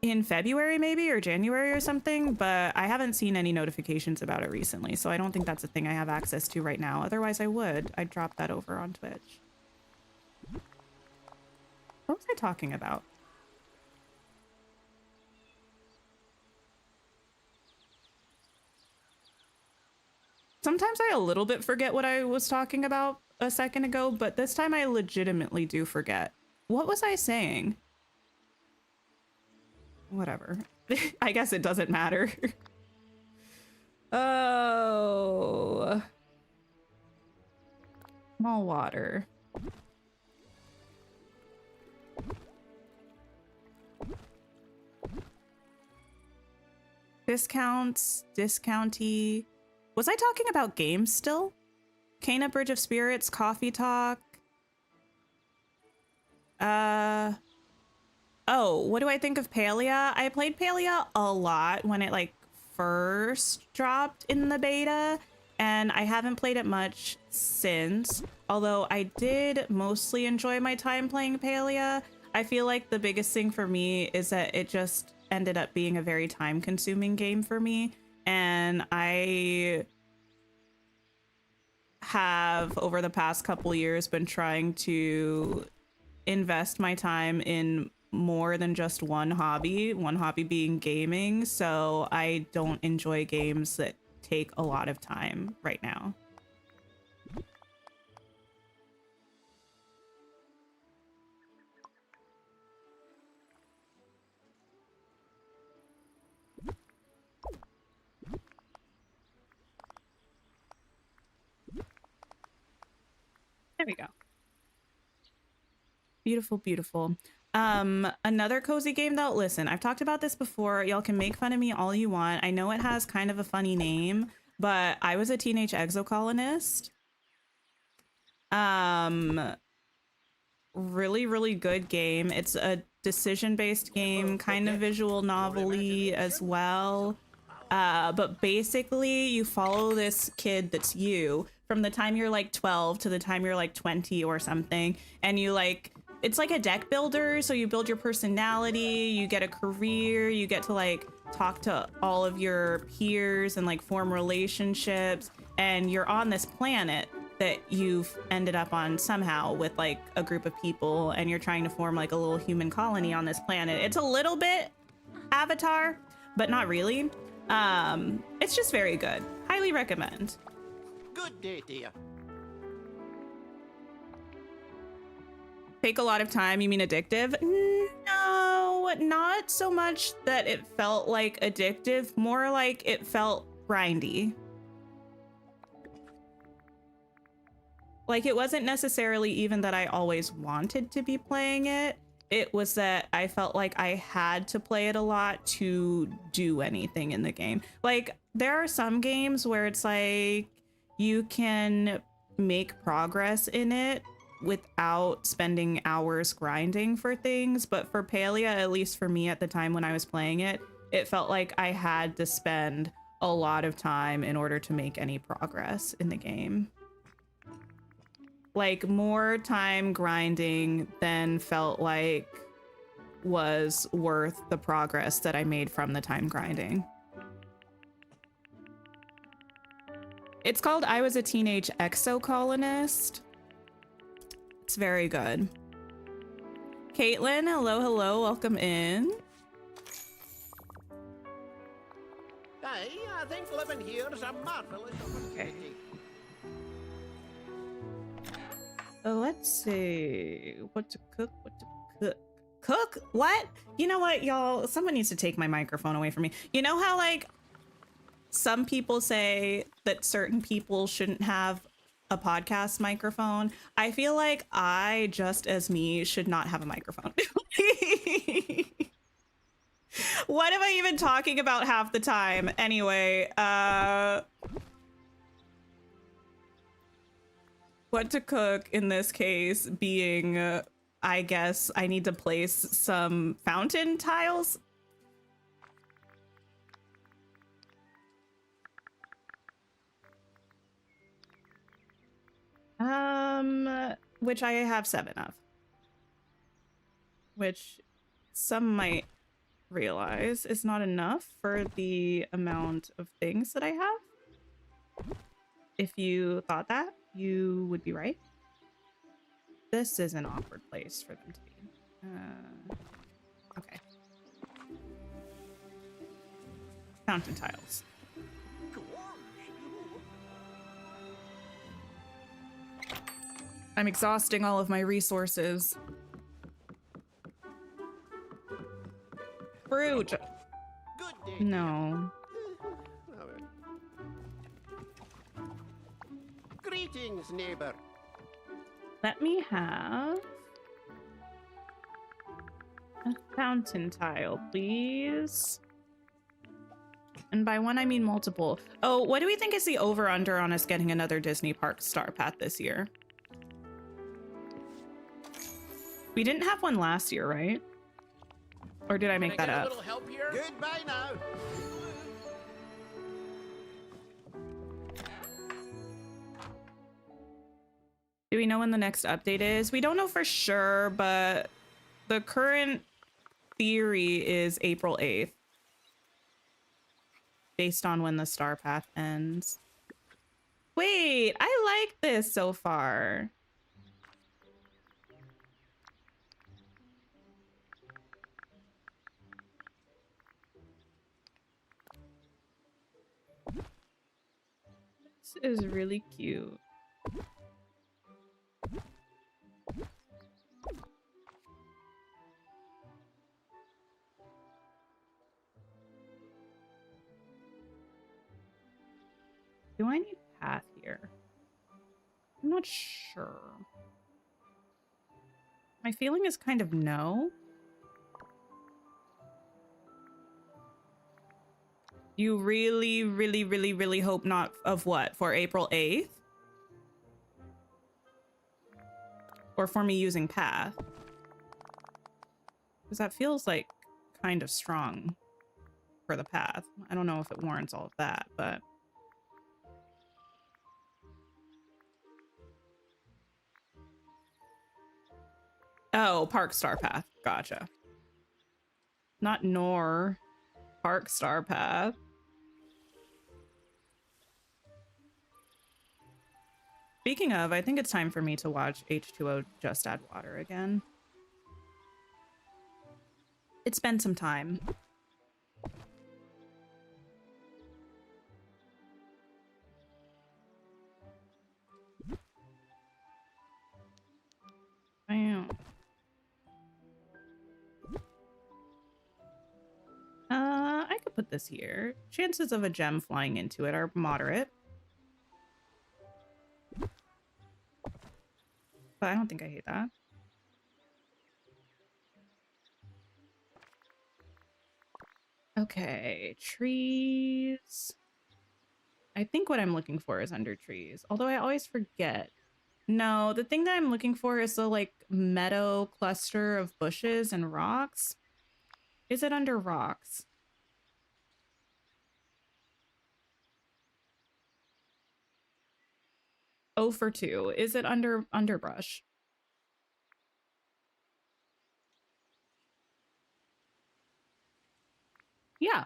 In February maybe or January or something, but I haven't seen any notifications about it recently, so I don't think that's a thing I have access to right now. Otherwise I would. I'd drop that over on Twitch. What was I talking about? Sometimes I a little bit forget what I was talking about a second ago, but this time I legitimately do forget. What was I saying? Whatever. I guess it doesn't matter. Oh. Small water. Discounts, discounty. Was I talking about games still? Kena Bridge of Spirits, Coffee Talk. Oh, what do I think of Palia? I played Palia a lot when it like first dropped in the beta, and I haven't played it much since. Although I did mostly enjoy my time playing Palia. I feel like the biggest thing for me is that it just ended up being a very time-consuming game for me, and I have over the past couple years been trying to invest my time in more than just one hobby being gaming, so I don't enjoy games that take a lot of time right now. There we go. Beautiful, beautiful. Another cozy game though, listen, I've talked about this before. Y'all can make fun of me all you want. I know it has kind of a funny name, but I was a teenage exocolonist. Really, really good game. It's a decision-based game, kind of visual novel-y as well. But basically you follow this kid that's you from the time you're like 12 to the time you're like 20 or something, and you like, it's like a deck builder, so you build your personality, you get a career, you get to like talk to all of your peers and like form relationships, and you're on this planet that you've ended up on somehow with like a group of people, and you're trying to form like a little human colony on this planet. It's a little bit Avatar, but not really. It's just very good. Highly recommend.
Good day, dear.
Take a lot of time, you mean addictive? No, not so much that it felt like addictive, more like it felt grindy. Like, it wasn't necessarily even that I always wanted to be playing it. It was that I felt like I had to play it a lot to do anything in the game. Like, there are some games where it's like you can make progress in it without spending hours grinding for things. But for Palia, at least for me at the time when I was playing it, it felt like I had to spend a lot of time in order to make any progress in the game. Like, more time grinding than felt like was worth the progress that I made from the time grinding. It's called I Was a Teenage Exocolonist. It's very good. Caitlin, hello, hello, welcome in.
Aye, I think living here is a marvelous opportunity.
Let's see. What to cook? What to cook? Cook? What? You know what, y'all? Someone needs to take my microphone away from me. You know how, like, some people say that certain people shouldn't have a podcast microphone? I feel like I, just as me, should not have a microphone. What am I even talking about half the time? Anyway, what to cook in this case being, I guess I need to place some fountain tiles. Which I have 7 of. Which some might realize is not enough for the amount of things that I have. If you thought that, you would be right. This is an awkward place for them to be. Okay. Fountain tiles. I'm exhausting all of my resources. Fruit.
Good day.
No.
Greetings, neighbor.
Let me have a fountain tile, please. And by one, I mean multiple. Oh, what do we think is the over-under on us getting another Disney Park Star Path this year? We didn't have one last year, right? Or did I make that up?
A little help here? Goodbye now.
Do we know when the next update is? We don't know for sure, but the current theory is April 8th. Based on when the Star Path ends. Wait, I like this so far. This is really cute. Do I need path here? I'm not sure. My feeling is kind of no. You really, really, really, really hope not of what? For April 8th? Or for me using path? Because that feels like kind of strong for the path. I don't know if it warrants all of that, but... Oh, Park Star Path. Gotcha. Not nor Park Star Path. Speaking of, I think it's time for me to watch H2O Just Add Water again. It's been some time. Bam. I could put this here. Chances of a gem flying into it are moderate. But I don't think I hate that. Okay, trees. I think what I'm looking for is under trees, although I always forget. No, the thing that I'm looking for is the like meadow cluster of bushes and rocks. Is it under rocks? Oh for 2. Is it under underbrush? Yeah.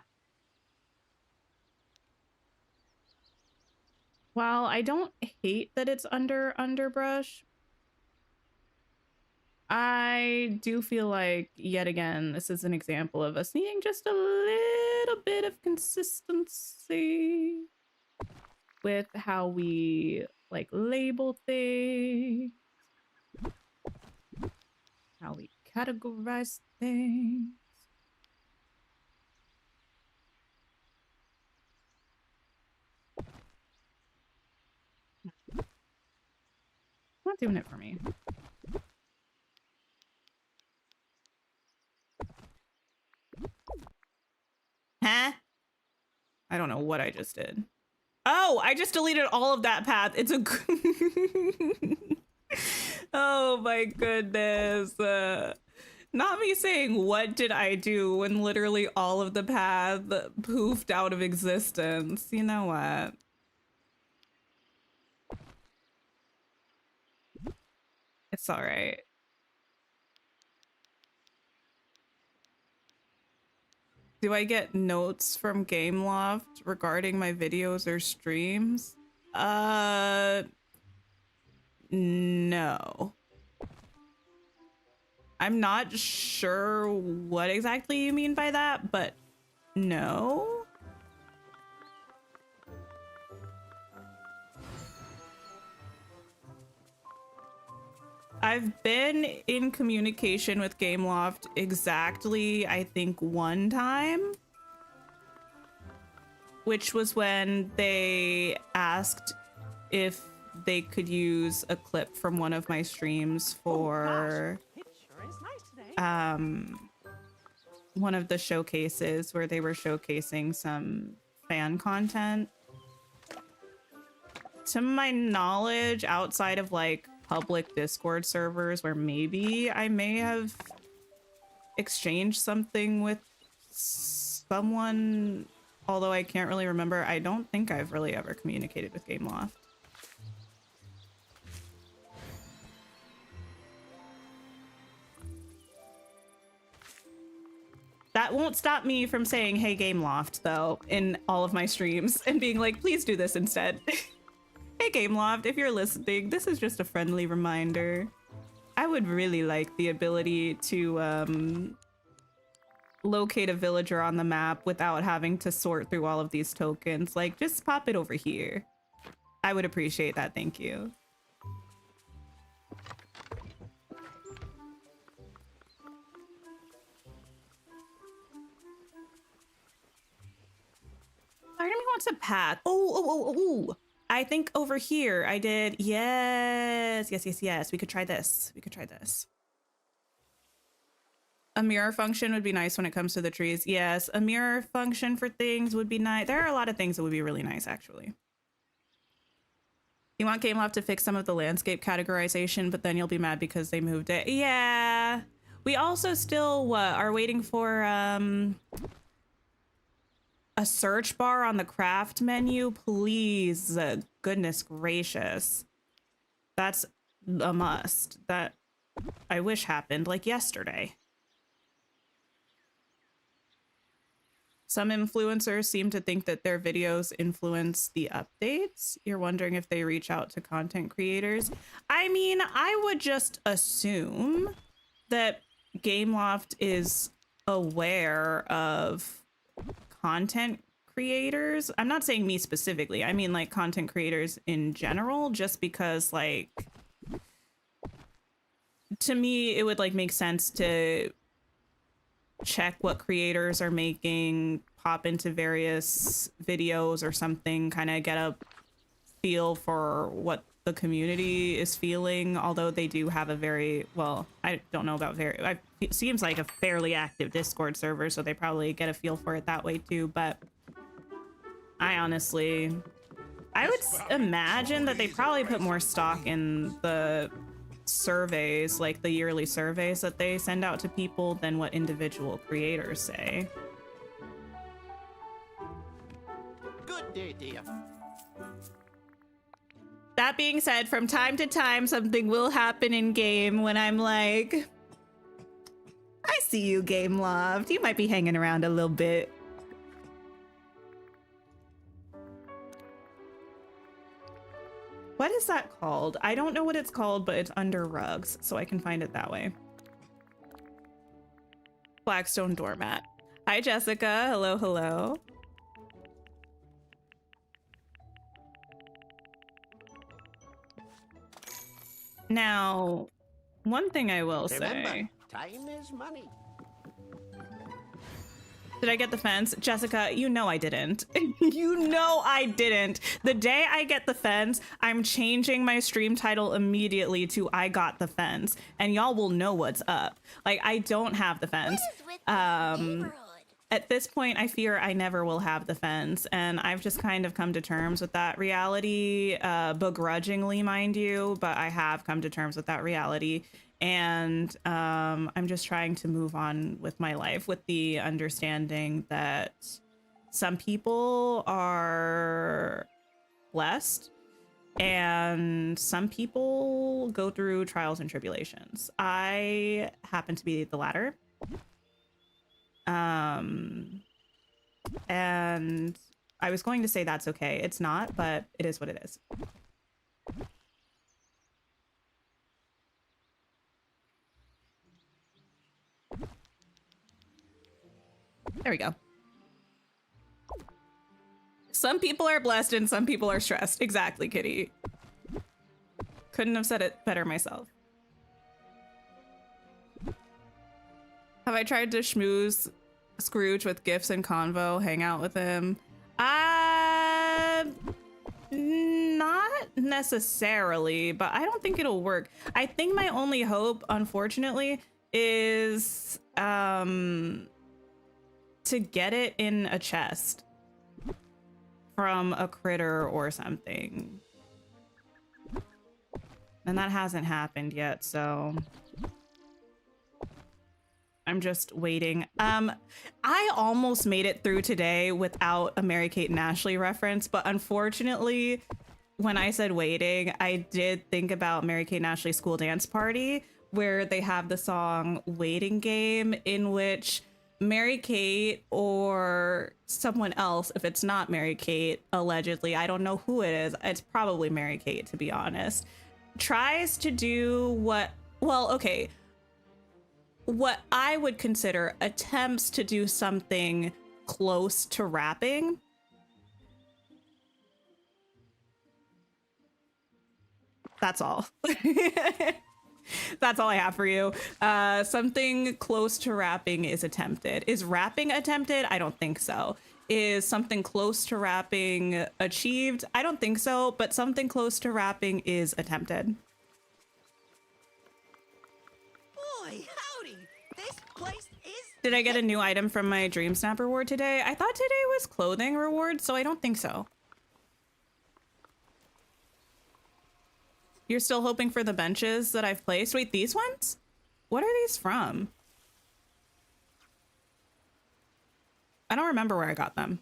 While I don't hate that it's under underbrush, I do feel like, yet again, this is an example of us needing just a little bit of consistency with how we like label things, how we categorize things. Not doing it for me. Huh? I don't know what I just did. Oh, I just deleted all of that path. It's a... Oh my goodness. Not me saying what did I do when literally all of the path poofed out of existence. You know what? It's all right. Do I get notes from Gameloft regarding my videos or streams? No. I'm not sure what exactly you mean by that, but no. I've been in communication with Gameloft exactly, I think, one time, which was when they asked if they could use a clip from one of my streams for one of the showcases where they were showcasing some fan content. To my knowledge, outside of like public Discord servers where maybe I may have exchanged something with someone, although I can't really remember, I don't think I've really ever communicated with Gameloft. That won't stop me from saying, hey, Gameloft, though, in all of my streams and being like, please do this instead. Hey, Gameloft, if you're listening, this is just a friendly reminder. I would really like the ability to locate a villager on the map without having to sort through all of these tokens. Like, just pop it over here. I would appreciate that, thank you. Part of me wants a path. Oh. I think over here I did. Yes. We could try this. A mirror function would be nice when it comes to the trees. Yes, a mirror function for things would be nice. There are a lot of things that would be really nice, actually. You want Gameloft to fix some of the landscape categorization, but then you'll be mad because they moved it. Yeah. We also still are waiting for a search bar on the craft menu, please. Goodness gracious. That's a must. That I wish happened like yesterday. Some influencers seem to think that their videos influence the updates. You're wondering if they reach out to content creators. I mean, I would just assume that Gameloft is aware of content creators. I'm not saying me specifically. I mean like content creators in general, just because like to me it would like make sense to check what creators are making, pop into various videos or something, kind of get a feel for what the community is feeling, although they do have a very, well, I don't know about it seems like a fairly active Discord server, so they probably get a feel for it that way too, but I would imagine that they probably put more stock in the surveys, like the yearly surveys that they send out to people, than what individual creators say.
Good day, dear.
That being said, from time to time, something will happen in game when I'm like, I see you, Game Loved. You might be hanging around a little bit. What is that called? I don't know what it's called, but it's under rugs, so I can find it that way. Blackstone doormat. Hi, Jessica. Hello, hello. Now, one thing I will
Remember,
say.
time is money.
Did I get the fence? Jessica, you know I didn't. You know I didn't. The day I get the fence, I'm changing my stream title immediately to I got the fence. And y'all will know what's up. Like, I don't have the fence. At this point, I fear I never will have the fence. And I've just kind of come to terms with that reality, begrudgingly, mind you. But I have come to terms with that reality. And I'm just trying to move on with my life with the understanding that some people are blessed and some people go through trials and tribulations. I happen to be the latter. And I was going to say that's okay. It's not, but it is what it is. There we go. Some people are blessed and some people are stressed. Exactly, Kitty. Couldn't have said it better myself. Have I tried to schmooze Scrooge with gifts and convo, hang out with him? Not necessarily, but I don't think it'll work. I think my only hope, unfortunately, is to get it in a chest from a critter or something. And that hasn't happened yet, so I'm just waiting. I almost made it through today without a Mary-Kate and Ashley reference, but unfortunately, when I said waiting, I did think about Mary-Kate and Ashley's School Dance Party, where they have the song Waiting Game, in which Mary-Kate or someone else, if it's not Mary-Kate, allegedly, I don't know who it is, it's probably Mary-Kate, to be honest, tries to do what I would consider attempts to do something close to rapping. That's all. That's all I have for you. Something close to rapping is attempted. Is rapping attempted? I don't think so. Is something close to rapping achieved? I don't think so, but something close to rapping is attempted.
Boy, howdy! This place is...
Did I get a new item from my Dream Snap reward today? I thought today was clothing reward, so I don't think so. You're still hoping for the benches that I've placed? Wait, these ones? What are these from? I don't remember where I got them.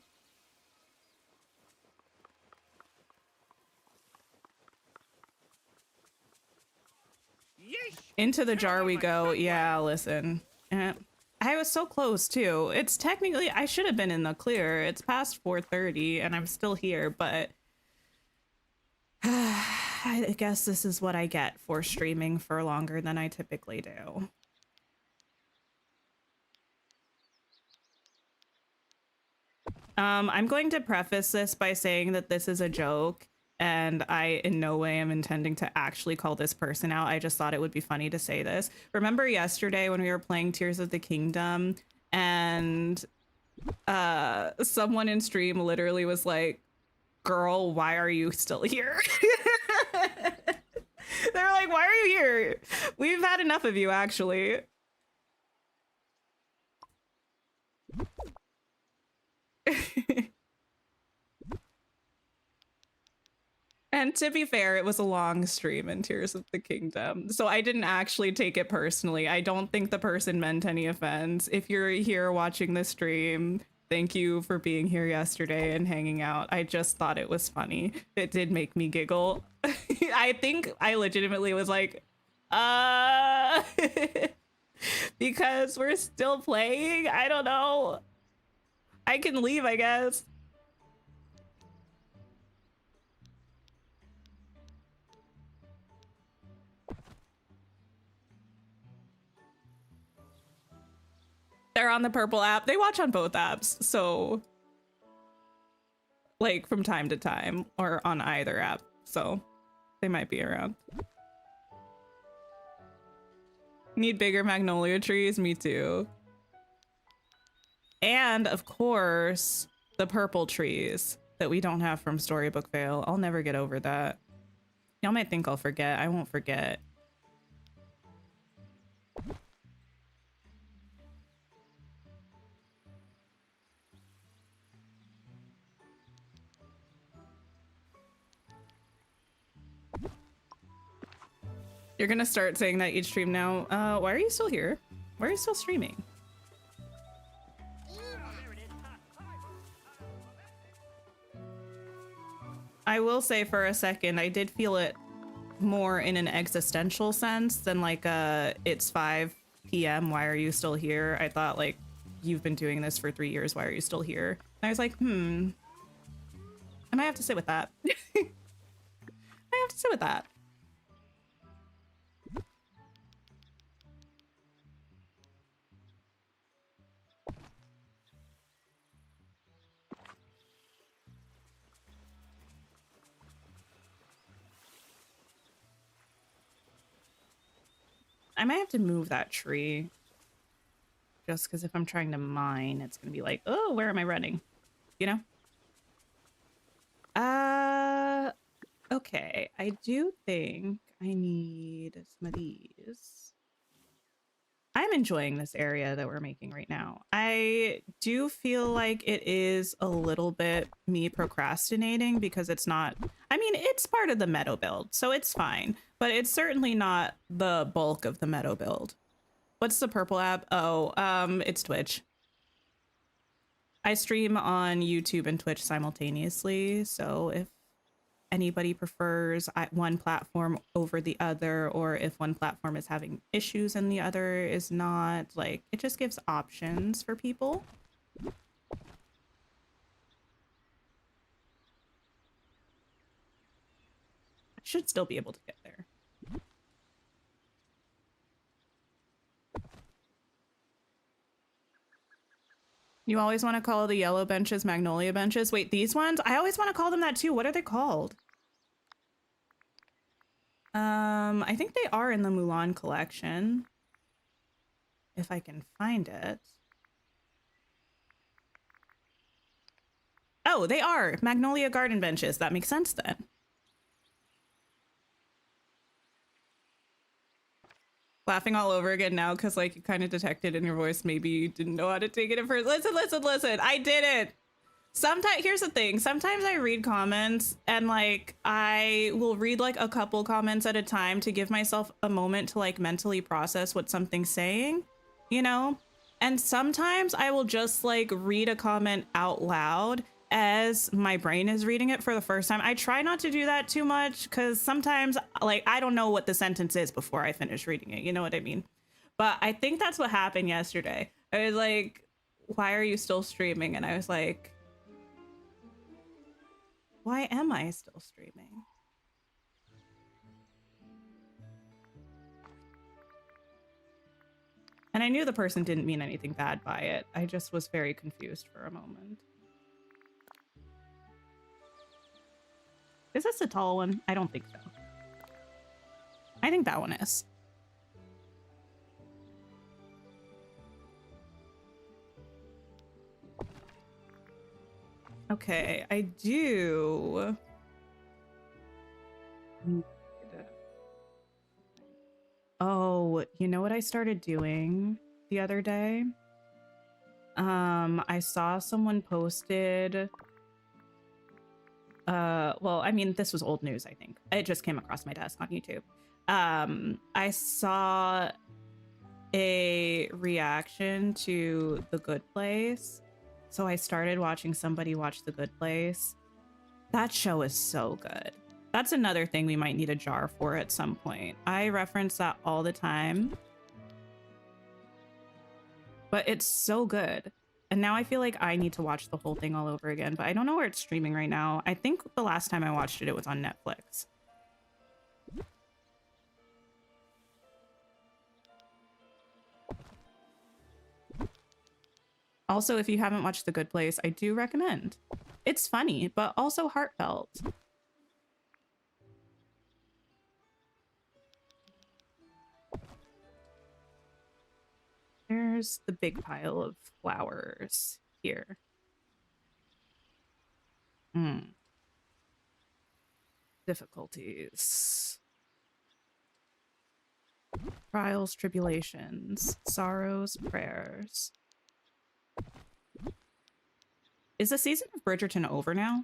Into the jar we go. Yeah, listen. I was so close too. It's technically, I should have been in the clear. It's past 4:30 and I'm still here, but I guess this is what I get for streaming for longer than I typically do. I'm going to preface this by saying that this is a joke and I in no way am intending to actually call this person out. I just thought it would be funny to say this. Remember yesterday when we were playing Tears of the Kingdom and someone in stream literally was like, girl, why are you still here? They're like, why are you here? We've had enough of you, actually. And to be fair, it was a long stream in Tears of the Kingdom, so I didn't actually take it personally. I don't think the person meant any offense. If you're here watching the stream, thank you for being here yesterday and hanging out. I just thought it was funny. It did make me giggle. I think I legitimately was like, because we're still playing? I don't know. I can leave, I guess. They're on the purple app. They watch on both apps, so like from time to time, or on either app, so they might be around. Need bigger magnolia trees? Me too. And of course, the purple trees that we don't have from Storybook Vale. I'll never get over that. Y'all might think I'll forget. I won't forget. You're gonna start saying that each stream now. Why are you still here? Why are you still streaming? I will say for a second, I did feel it more in an existential sense than like it's 5 p.m. Why are you still here? I thought like, you've been doing this for 3 years. Why are you still here? And I was like, I might have to sit with that. I have to sit with that. I might have to move that tree. Just because if I'm trying to mine, it's going to be like, oh, where am I running? You know? Okay. I do think I need some of these. I'm enjoying this area that we're making right now. I do feel like it is a little bit me procrastinating because it's not, I mean, it's part of the Meadow build, so it's fine, but it's certainly not the bulk of the Meadow build. What's the purple app? Oh, it's Twitch. I stream on YouTube and Twitch simultaneously, so if anybody prefers one platform over the other, or if one platform is having issues and the other is not, like, it just gives options for people. I should still be able to get there. You always want to call the yellow benches magnolia benches? Wait, these ones? I always want to call them that too. What are they called? I think they are in the Mulan collection. If I can find it. Oh, they are magnolia garden benches. That makes sense then. Laughing all over again now because like you kind of detected in your voice maybe you didn't know how to take it at first. Listen. I did it. Sometimes, here's the thing. Sometimes I read comments and like I will read like a couple comments at a time to give myself a moment to like mentally process what something's saying, you know? And sometimes I will just like read a comment out loud as my brain is reading it for the first time. I try not to do that too much because sometimes like I don't know what the sentence is before I finish reading it. You know what I mean? But I think that's what happened yesterday. I was like, why are you still streaming? And I was like, why am I still streaming? And I knew the person didn't mean anything bad by it. I just was very confused for a moment. Is this a tall one? I don't think so. I think that one is. Okay, I do. Oh, you know what I started doing the other day? I saw someone posted. Well, I mean, this was old news, I think. It just came across my desk on YouTube. I saw a reaction to The Good Place. So I started watching somebody watch The Good Place. That show is so good. That's another thing we might need a jar for at some point. I reference that all the time. But it's so good. And now I feel like I need to watch the whole thing all over again. But I don't know where it's streaming right now. I think the last time I watched it, it was on Netflix. Also, if you haven't watched The Good Place, I do recommend. It's funny, but also heartfelt. There's the big pile of flowers here. Difficulties. Trials, tribulations, sorrows, prayers. Is the season of Bridgerton over now?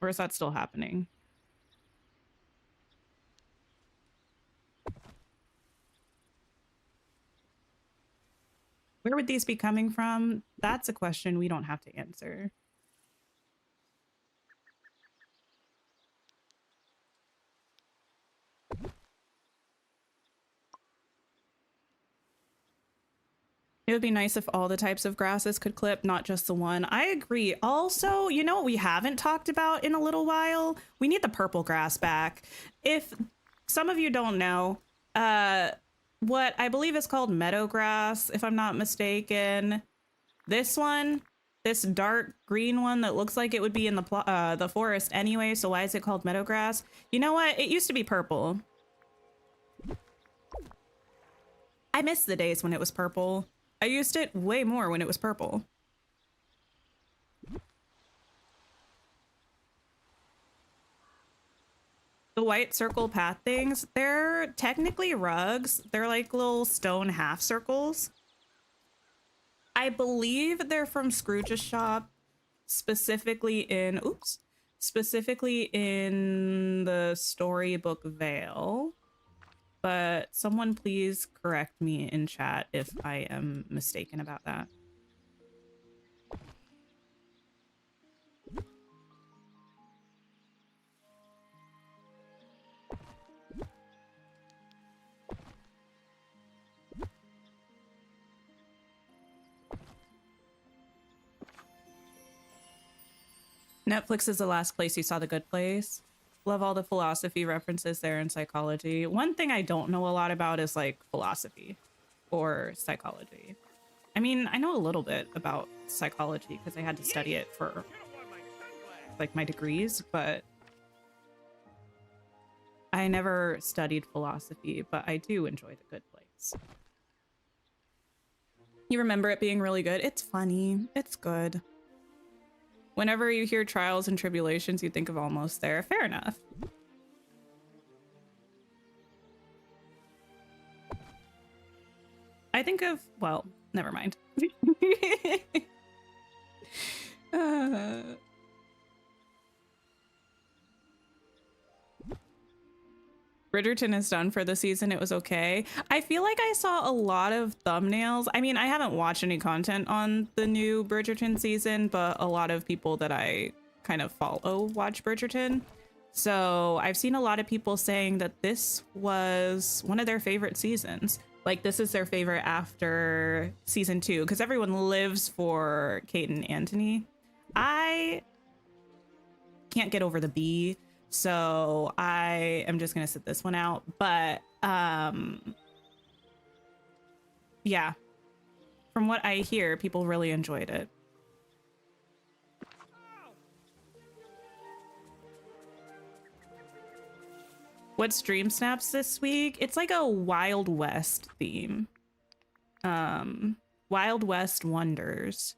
Or is that still happening? Where would these be coming from? That's a question we don't have to answer. It would be nice if all the types of grasses could clip, not just the one. I agree. Also, you know what we haven't talked about in a little while? We need the purple grass back. If some of you don't know, what I believe is called meadow grass, if I'm not mistaken, this one, this dark green one that looks like it would be in the forest anyway, so why is it called meadow grass? You know what? It used to be purple. I miss the days when it was purple. I used it way more when it was purple. The white circle path things, they're technically rugs. They're like little stone half circles. I believe they're from Scrooge's shop, specifically in the storybook Vale. But someone please correct me in chat if I am mistaken about that. Netflix is the last place you saw The Good Place. Love all the philosophy references there and psychology. One thing I don't know a lot about is like philosophy or psychology. I mean, I know a little bit about psychology because I had to study it for like my degrees, but I never studied philosophy, but I do enjoy The Good Place. You remember it being really good? It's funny. It's good. Whenever you hear trials and tribulations, you think of Almost There. Fair enough. I think of, well, never mind. Bridgerton is done for the season. It was okay. I feel like I saw a lot of thumbnails. I mean, I haven't watched any content on the new Bridgerton season, but a lot of people that I kind of follow watch Bridgerton. So I've seen a lot of people saying that this was one of their favorite seasons. Like this is their favorite after season 2, because everyone lives for Kate and Anthony. I can't get over the bee. So I am just gonna sit this one out, but yeah, from what I hear, people really enjoyed it. What's Dream Snaps this week? It's like a Wild West theme. Wild West Wonders.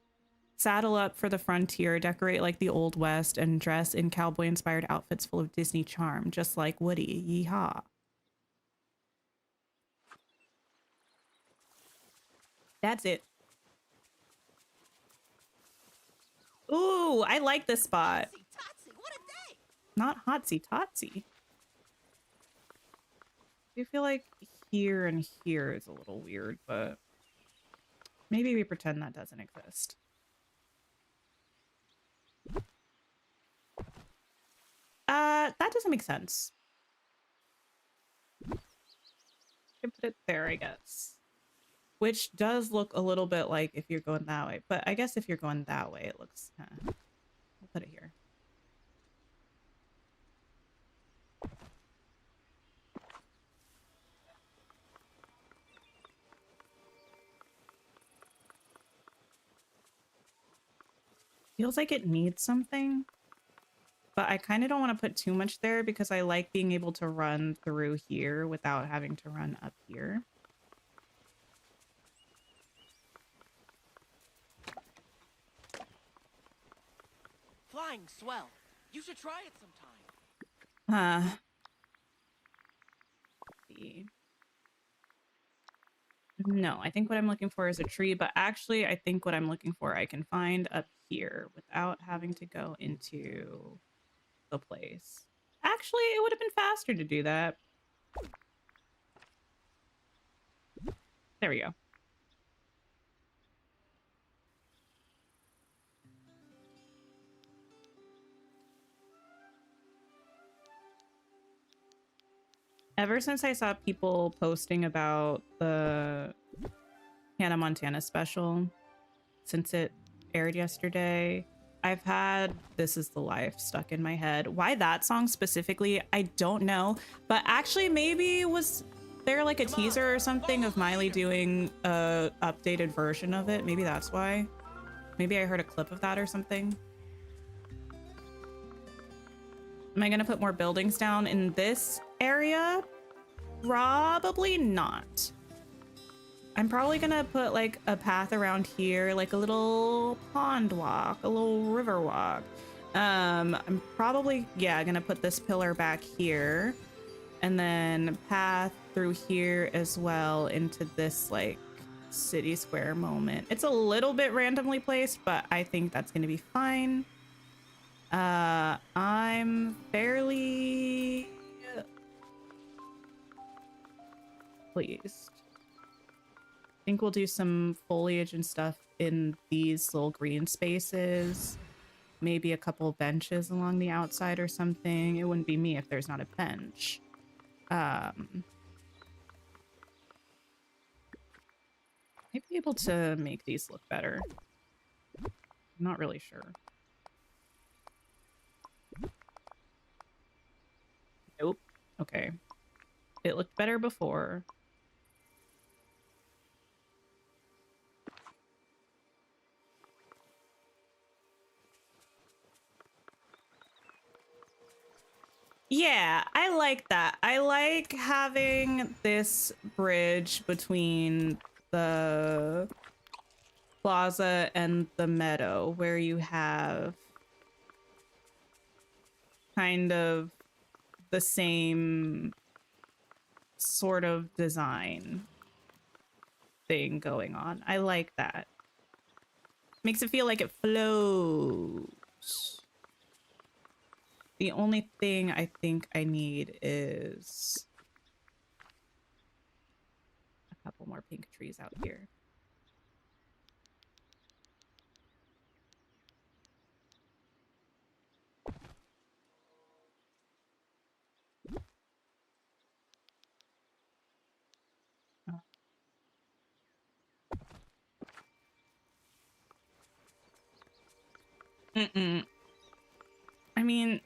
Saddle up for the frontier, decorate like the Old West, and dress in cowboy-inspired outfits full of Disney charm, just like Woody. Yeehaw. That's it. Ooh, I like this spot.
Tootsie Tootsie, what a day!
Not Hotsy Totsy. I feel like here and here is a little weird, but maybe we pretend that doesn't exist. That doesn't make sense. I can put it there, I guess. Which does look a little bit like if you're going that way. But I guess if you're going that way, it looks... I'll put it here. Feels like it needs something. But I kind of don't want to put too much there because I like being able to run through here without having to run up here.
Flying swell. You should try it sometime.
No, I think what I'm looking for is a tree, but actually I think what I'm looking for I can find up here without having to go into the place. Actually, it would have been faster to do that. There we go. Ever since I saw people posting about the Hannah Montana special, since it aired yesterday, I've had This Is the Life stuck in my head. Why that song specifically, I don't know. But actually, maybe was there like a teaser or something of Miley doing a updated version of it? Maybe that's why. Maybe I heard a clip of that or something. Am I gonna put more buildings down in this area? Probably not. I'm probably gonna put like a path around here, like a little pond walk, a little river walk. I'm probably, yeah, gonna put this pillar back here and then path through here as well into this like city square moment. It's a little bit randomly placed, but I think that's gonna be fine. I'm fairly pleased. I think we'll do some foliage and stuff in these little green spaces. Maybe a couple benches along the outside or something. It wouldn't be me if there's not a bench. Might be able to make these look better. I'm not really sure. Nope. Okay. It looked better before. Yeah, I like that. I like having this bridge between the plaza and the meadow where you have kind of the same sort of design thing going on. I like that. Makes it feel like it flows. The only thing I think I need is a couple more pink trees out here. I mean,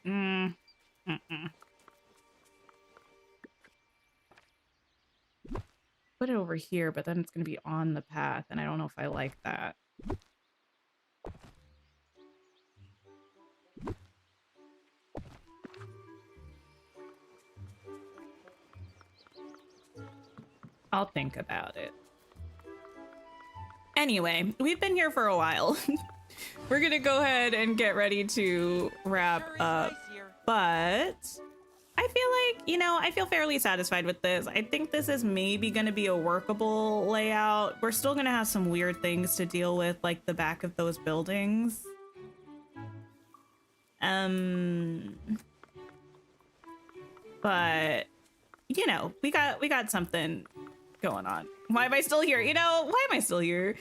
put it over here, but then it's going to be on the path, and I don't know if I like that. I'll think about it. Anyway, we've been here for a while. we're gonna go ahead and get ready to wrap
Sure is
up.
nice here.
But I feel like, you know, I feel fairly satisfied with this. I think this is maybe going to be a workable layout. We're still going to have some weird things to deal with, like the back of those buildings. But you know, we got something going on. Why am I still here? You know, why am I still here?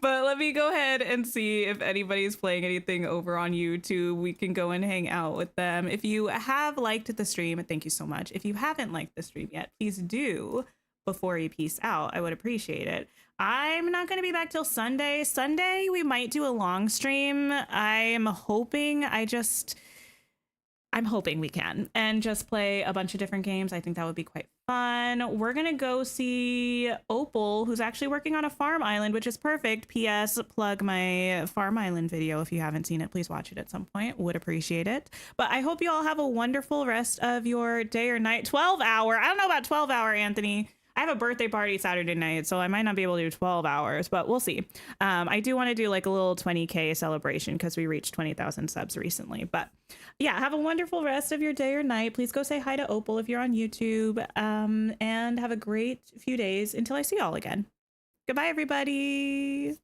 But let me go ahead and see if anybody's playing anything over on YouTube. We can go and hang out with them. If you have liked the stream, thank you so much. If you haven't liked the stream yet, please do before you peace out. I would appreciate it. I'm not going to be back till Sunday. Sunday, we might do a long stream. I'm hoping we can and just play a bunch of different games. I think that would be quite fun. We're gonna go see Opal, who's actually working on a farm island, which is perfect. PS, plug my farm island video. If you haven't seen it, please watch it at some point. Would appreciate it. But I hope you all have a wonderful rest of your day or night. 12 hour. I don't know about 12 hour, Anthony. I have a birthday party Saturday night, so I might not be able to do 12 hours, but we'll see. I do want to do like a little 20K celebration because we reached 20,000 subs recently. But yeah, have a wonderful rest of your day or night. Please go say hi to Opal if you're on YouTube, and have a great few days until I see y'all again. Goodbye, everybody.